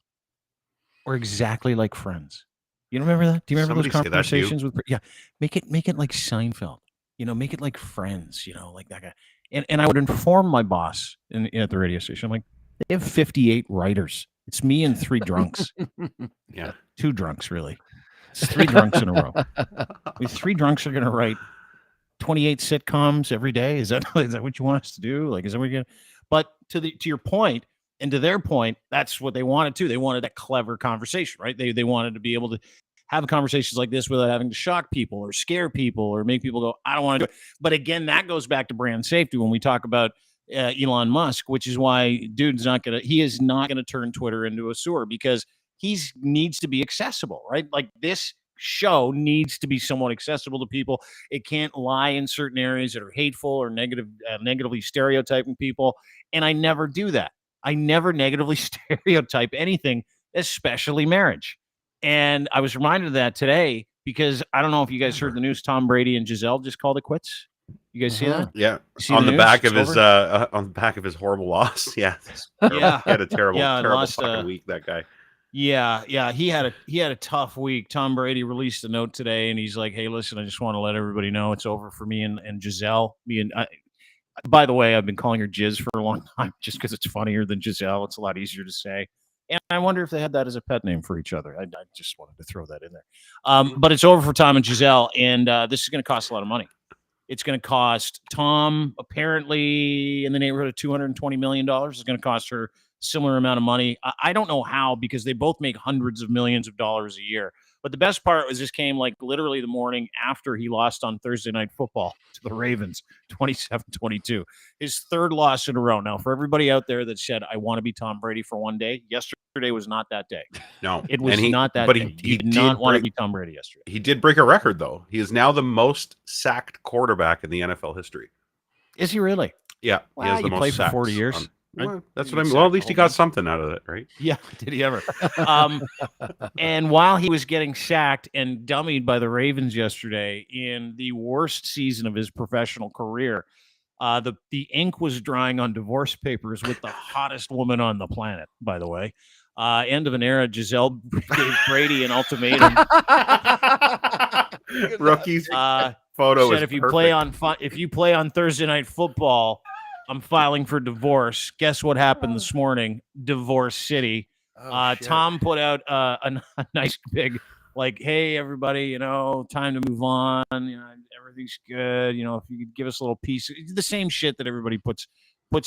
or exactly like Friends. You remember that? Do you remember those conversations with? Yeah, make it like Seinfeld. Make it like Friends. Like that guy. And I would inform my boss at the radio station. I'm like, they have 58 writers. It's me and 3 drunks. Yeah, 2 drunks really. It's 3 drunks in a row. 3 drunks are going to write 28 sitcoms every day. Is that what you want us to do? Like, is that what you're gonna? But to your point and to their point, that's what they wanted too. They wanted that clever conversation, right? They wanted to be able to have conversations like this without having to shock people or scare people or make people go, I don't want to do it. But again, that goes back to brand safety when we talk about Elon Musk, which is why he is not going to turn Twitter into a sewer because he needs to be accessible, right? Like this show needs to be somewhat accessible to people. It can't lie in certain areas that are hateful or negatively stereotyping people. And I never do that. I never negatively stereotype anything, especially marriage. And I was reminded of that today because I don't know if you guys heard the news. Tom Brady and Gisele just called it quits. You guys see that? Yeah. On the back of his horrible loss. Yeah. Yeah. He had a terrible lost, fucking week, that guy. Yeah. He had a tough week. Tom Brady released a note today and he's like, hey, listen, I just want to let everybody know it's over for me and Gisele. By the way, I've been calling her Giz for a long time just because it's funnier than Gisele. It's a lot easier to say. And I wonder if they had that as a pet name for each other. I just wanted to throw that in there. But it's over for Tom and Gisele, and this is going to cost a lot of money. It's going to cost Tom apparently in the neighborhood of $220 million. It's going to cost her similar amount of money. I don't know how, because they both make hundreds of millions of dollars a year. But the best part was this came like literally the morning after he lost on Thursday Night Football to the Ravens, 27-22. His third loss in a row. Now, for everybody out there that said, I want to be Tom Brady for one day, yesterday was not that day. No, it was not that day. He did not want to be Tom Brady yesterday. He did break a record, though. He is now the most sacked quarterback in the NFL history. Is he really? Yeah. Well, he has the most sacks for 40 years. Well, that's what I mean. Well, at least he got something out of it, right? Yeah. Did he ever? And while he was getting sacked and dummied by the Ravens yesterday in the worst season of his professional career, the ink was drying on divorce papers with the hottest woman on the planet, by the way. End of an era. Gisele gave Brady an ultimatum. Rookie's photo said, if you play on Thursday Night Football, I'm filing for divorce. Guess what happened this morning? Divorce City. Tom put out a nice big, like, hey, everybody, time to move on. Everything's good. If you could give us a little piece. The same shit that everybody puts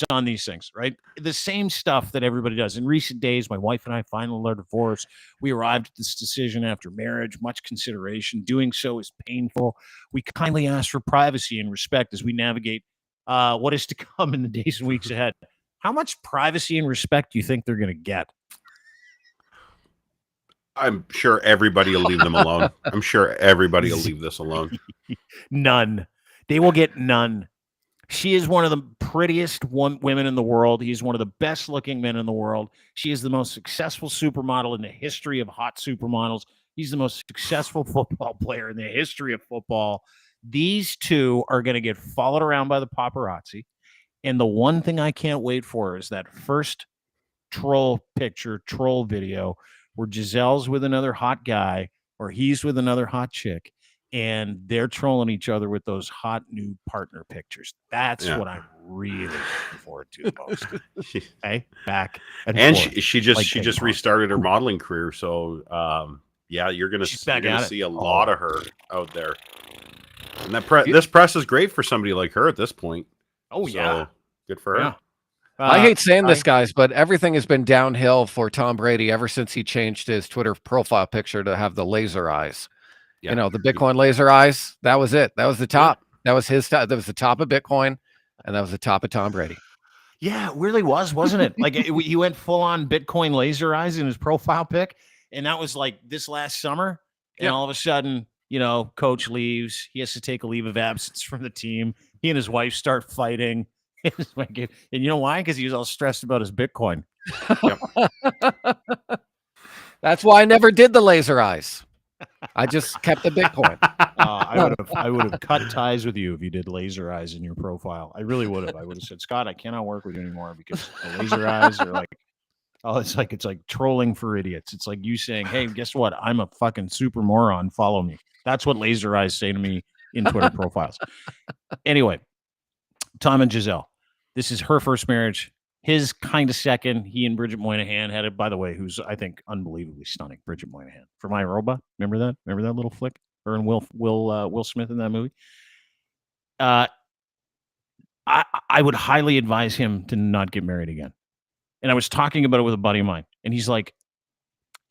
on these things, right? The same stuff that everybody does. In recent days, my wife and I finally learned divorce. We arrived at this decision after marriage, much consideration. Doing so is painful. We kindly ask for privacy and respect as we navigate what is to come in the days and weeks ahead. How much privacy and respect do you think they're going to get? I'm sure everybody will leave them alone. I'm sure everybody will leave this alone. None. They will get none. She is one of the prettiest women in the world. He's one of the best looking men in the world. She is the most successful supermodel in the history of hot supermodels. He's the most successful football player in the history of football. These two are going to get followed around by the paparazzi. And the one thing I can't wait for is that first troll video where Gisele's with another hot guy or he's with another hot chick and they're trolling each other with those hot new partner pictures. That's what I'm really looking forward to the most. Okay, back and forth, she just restarted her modeling career. So you're gonna see a lot of her out there. And this press is great for somebody like her at this point. Oh, so, good for her. Yeah. I hate saying this, guys, but everything has been downhill for Tom Brady ever since he changed his Twitter profile picture to have the laser eyes. Yeah. The Bitcoin laser eyes. That was it. That was the top. That was his top. That was the top of Bitcoin, and that was the top of Tom Brady. Yeah, it really was, wasn't it? Like he went full on Bitcoin laser eyes in his profile pic, and that was like this last summer. And all of a sudden, coach leaves. He has to take a leave of absence from the team. He and his wife start fighting. And you know why? Because he was all stressed about his Bitcoin. That's why I never did the laser eyes. I just kept the Bitcoin. I would have cut ties with you if you did laser eyes in your profile. I really would have. I would have said, Scott, I cannot work with you anymore because the laser eyes are like, it's like trolling for idiots. It's like you saying, hey, guess what? I'm a fucking super moron. Follow me. That's what laser eyes say to me in Twitter profiles. Anyway, Tom and Gisele. This is her first marriage. His kind of second. He and Bridget Moynihan had it, by the way, who's, I think, unbelievably stunning. Bridget Moynihan from iRobot. Remember that? Remember that little flick? Her and Will Smith in that movie? I would highly advise him to not get married again. And I was talking about it with a buddy of mine, and he's like,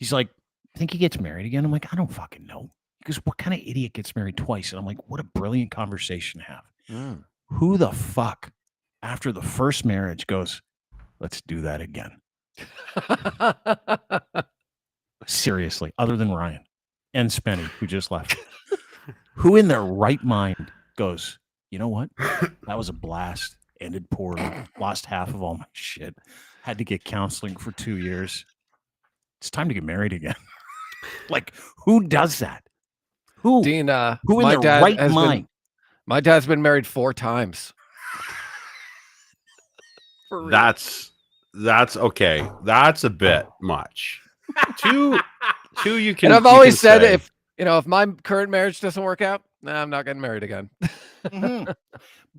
think he gets married again? I'm like, I don't fucking know. He goes, what kind of idiot gets married twice? And I'm like, what a brilliant conversation to have. Who the fuck, after the first marriage, goes, let's do that again? Seriously, other than Ryan and Spenny, who just left. Who in their right mind goes, you know what? That was a blast. Ended poorly. Lost half of all my shit. Had to get counseling for 2 years. It's time to get married again. Like, who does that? Who? Dean, who in their right mind? My dad's been married 4 times. That's okay. That's a bit much. Two you can. And I've always said if my current marriage doesn't work out, I'm not getting married again. Mm-hmm.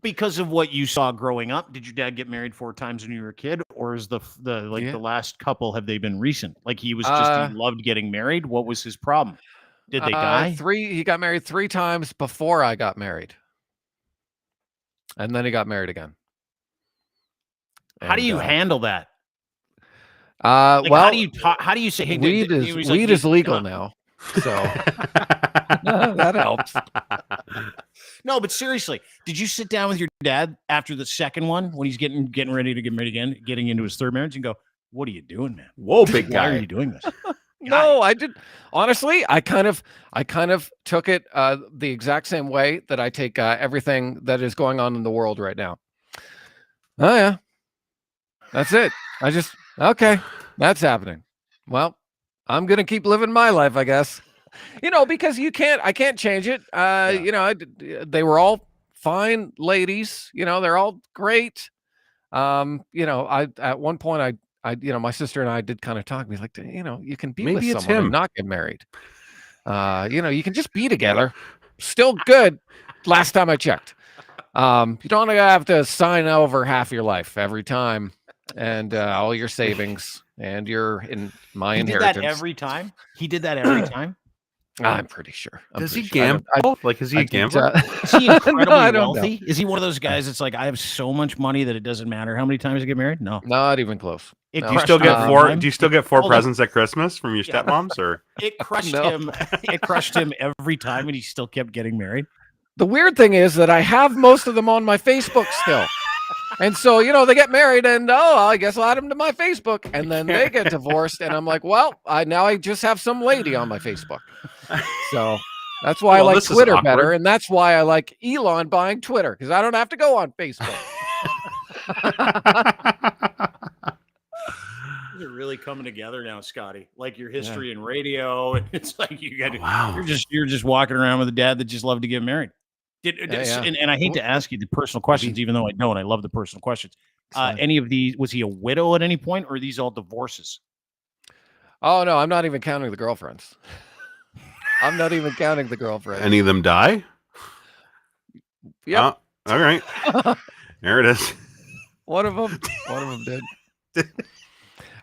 Because of what you saw growing up. Did your dad get married 4 times when you were a kid, or is the last couple, have they been recent? Like he was just he loved getting married. What was his problem? Did they die? He got married 3 times before I got married, and then he got married again. How do you handle that? Like, well, how do you say, hey, weed is legal now, so that helps. No, but seriously, did you sit down with your dad after the second one when he's getting ready to get married again, getting into his third marriage, and go, "What are you doing, man? Whoa, big Why guy. are you doing this?" No, I did. Honestly, I kind of took it the exact same way that I take everything that is going on in the world right now. Oh yeah, that's it. Okay, that's happening. Well, I'm gonna keep living my life, I guess. Because I can't change it. They were all fine ladies. They're all great. I at one point my sister and I did kind of talk. We like, you can be Maybe with it's someone him. and not get married. You can just be together. Still good. Last time I checked. You don't have to sign over half your life every time and all your savings and my inheritance. Did that every time? He did that every time? I'm pretty sure. Does he gamble? Is he a gambler? Is he incredibly No, I don't wealthy? Is he one of those guys that's like, I have so much money that it doesn't matter how many times I get married? No. Not even close. Do you still get four? Do you still get four presents at Christmas from your stepmoms? Or it crushed him? It crushed him every time, and he still kept getting married. The weird thing is that I have most of them on my Facebook still. And so, they get married and, I guess I'll add them to my Facebook. And then they get divorced. And I'm like, well, I just have some lady on my Facebook. So that's why I like Twitter better. And that's why I like Elon buying Twitter, because I don't have to go on Facebook. They're really coming together now, Scotty. Like your history in radio. And it's like you're just walking around with a dad that just loved to get married. And I hate to ask you the personal questions, even though I don't. I love the personal questions. Any of these, was he a widow at any point, or are these all divorces? Oh, no, I'm not even counting the girlfriends. I'm not even counting the girlfriends. Any of them die? Yeah. All right. There it is. One of them did.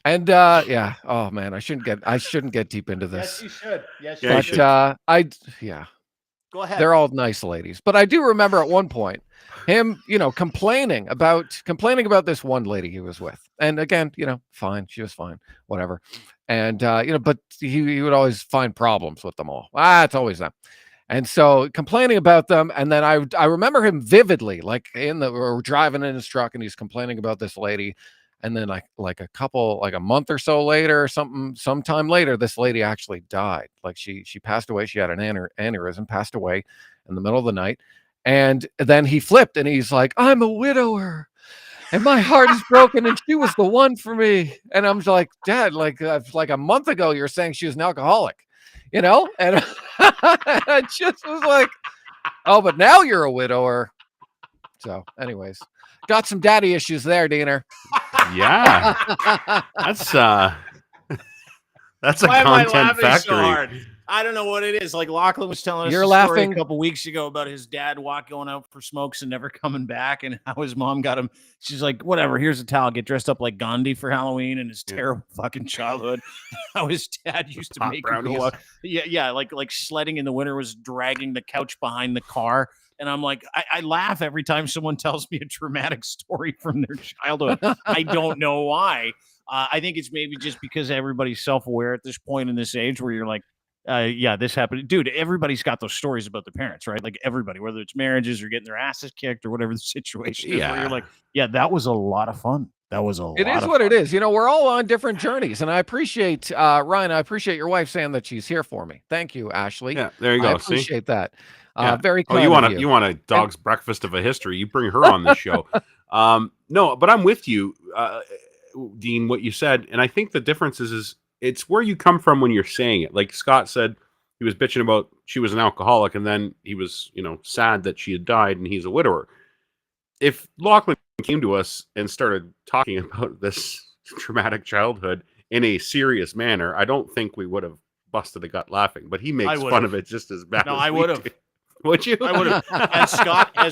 And oh man, I shouldn't get deep into this. Yes, you should. You should. Go ahead. They're all nice ladies. But I do remember at one point him, complaining about this one lady he was with. And again, fine. She was fine. Whatever. And, but he would always find problems with them all. It's always them. And so complaining about them. And then I remember him vividly, like we're driving in his truck and he's complaining about this lady. And then like a month or so later, sometime later, this lady actually died. Like she passed away. She had an aneurysm, passed away in the middle of the night. And then he flipped and he's like, I'm a widower and my heart is broken and she was the one for me. And I'm like, Dad, like a month ago, you're saying she was an alcoholic, and I just was like, oh, but now you're a widower. So anyways, got some daddy issues there, Diener. Yeah, that's a content factory. So hard? I don't know what it is. Like Lachlan was telling us story a couple weeks ago about his dad going out for smokes and never coming back, and how his mom got him. She's like, whatever, here's a towel. Get dressed up like Gandhi for Halloween, and his terrible fucking childhood. How his dad used to make him go out. Yeah, like sledding in the winter was dragging the couch behind the car. And I'm like, I laugh every time someone tells me a traumatic story from their childhood. I don't know why. I think it's maybe just because everybody's self-aware at this point in this age where you're like, this happened. Dude, everybody's got those stories about their parents, right? Like everybody, whether it's marriages or getting their asses kicked or whatever the situation is, where you're like, that was a lot of fun. That was It is what it is. We're all on different journeys. And I appreciate, Ryan, I appreciate your wife saying that she's here for me. Thank you, Ashley. Yeah, there you go. I appreciate that. Very kind you want a dog's breakfast of a history. You bring her on the show. No, but I'm with you, Dean, what you said. And I think the difference is it's where you come from when you're saying it. Like Scott said, he was bitching about she was an alcoholic, and then he was, sad that she had died and he's a widower. If Lachlan came to us and started talking about this traumatic childhood in a serious manner, I don't think we would have busted a gut laughing, but he makes fun of it just as bad. No, as I would have. Would you? I would have. As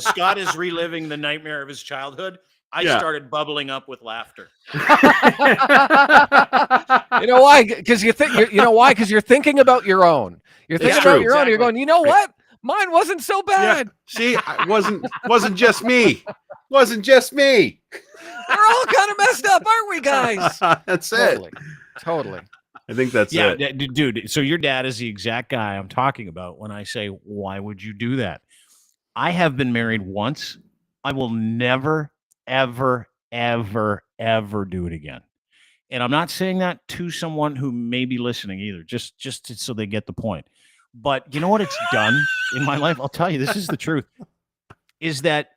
Scott is reliving the nightmare of his childhood, I started bubbling up with laughter. You know why? Because you think. You know why? Because you're thinking about your own. You're thinking about your own. You're going, what? Mine wasn't so bad. See, it wasn't just me. Wasn't just me. We're all kind of messed up, aren't we, guys? That's Totally. it. Totally. I think that's it. Dude. So your dad is the exact guy I'm talking about when I say, why would you do that? I have been married once. I will never, ever, ever, ever do it again. And I'm not saying that to someone who may be listening either, just so they get the point. But you know what it's done in my life? I'll tell you, this is the truth, is that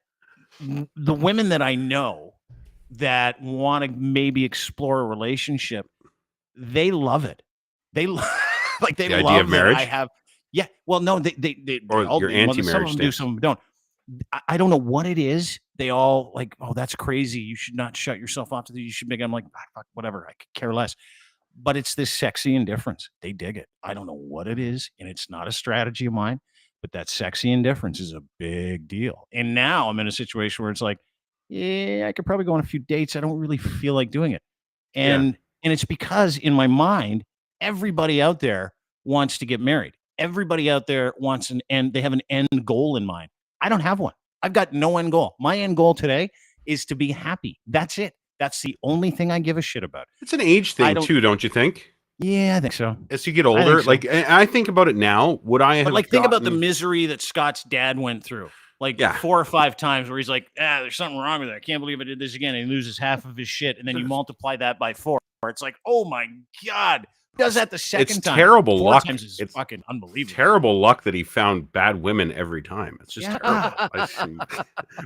the women that I know that want to maybe explore a relationship, they love it. They like they the love idea of marriage. I have, yeah. Well, no, they or all your do. anti-marriage. Some of them do, some of them don't. I don't know what it is. They all like, oh, that's crazy. You should not shut yourself off to the. You should make. I'm like, fuck, whatever. I could care less. But it's this sexy indifference. They dig it. I don't know what it is, and it's not a strategy of mine. But that sexy indifference is a big deal. And now I'm in a situation where it's like, yeah, I could probably go on a few dates. I don't really feel like doing it. And it's because in my mind, everybody out there wants to get married. Everybody out there wants an end. They have an end goal in mind. I don't have one. I've got no end goal. My end goal today is to be happy. That's it. That's the only thing I give a shit about. It's an age thing too, don't you think? Yeah, I think so. As you get older, so. like I think about it now, would I have think about the misery that Scott's dad went through. Like 4 or 5 times where he's like, there's something wrong with it. I can't believe I did this again. And he loses half of his shit. And then you multiply that by 4. It's like, oh my God. He does that the second time. It's terrible luck. It's fucking unbelievable. Terrible luck that he found bad women every time. It's just terrible.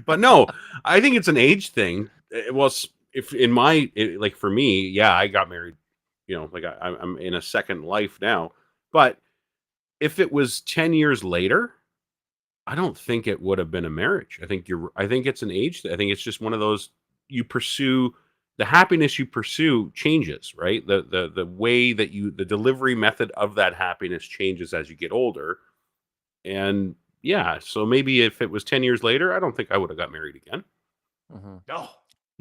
But no, I think it's an age thing. Well, if in my, like for me, I got married, like I'm in a second life now. But if it was 10 years later, I don't think it would have been a marriage. I think it's an age thing. I think it's just one of those, you pursue the happiness you pursue changes, right? The way that the delivery method of that happiness changes as you get older. And so maybe if it was 10 years later, I don't think I would have got married again. Mm-hmm. No.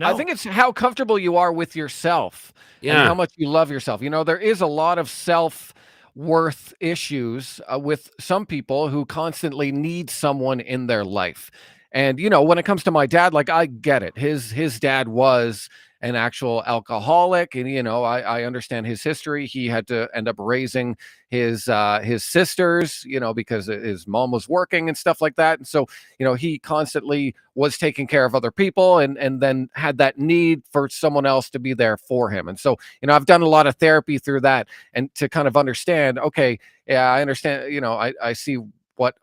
I think it's how comfortable you are with yourself and how much you love yourself. There is a lot of self-worth issues with some people who constantly need someone in their life. And, when it comes to my dad, like, I get it. His dad was an actual alcoholic. And, I understand his history. He had to end up raising his sisters, because his mom was working and stuff like that. And so, he constantly was taking care of other people and then had that need for someone else to be there for him. And so, I've done a lot of therapy through that and to kind of understand, okay, I understand, I see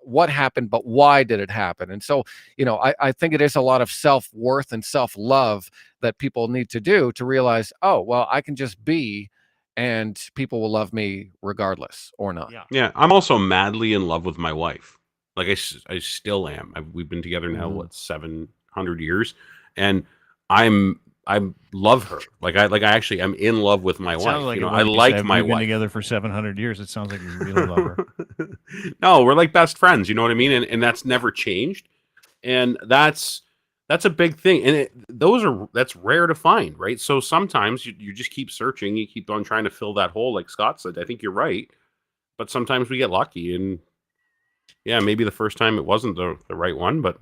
what happened, but why did it happen? And so, I think it is a lot of self-worth and self-love that people need to do to realize, oh, well, I can just be, and people will love me regardless or not. Yeah. I'm also madly in love with my wife. Like I still am. We've been together now, 700 years, and I love her. Like I actually am in love with my wife. Like I like my wife. Been together for 700 years. It sounds like you really love her. No, we're like best friends. You know what I mean? And that's never changed. And that's a big thing. And that's rare to find, right? So sometimes you just keep searching. You keep on trying to fill that hole, like Scott said. I think you're right. But sometimes we get lucky, and maybe the first time it wasn't the right one, but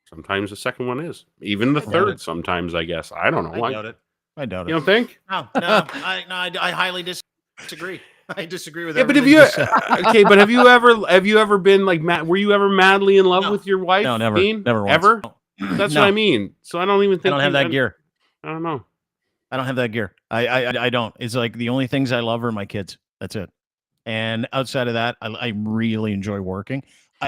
sometimes the second one is. Even the third sometimes, I guess. I don't know. I doubt it. I doubt it. You don't think? No. I highly disagree. I disagree with but everything. but have you ever been like were you ever madly in love with your wife? No, never. Dean? Never once. Ever? That's what I mean. So I don't even think I don't have that gear. I don't know. I don't have that gear. I don't. It's like the only things I love are my kids. That's it. And outside of that, I really enjoy working.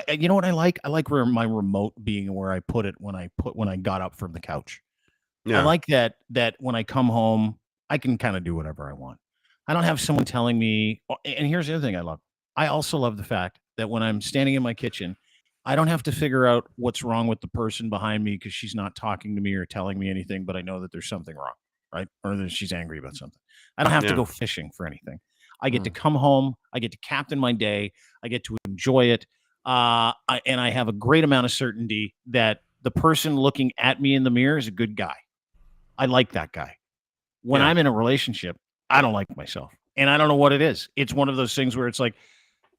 You know what I like? I like where my remote being where I put it when I got up from the couch. Yeah. I like that when I come home, I can kind of do whatever I want. I don't have someone telling me. And here's the other thing I love. I also love the fact that when I'm standing in my kitchen, I don't have to figure out what's wrong with the person behind me because she's not talking to me or telling me anything, but I know that there's something wrong, right? Or that she's angry about something. I don't have to go fishing for anything. I get to come home. I get to captain my day. I get to enjoy it. And I have a great amount of certainty that the person looking at me in the mirror is a good guy. I like that guy. When I'm in a relationship, I don't like myself. And I don't know what it is. It's one of those things where it's like,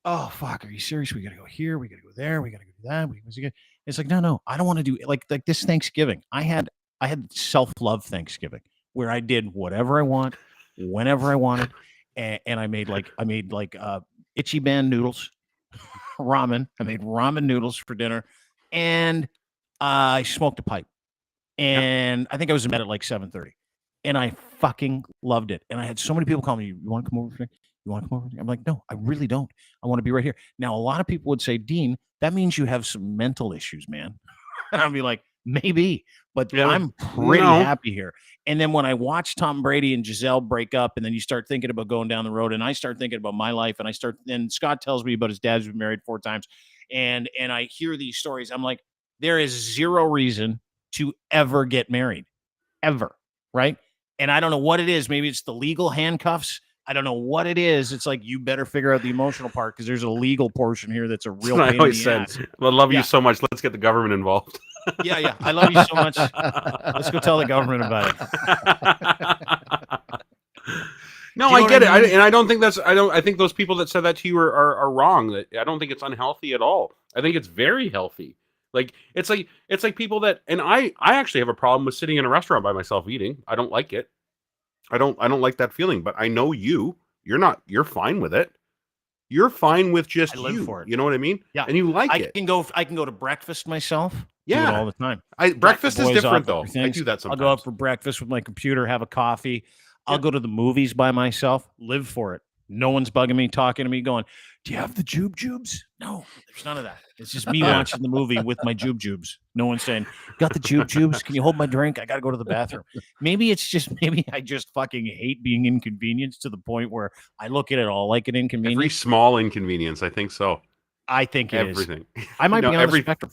oh fuck, are you serious? We gotta go here, we gotta go there, we gotta go do that. It's like, no, I don't want to do it. Like this Thanksgiving. I had self-love Thanksgiving where I did whatever I want, whenever I wanted. And I made itchy band noodles, ramen. I made ramen noodles for dinner, and I smoked a pipe. And I think I was in bed at like 7:30, and I fucking loved it. And I had so many people call me, "You want to come over for me? You want to come over?" I'm like, "No, I really don't. I want to be right here." Now, a lot of people would say, "Dean, that means you have some mental issues, man." And I'd be like, maybe, but I'm pretty happy here. And then when I watch Tom Brady and Gisele break up, and then you start thinking about going down the road, and I start thinking about my life, and Scott tells me about his dad's been married 4 times, and I hear these stories. I'm like, there is zero reason to ever get married, ever, right? And I don't know what it is. Maybe it's the legal handcuffs. I don't know what it is. It's like, you better figure out the emotional part, because there's a legal portion here that's a real pain in the ass. I love you so much. Let's get the government involved. Yeah. I love you so much. Let's go tell the government about it. No, I get it. And I don't think that's, I think those people that said that to you are wrong. I don't think it's unhealthy at all. I think it's very healthy. Like, it's like people that, and I actually have a problem with sitting in a restaurant by myself eating. I don't like it. I don't like that feeling, but I know you're fine with it. You're fine with just you. For it. You know what I mean? Yeah. And you like I it. can go to breakfast myself. Yeah. Do it all the time. Breakfast is different though. I do that sometimes. I'll go out for breakfast with my computer, have a coffee. I'll go to the movies by myself, live for it. No one's bugging me, talking to me, going, "Do you have the jubes?" No, there's none of that. It's just me watching the movie with my jubes. No one's saying, "Got the jubes? Can you hold my drink? I got to go to the bathroom." Maybe I just fucking hate being inconvenienced to the point where I look at it all like an inconvenience. Every small inconvenience, I think so. I think everything. I might be on the spectrum.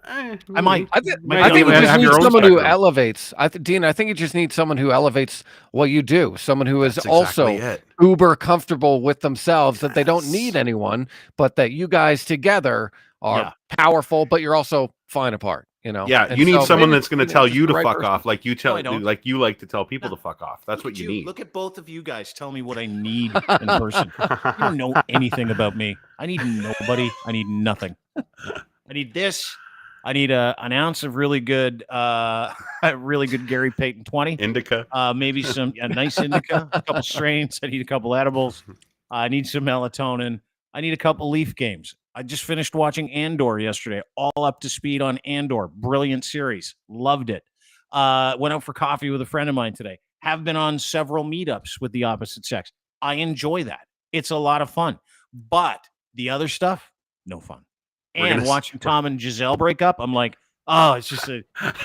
I think you just need someone who elevates. Dean, I think you just need someone who elevates what you do. Someone who is also uber comfortable with themselves, that they don't need anyone, but that you guys together are powerful, but you're also fine apart. You know? Yeah, you need someone that's going to tell you to fuck off, like you like to tell people to fuck off. That's what you need. Look at both of you guys. Tell me what I need in person. You don't know anything about me. I need nobody. I need nothing. I need this. I need an ounce of really good Gary Payton 20 indica, maybe a nice indica, a couple strains. I need a couple edibles. I need some melatonin. I need a couple Leaf games. I just finished watching Andor yesterday. All up to speed on Andor. Brilliant series. Loved it. Went out for coffee with a friend of mine today. Have been on several meetups with the opposite sex. I enjoy that. It's a lot of fun. But the other stuff, no fun. And watching Tom and Gisele break up, I'm like, oh, it's just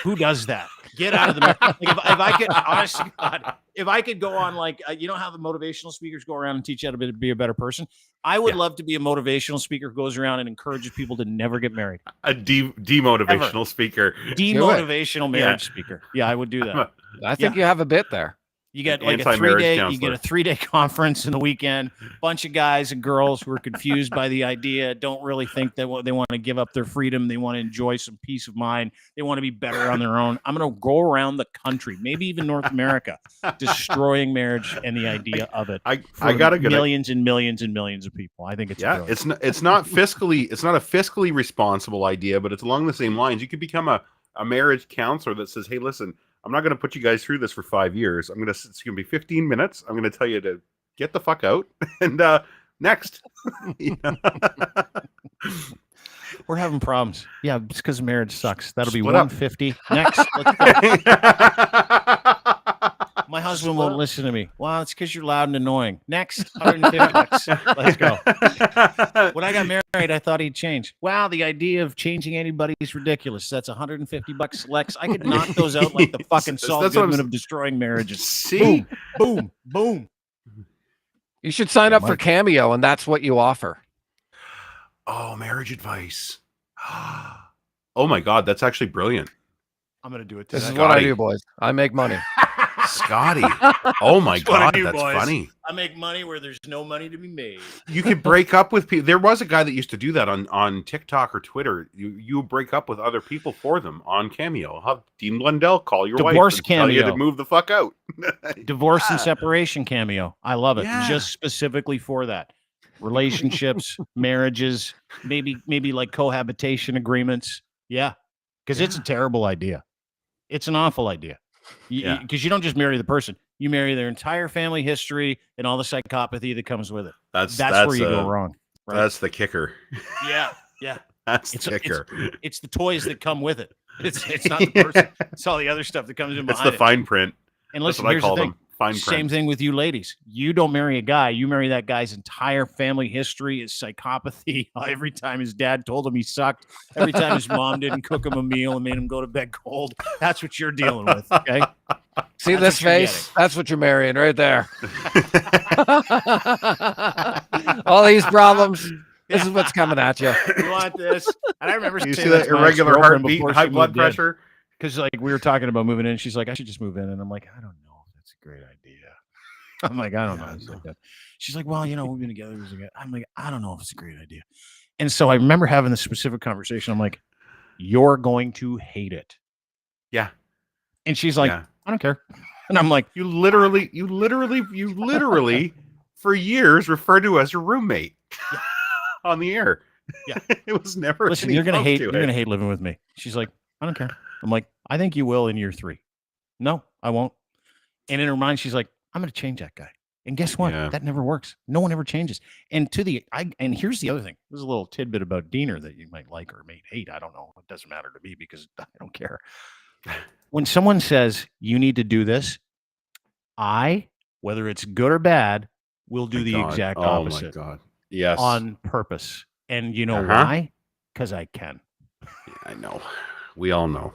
who does that? Get out of the marriage. Like if I could, honestly, God, if I could go on, like, you know how the motivational speakers go around and teach you how to be a better person? I would love to be a motivational speaker who goes around and encourages people to never get married. A demotivational speaker. Demotivational marriage speaker. Yeah, I would do that. I think you have a bit there. You get like a 3-day conference in the weekend. Bunch of guys and girls who are confused by the idea, don't really think that they want to give up their freedom. They want to enjoy some peace of mind. They want to be better on their own. I'm going to go around the country, maybe even North America, destroying marriage and the idea of it. I got millions and millions and millions of people. I think it's it's not fiscally, it's not a fiscally responsible idea, but it's along the same lines. You could become a marriage counselor that says, "Hey, listen, I'm not going to put you guys through this for 5 years. It's going to be 15 minutes. I'm going to tell you to get the fuck out." And next. We're having problems. Yeah, it's because marriage sucks. That'll be $150. Next. My husband won't listen to me. Well, it's because you're loud and annoying. Next, $150. Let's go. When I got married, I thought he'd change. Wow, the idea of changing anybody is ridiculous. That's $150, Lex. I could knock those out like the fucking Saul Goodman of destroying marriages. See? Boom, boom. You should sign up for Cameo, and that's what you offer. Oh, marriage advice. Oh my God, that's actually brilliant. I'm going to do it today. This is what I do, boys. I make money. Scotty. Oh my God, that's funny. I make money where there's no money to be made. You could break up with people. There was a guy that used to do that on TikTok or Twitter. You break up with other people for them on Cameo. Have Dean Blundell call your wife and tell you to move the fuck out. Divorce and separation Cameo. I love it. Just specifically for that. relationships, marriages, maybe like cohabitation agreements. Yeah, because it's a terrible idea. It's an awful idea. Because you don't just marry the person, you marry their entire family history and all the psychopathy that comes with it. That's where you go wrong. Right? That's the kicker. Yeah. That's the kicker. It's the toys that come with it. It's not the person. It's all the other stuff that comes in behind it. It's the fine print. And listen, that's what I call here's the thing. them. Fine print. Same thing with you ladies. You don't marry a guy. You marry that guy's entire family history, his psychopathy. Every time his dad told him he sucked. Every time his mom didn't cook him a meal and made him go to bed cold. That's what you're dealing with, okay? See this face? That's what you're marrying right there. All these problems. This is what's coming at you. You want this? And I remember you see that irregular heartbeat, high blood pressure. Because like we were talking about moving in, she's like, I should just move in, and I'm like, I don't know if that's a great idea. I'm like, I don't know. Like that. She's like, well, we've been together. I'm like, I don't know if it's a great idea. And so I remember having this specific conversation. I'm like, you're going to hate it. Yeah. And she's like, I don't care. And I'm like, you literally for years referred to as your roommate on the air. Yeah. It was never. Listen, you're gonna hate living with me. She's like, I don't care. I'm like, I think you will in year 3. No, I won't. And in her mind, she's like, I'm gonna change that guy. And guess what? Yeah. That never works. No one ever changes. And and here's the other thing. There's a little tidbit about Diener that you might like or may hate. I don't know. It doesn't matter to me because I don't care. When someone says you need to do this, whether it's good or bad, will do the exact opposite. Oh my God. Yes. On purpose. And you know why? Because I can. Yeah, I know. We all know.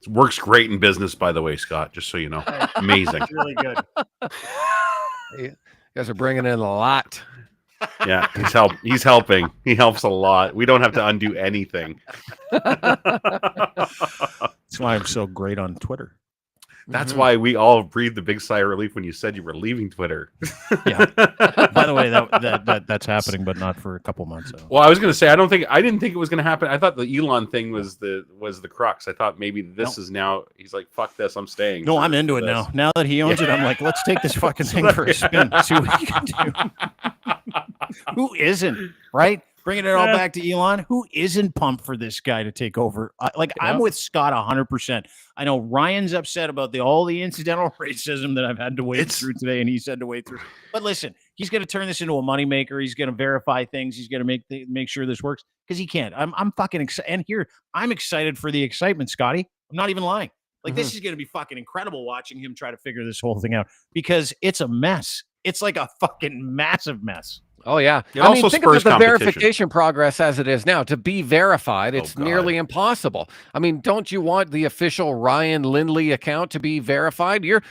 It works great in business, by the way, Scott, just so you know. Amazing. It's really good. You guys are bringing in a lot. Yeah, he's helping. He helps a lot. We don't have to undo anything. That's why I'm so great on Twitter. That's why we all breathed a big sigh of relief when you said you were leaving Twitter. Yeah. By the way, that's happening, but not for a couple months. So. Well, I was going to say I didn't think it was going to happen. I thought the Elon thing was the crux. I thought maybe this is now. He's like, fuck this, I'm staying. No, I'm into it now. Now that he owns it, I'm like, let's take this fucking thing for a spin. See what we can do. Who isn't, right? Bringing it all back to Elon. Who isn't pumped for this guy to take over? I'm with Scott 100%. I know Ryan's upset about all the incidental racism that I've had to wade through today, and he's had to wade through. But listen, he's going to turn this into a moneymaker. He's going to verify things. He's going to make sure this works because he can't. I'm fucking excited. And here, I'm excited for the excitement, Scotty. I'm not even lying. Like, this is going to be fucking incredible watching him try to figure this whole thing out because it's a mess. It's like a fucking massive mess. Oh, yeah. I mean, think of the verification progress as it is now. To be verified, it's nearly impossible. I mean, don't you want the official Ryan Lindley account to be verified? You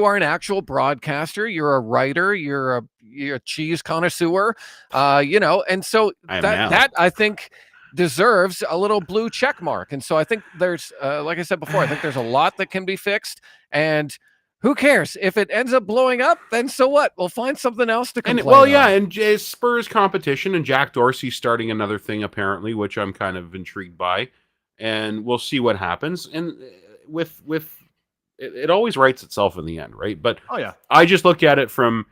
are an actual broadcaster. You're a writer. You're a cheese connoisseur. And so that I think deserves a little blue check mark. And so I think there's, like I said before, I think there's a lot that can be fixed. And who cares if it ends up blowing up? Then so what? We'll find something else to complain. And it spurs competition. And Jack Dorsey's starting another thing apparently, which I'm kind of intrigued by. And we'll see what happens. And with it always writes itself in the end, right? But I just look at it from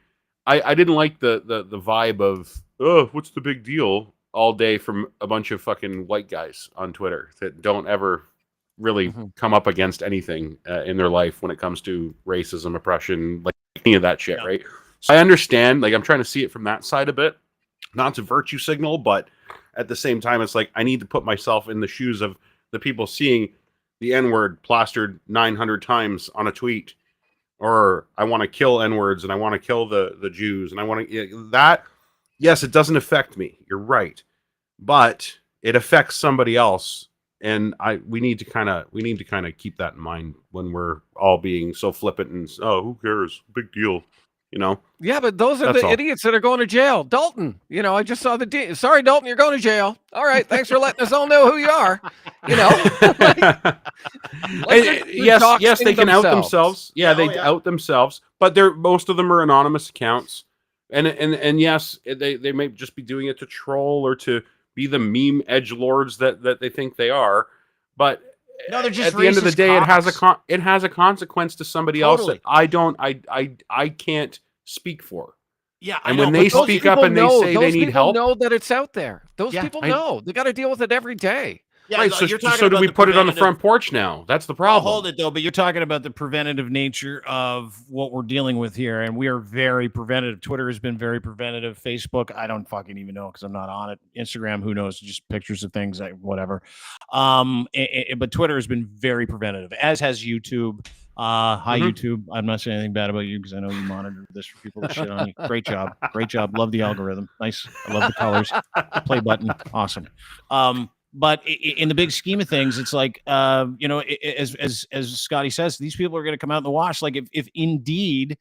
I didn't like the vibe of what's the big deal all day from a bunch of fucking white guys on Twitter that don't ever really come up against anything in their life when it comes to racism, oppression, like any of that shit, right? So I understand, like I'm trying to see it from that side a bit, not to virtue signal, but at the same time, it's like I need to put myself in the shoes of the people seeing the N-word plastered 900 times on a tweet, or I want to kill N-words and I want to kill the Jews and I want to that. Yes, it doesn't affect me. You're right, but it affects somebody else. And we need to kind of keep that in mind when we're all being so flippant and who cares? Big deal, Yeah, but those are the idiots that are going to jail. Dalton, I just saw sorry, Dalton, you're going to jail. All right, thanks for letting us all know who you are. Yes, they can out themselves. Yeah, they out themselves, but most of them are anonymous accounts, and yes, they may just be doing it to troll or to be the meme edgelords that they think they are, but they're just at the end of the day, it has a consequence to somebody else that I can't speak for. Yeah, and when they speak up and they say they need help, know that it's out there. Those Yeah, people know. They got to deal with it every day. Yeah, right, you're talking so do about we the put it on the preventative- front porch now? That's the Oh, problem. hold it though, but you're talking about the preventative nature of what we're dealing with here, and we are very preventative. Twitter has been very preventative. Facebook, I don't fucking even know because I'm not on it. Instagram, who knows? Just pictures of things, whatever. But Twitter has been very preventative, as has YouTube. Hi, YouTube. I'm not saying anything bad about you because I know you monitor this for people that shit on you. Great job. Great job. Love the algorithm. Nice. I love the colors. Play button. Awesome. But in the big scheme of things, it's like, as Scotty says, these people are going to come out in the wash. Like if indeed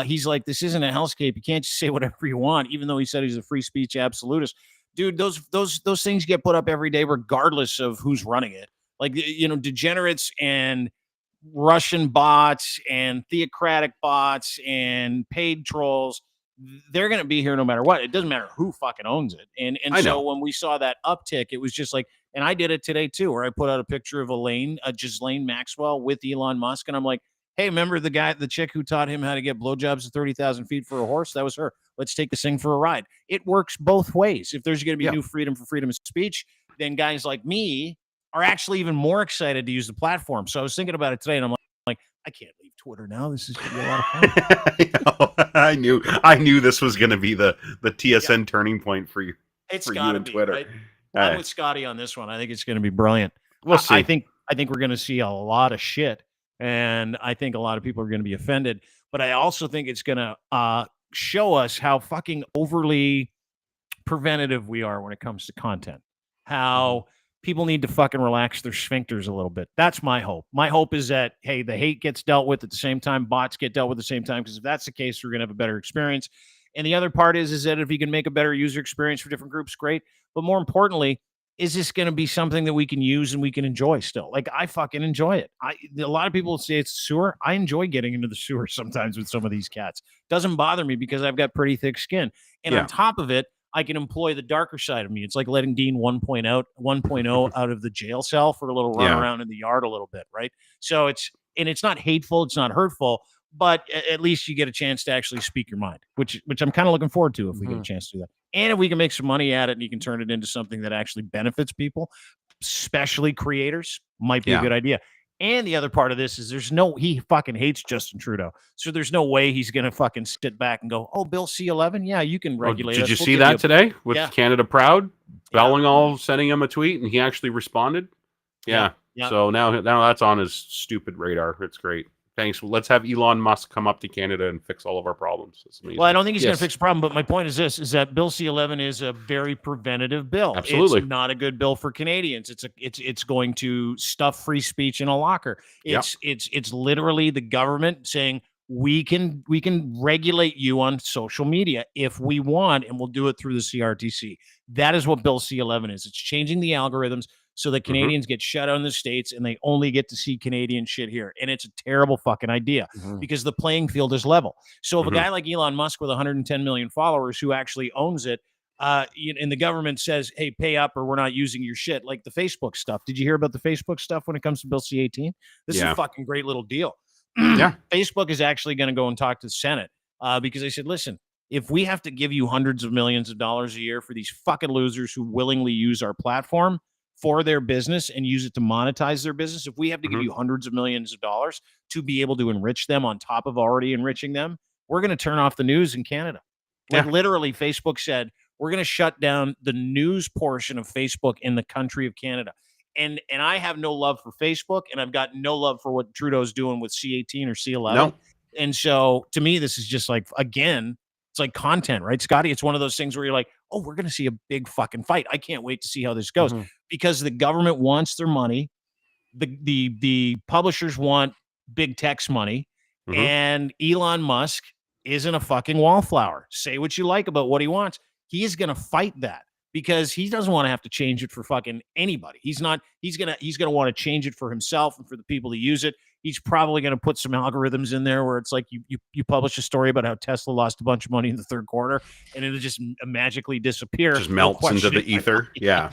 he's like, this isn't a hellscape. You can't just say whatever you want, even though he said he's a free speech absolutist. Dude, those things get put up every day, regardless of who's running it. Like, degenerates and Russian bots and theocratic bots and paid trolls, they're going to be here no matter what. It doesn't matter who fucking owns it. And so when we saw that uptick, it was just like, and I did it today too, where I put out a picture of Ghislaine Maxwell with Elon Musk. And I'm like, hey, remember the chick who taught him how to get blowjobs at 30,000 feet for a horse? That was her. Let's take this thing for a ride. It works both ways. If there's going to be new freedom for freedom of speech, then guys like me are actually even more excited to use the platform. So I was thinking about it today, and I'm like, I can't leave Twitter now. This is going to be a lot of fun. I knew this was going to be the TSN turning point for you. It's got to be Twitter. Right? I'm with Scotty on this one. I think it's going to be brilliant. We'll see. I think we're going to see a lot of shit, and I think a lot of people are going to be offended. But I also think it's going to show us how fucking overly preventative we are when it comes to content. How people need to fucking relax their sphincters a little bit. That's my hope. My hope is that, hey, the hate gets dealt with at the same time, bots get dealt with at the same time, because if that's the case, we're going to have a better experience. And the other part is that if you can make a better user experience for different groups, great. But more importantly, is this going to be something that we can use and we can enjoy still? Like, I fucking enjoy it. A lot of people say it's sewer. I enjoy getting into the sewer sometimes with some of these cats. Doesn't bother me because I've got pretty thick skin. And on top of it, I can employ the darker side of me. It's like letting Dean 1.0 out of the jail cell for a little run around in the yard a little bit, right? So it's not hateful, it's not hurtful, but at least you get a chance to actually speak your mind, which I'm kind of looking forward to if we get a chance to do that. And if we can make some money at it and you can turn it into something that actually benefits people, especially creators, might be a good idea. And the other part of this is he fucking hates Justin Trudeau. So there's no way he's going to fucking sit back and go, oh, Bill C-11? Yeah, you can regulate Did you see that today with Canada Proud? Bellingall sending him a tweet and he actually responded? Yeah. So now that's on his stupid radar. It's great. Thanks. Let's have Elon Musk come up to Canada and fix all of our problems. Well, I don't think he's going to fix the problem, but my point is this, is that Bill C-11 is a very preventative bill. Absolutely. It's not a good bill for Canadians. It's going to stuff free speech in a locker. It's literally the government saying, we can regulate you on social media if we want, and we'll do it through the CRTC. That is what Bill C-11 is. It's changing the algorithms so that Canadians get shut out in the States and they only get to see Canadian shit here. And it's a terrible fucking idea because the playing field is level. So if a guy like Elon Musk with 110 million followers who actually owns it, and the government says, hey, pay up or we're not using your shit, like the Facebook stuff. Did you hear about the Facebook stuff when it comes to Bill C-18? This is a fucking great little deal. Facebook is actually going to go and talk to the Senate because they said, listen, if we have to give you hundreds of millions of dollars a year for these fucking losers who willingly use our platform for their business and use it to monetize their business, if we have to give you hundreds of millions of dollars to be able to enrich them on top of already enriching them, we're going to turn off the news in Canada. Like literally, Facebook said, we're going to shut down the news portion of Facebook in the country of Canada. And I have no love for Facebook, and I've got no love for what Trudeau's doing with C-18 or C-11. No. And so to me, this is just like, again, it's like content, right, Scotty? It's one of those things where you're like, oh, we're going to see a big fucking fight. I can't wait to see how this goes because the government wants their money. The publishers want big tech's money, and Elon Musk isn't a fucking wallflower. Say what you like about what he wants. He is going to fight that because he doesn't want to have to change it for fucking anybody. He's going to want to change it for himself and for the people that use it. He's probably going to put some algorithms in there where it's like you publish a story about how Tesla lost a bunch of money in the third quarter and it'll just magically disappear. Just melts into the ether. Yeah.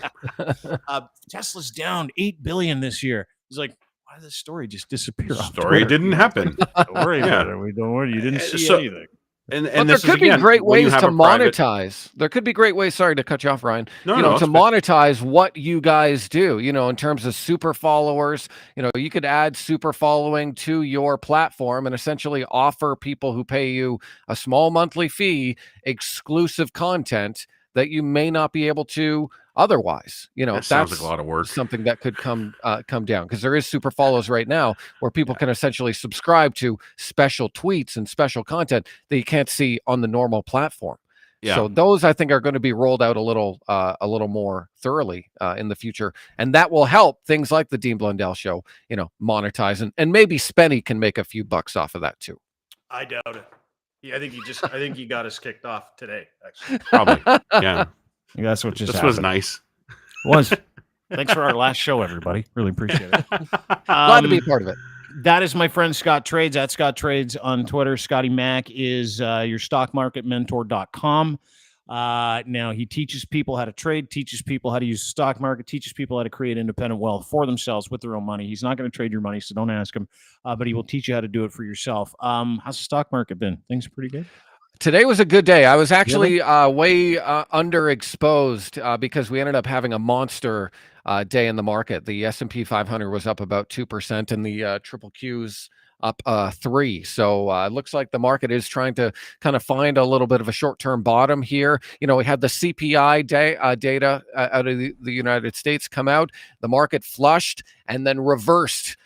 Tesla's down $8 billion this year. He's like, why did this story just disappear? Story didn't happen. Don't worry about it. Don't worry. You didn't see anything. And But there this is, could be again, great when you ways have to a private- monetize. There could be great ways. Sorry to cut you off, Ryan. No, you no, know, it's to good. monetize what you guys do. You know, in terms of super followers. You know, you could add super following to your platform and essentially offer people who pay you a small monthly fee exclusive content that you may not be able to otherwise. You know, That sounds that's like a lot of work. something that could come down, because there is super follows right now where people can essentially subscribe to special tweets and special content that you can't see on the normal platform. Yeah. So those, I think, are going to be rolled out a little more thoroughly in the future, and that will help things like the Dean Blundell Show, you know, monetize, and maybe Spenny can make a few bucks off of that too. I doubt it. Yeah, I think he got us kicked off today. Actually, Probably. Yeah. That's what just This happened. was nice. Was. Thanks for our last show, everybody. Really appreciate it. Glad to be a part of it. That is my friend Scott Trades at Scott Trades on Twitter. Scotty Mac is your stockmarketmentor.com. Now he teaches people how to trade, teaches people how to use the stock market, teaches people how to create independent wealth for themselves with their own money. He's not going to trade your money, so don't ask him, but he will teach you how to do it for yourself. How's the stock market been? Things pretty good? Today was a good day. I was actually way underexposed because we ended up having a monster day in the market. The S&P 500 was up about 2%, and the triple Qs up 3%. So it looks like the market is trying to kind of find a little bit of a short-term bottom here. You know, we had the CPI data out of the United States come out. The market flushed and then reversed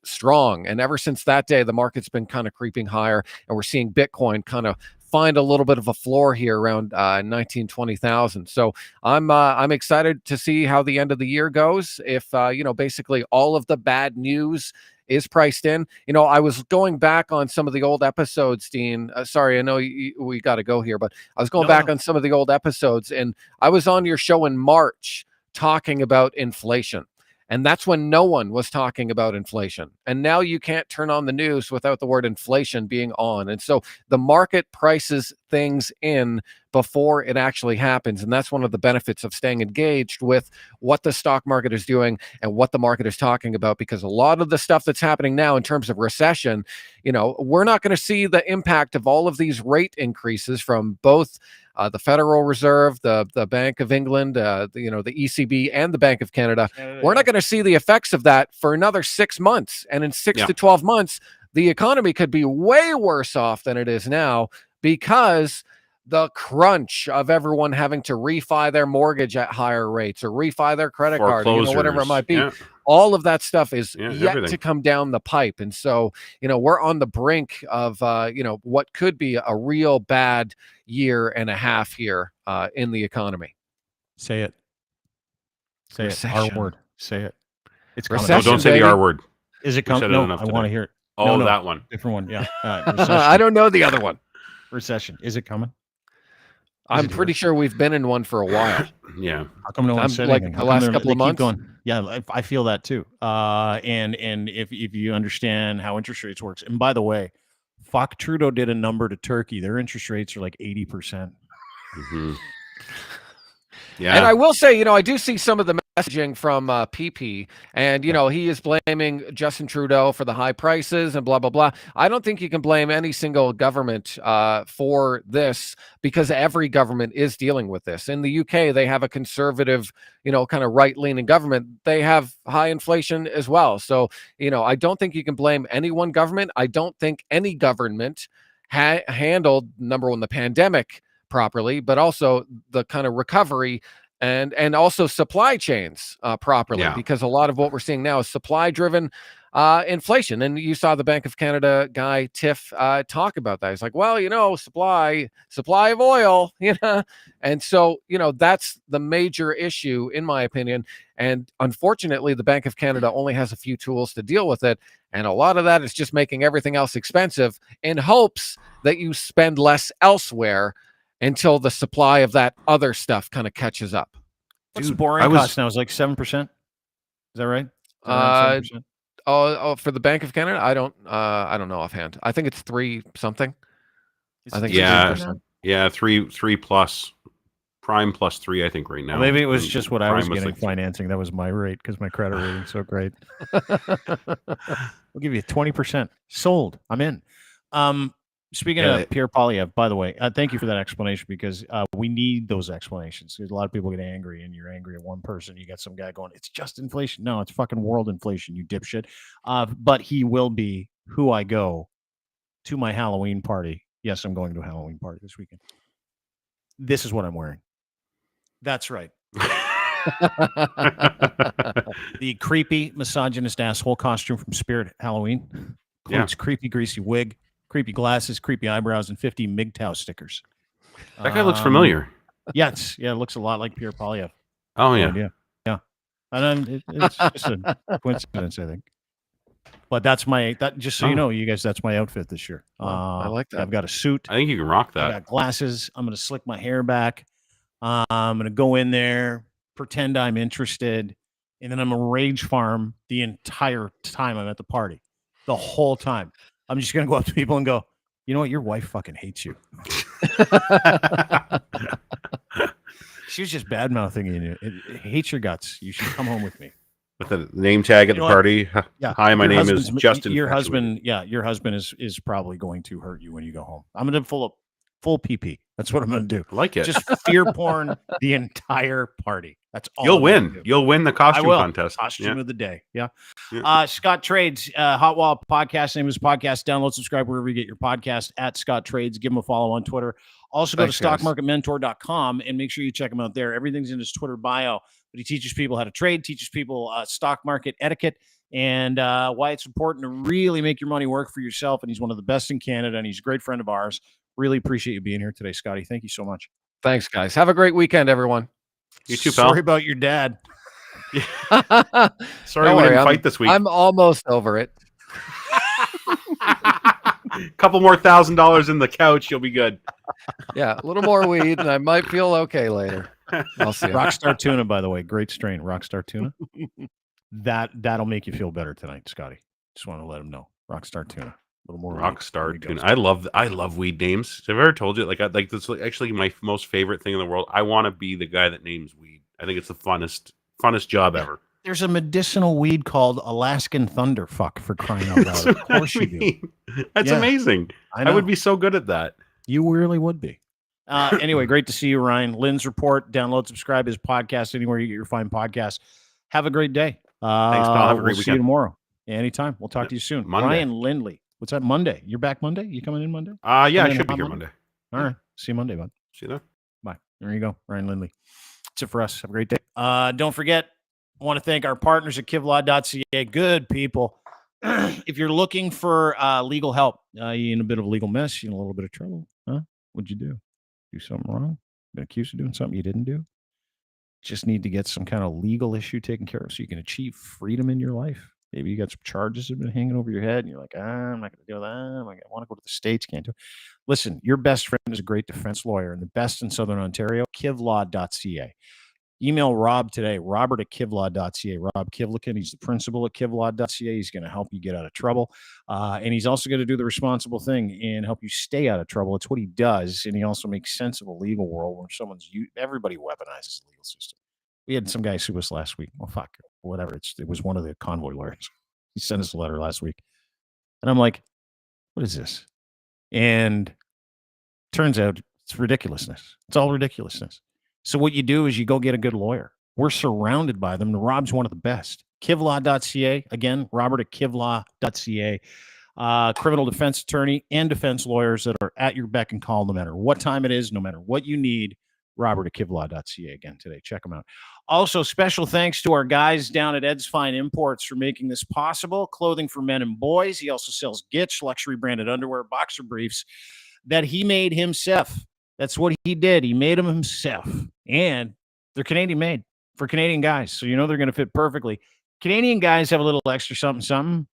strong. And ever since that day, the market's been kind of creeping higher, and we're seeing Bitcoin kind of find a little bit of a floor here around 20,000. So I'm excited to see how the end of the year goes. If you know, basically all of the bad news is priced in. You know, I was going back on some of the old episodes, Dean. Sorry, I know we got to go here, but I was going back on some of the old episodes, and I was on your show in March talking about inflation. And that's when no one was talking about inflation. And now you can't turn on the news without the word inflation being on. And so the market prices things in before it actually happens. And that's one of the benefits of staying engaged with what the stock market is doing and what the market is talking about, because a lot of the stuff that's happening now in terms of recession, you know, we're not going to see the impact of all of these rate increases from both the Federal Reserve, the Bank of England, you know, the ECB and the Bank of Canada. We're not going to see the effects of that for another 6 months. And in 6 to 12 months, the economy could be way worse off than it is now, because the crunch of everyone having to refi their mortgage at higher rates or refi their credit card, you know, whatever it might be. Yeah. All of that stuff is yet to come down the pipe. And so, you know, we're on the brink of, you know, what could be a real bad year and a half here in the economy. Say it. Say Recession. it. R word. Say it. It's coming. No, don't say the R word. Is it coming? No, I want to hear it. Oh, no, that one. Different one. Yeah. I don't know the other one. Recession. Is it coming? I'm pretty sure we've been in one for a while. Yeah. How come no one said like anything? the last couple of months? Going? Yeah, I feel that too. And if you understand how interest rates works, and by the way, fuck, Trudeau did a number to Turkey. Their interest rates are like 80%. Mm-hmm. Yeah. And I will say, you know, I do see some of the messaging from PP, and, you know, he is blaming Justin Trudeau for the high prices and blah, blah, blah. I don't think you can blame any single government for this, because every government is dealing with this. In the UK, they have a conservative, you know, kind of right-leaning government. They have high inflation as well. So, you know, I don't think you can blame any one government. I don't think any government handled, number one, the pandemic properly, but also the kind of recovery and also supply chains properly, because a lot of what we're seeing now is supply driven inflation. And you saw the Bank of Canada guy Tiff talk about that. He's like, well, you know, supply of oil, you know. And so, you know, that's the major issue in my opinion. And unfortunately, the Bank of Canada only has a few tools to deal with it. And a lot of that is just making everything else expensive in hopes that you spend less elsewhere until the supply of that other stuff kind of catches up. What's borrowing cost now? Is like 7%. Is that right? 7%? For the Bank of Canada, I don't know offhand. I think it's 3 something. I think yeah, 3 plus prime plus 3. I think right now. Well, maybe it was just what I was getting like financing. That was my rate because my credit rating's so great. We'll give you 20%. Sold. I'm in. Speaking of Pierre Polyev, by the way, thank you for that explanation because we need those explanations. Because a lot of people get angry, and you're angry at one person. You got some guy going, "It's just inflation." No, it's fucking world inflation, you dipshit. But he will be who I go to my Halloween party. Yes, I'm going to a Halloween party this weekend. This is what I'm wearing. That's right. The creepy misogynist asshole costume from Spirit Halloween. Includes creepy greasy wig, creepy glasses, creepy eyebrows, and 50 MGTOW stickers. That guy looks familiar. Yeah, it looks a lot like Pierre Polyev. Oh, yeah. Yeah. And it's just a coincidence, I think. But that's just so you know, you guys, that's my outfit this year. I like that. I've got a suit. I think you can rock that. I got glasses. I'm going to slick my hair back. I'm going to go in there, pretend I'm interested, and then I'm going to rage farm the entire time I'm at the party. The whole time. I'm just going to go up to people and go, you know what? Your wife fucking hates you. She was just bad-mouthing you. It hates your guts. You should come home with me. With a name tag at the party. Yeah. Hi, my name is Justin. Your husband is probably going to hurt you when you go home. I'm going to full PP. That's what I'm going to do. I like it. Just fear porn the entire party. That's all. You'll win. You'll win the costume contest. Costume of the day. Yeah. Scott Trades, Hot Wall Podcast. Name of his podcast. Download, subscribe wherever you get your podcast at Scott Trades. Give him a follow on Twitter. Also go to stockmarketmentor.com and make sure you check him out there. Everything's in his Twitter bio. But he teaches people how to trade, teaches people stock market etiquette, and why it's important to really make your money work for yourself. And he's one of the best in Canada, and he's a great friend of ours. Really appreciate you being here today, Scotty. Thank you so much. Thanks, guys. Have a great weekend, everyone. You too, pal. Sorry about your dad. Sorry we didn't fight this week. I'm almost over it. Couple more $1,000 in the couch, you'll be good. Yeah, a little more weed, and I might feel okay later. I'll see. Rockstar Tuna, by the way, great strain. Rockstar Tuna. That'll make you feel better tonight, Scotty. Just want to let him know. Rockstar Tuna. A little more Rockstar Tuna. I love weed names. Have I ever told you? Like this is actually my most favorite thing in the world. I want to be the guy that names weed. I think it's the funnest job ever. There's a medicinal weed called Alaskan Thunderfuck, for crying out loud. Of course you do. That's amazing. I would be so good at that. You really would be. Anyway, great to see you, Ryan. Lynn's Report. Download, subscribe his podcast anywhere you get your fine podcasts. Have a great day. Thanks, pal. Have a great weekend. See you tomorrow. Anytime. We'll talk to you soon. Monday. Ryan Lindley. What's that? Monday. You're back Monday? You coming in Monday? Yeah, I should be here Monday. All right. See you Monday, bud. See you there. Bye. There you go. Ryan Lindley. That's it for us. Have a great day. Don't forget, I want to thank our partners at kivlaw.ca. Good people. If you're looking for legal help, you're in a bit of a legal mess, you're in a little bit of trouble. Huh? What'd you do? Do something wrong? Been accused of doing something you didn't do? Just need to get some kind of legal issue taken care of so you can achieve freedom in your life. Maybe you got some charges that have been hanging over your head and you're like, I'm not going to do that. I want to go to the States. Can't do it. Listen, your best friend is a great defense lawyer and the best in Southern Ontario, kivlaw.ca. Email Rob today, Robert at kivlaw.ca. Rob Kivlikin, he's the principal at kivlaw.ca. He's going to help you get out of trouble. And he's also going to do the responsible thing and help you stay out of trouble. It's what he does. And he also makes sense of a legal world where everybody weaponizes the legal system. We had some guy sue us last week. Well, fuck, whatever. It was one of the convoy lawyers. He sent us a letter last week. And I'm like, what is this? And turns out it's ridiculousness. It's all ridiculousness. So what you do is you go get a good lawyer. We're surrounded by them. And Rob's one of the best. Kivlaw.ca. Again, Robert at kivlaw.ca. Criminal defense attorney and defense lawyers that are at your beck and call no matter what time it is, no matter what you need. Robert at kivlaw.ca again today. Check them out. Also, special thanks to our guys down at Ed's Fine Imports for making this possible. Clothing for men and boys. He also sells Gitch, luxury branded underwear, boxer briefs that he made himself. That's what he did. He made them himself. And they're Canadian made for Canadian guys. So you know they're going to fit perfectly. Canadian guys have a little extra something.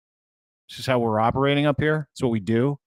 This is how we're operating up here. It's what we do.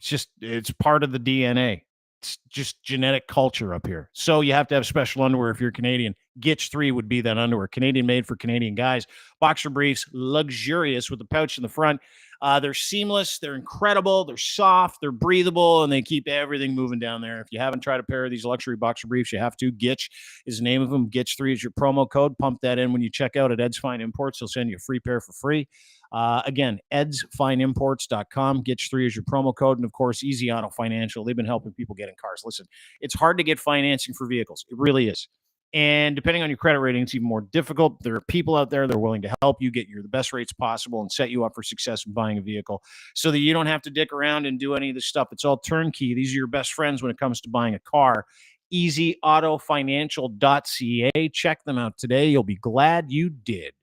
It's part of the DNA. It's just genetic culture up here. So you have to have special underwear if you're Canadian. Gitch 3 would be that underwear. Canadian made for Canadian guys. Boxer briefs, luxurious with the pouch in the front. They're seamless. They're incredible. They're soft. They're breathable, and they keep everything moving down there. If you haven't tried a pair of these luxury boxer briefs, you have to. Gitch is the name of them. Gitch3 is your promo code. Pump that in when you check out at Ed's Fine Imports. They'll send you a free pair for free. Again, edsfineimports.com. Gitch3 is your promo code. And, of course, Easy Auto Financial. They've been helping people get in cars. Listen, it's hard to get financing for vehicles. It really is. And depending on your credit rating, it's even more difficult. There are people out there that are willing to help you get the best rates possible and set you up for success in buying a vehicle so that you don't have to dick around and do any of this stuff. It's all turnkey. These are your best friends when it comes to buying a car. EasyAutoFinancial.ca. Check them out today. You'll be glad you did.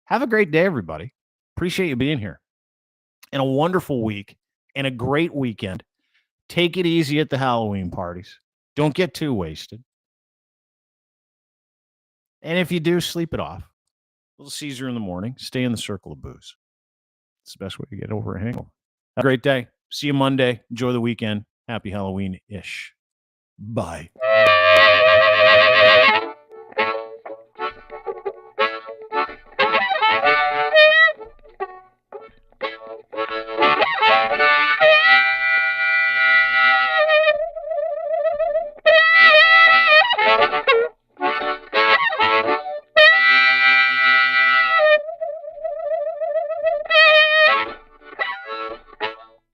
Have a great day, everybody. Appreciate you being here. And a wonderful week and a great weekend. Take it easy at the Halloween parties. Don't get too wasted. And if you do, sleep it off. Little Caesar in the morning. Stay in the circle of booze. It's the best way to get over a hangover. Have a great day. See you Monday. Enjoy the weekend. Happy Halloween-ish. Bye.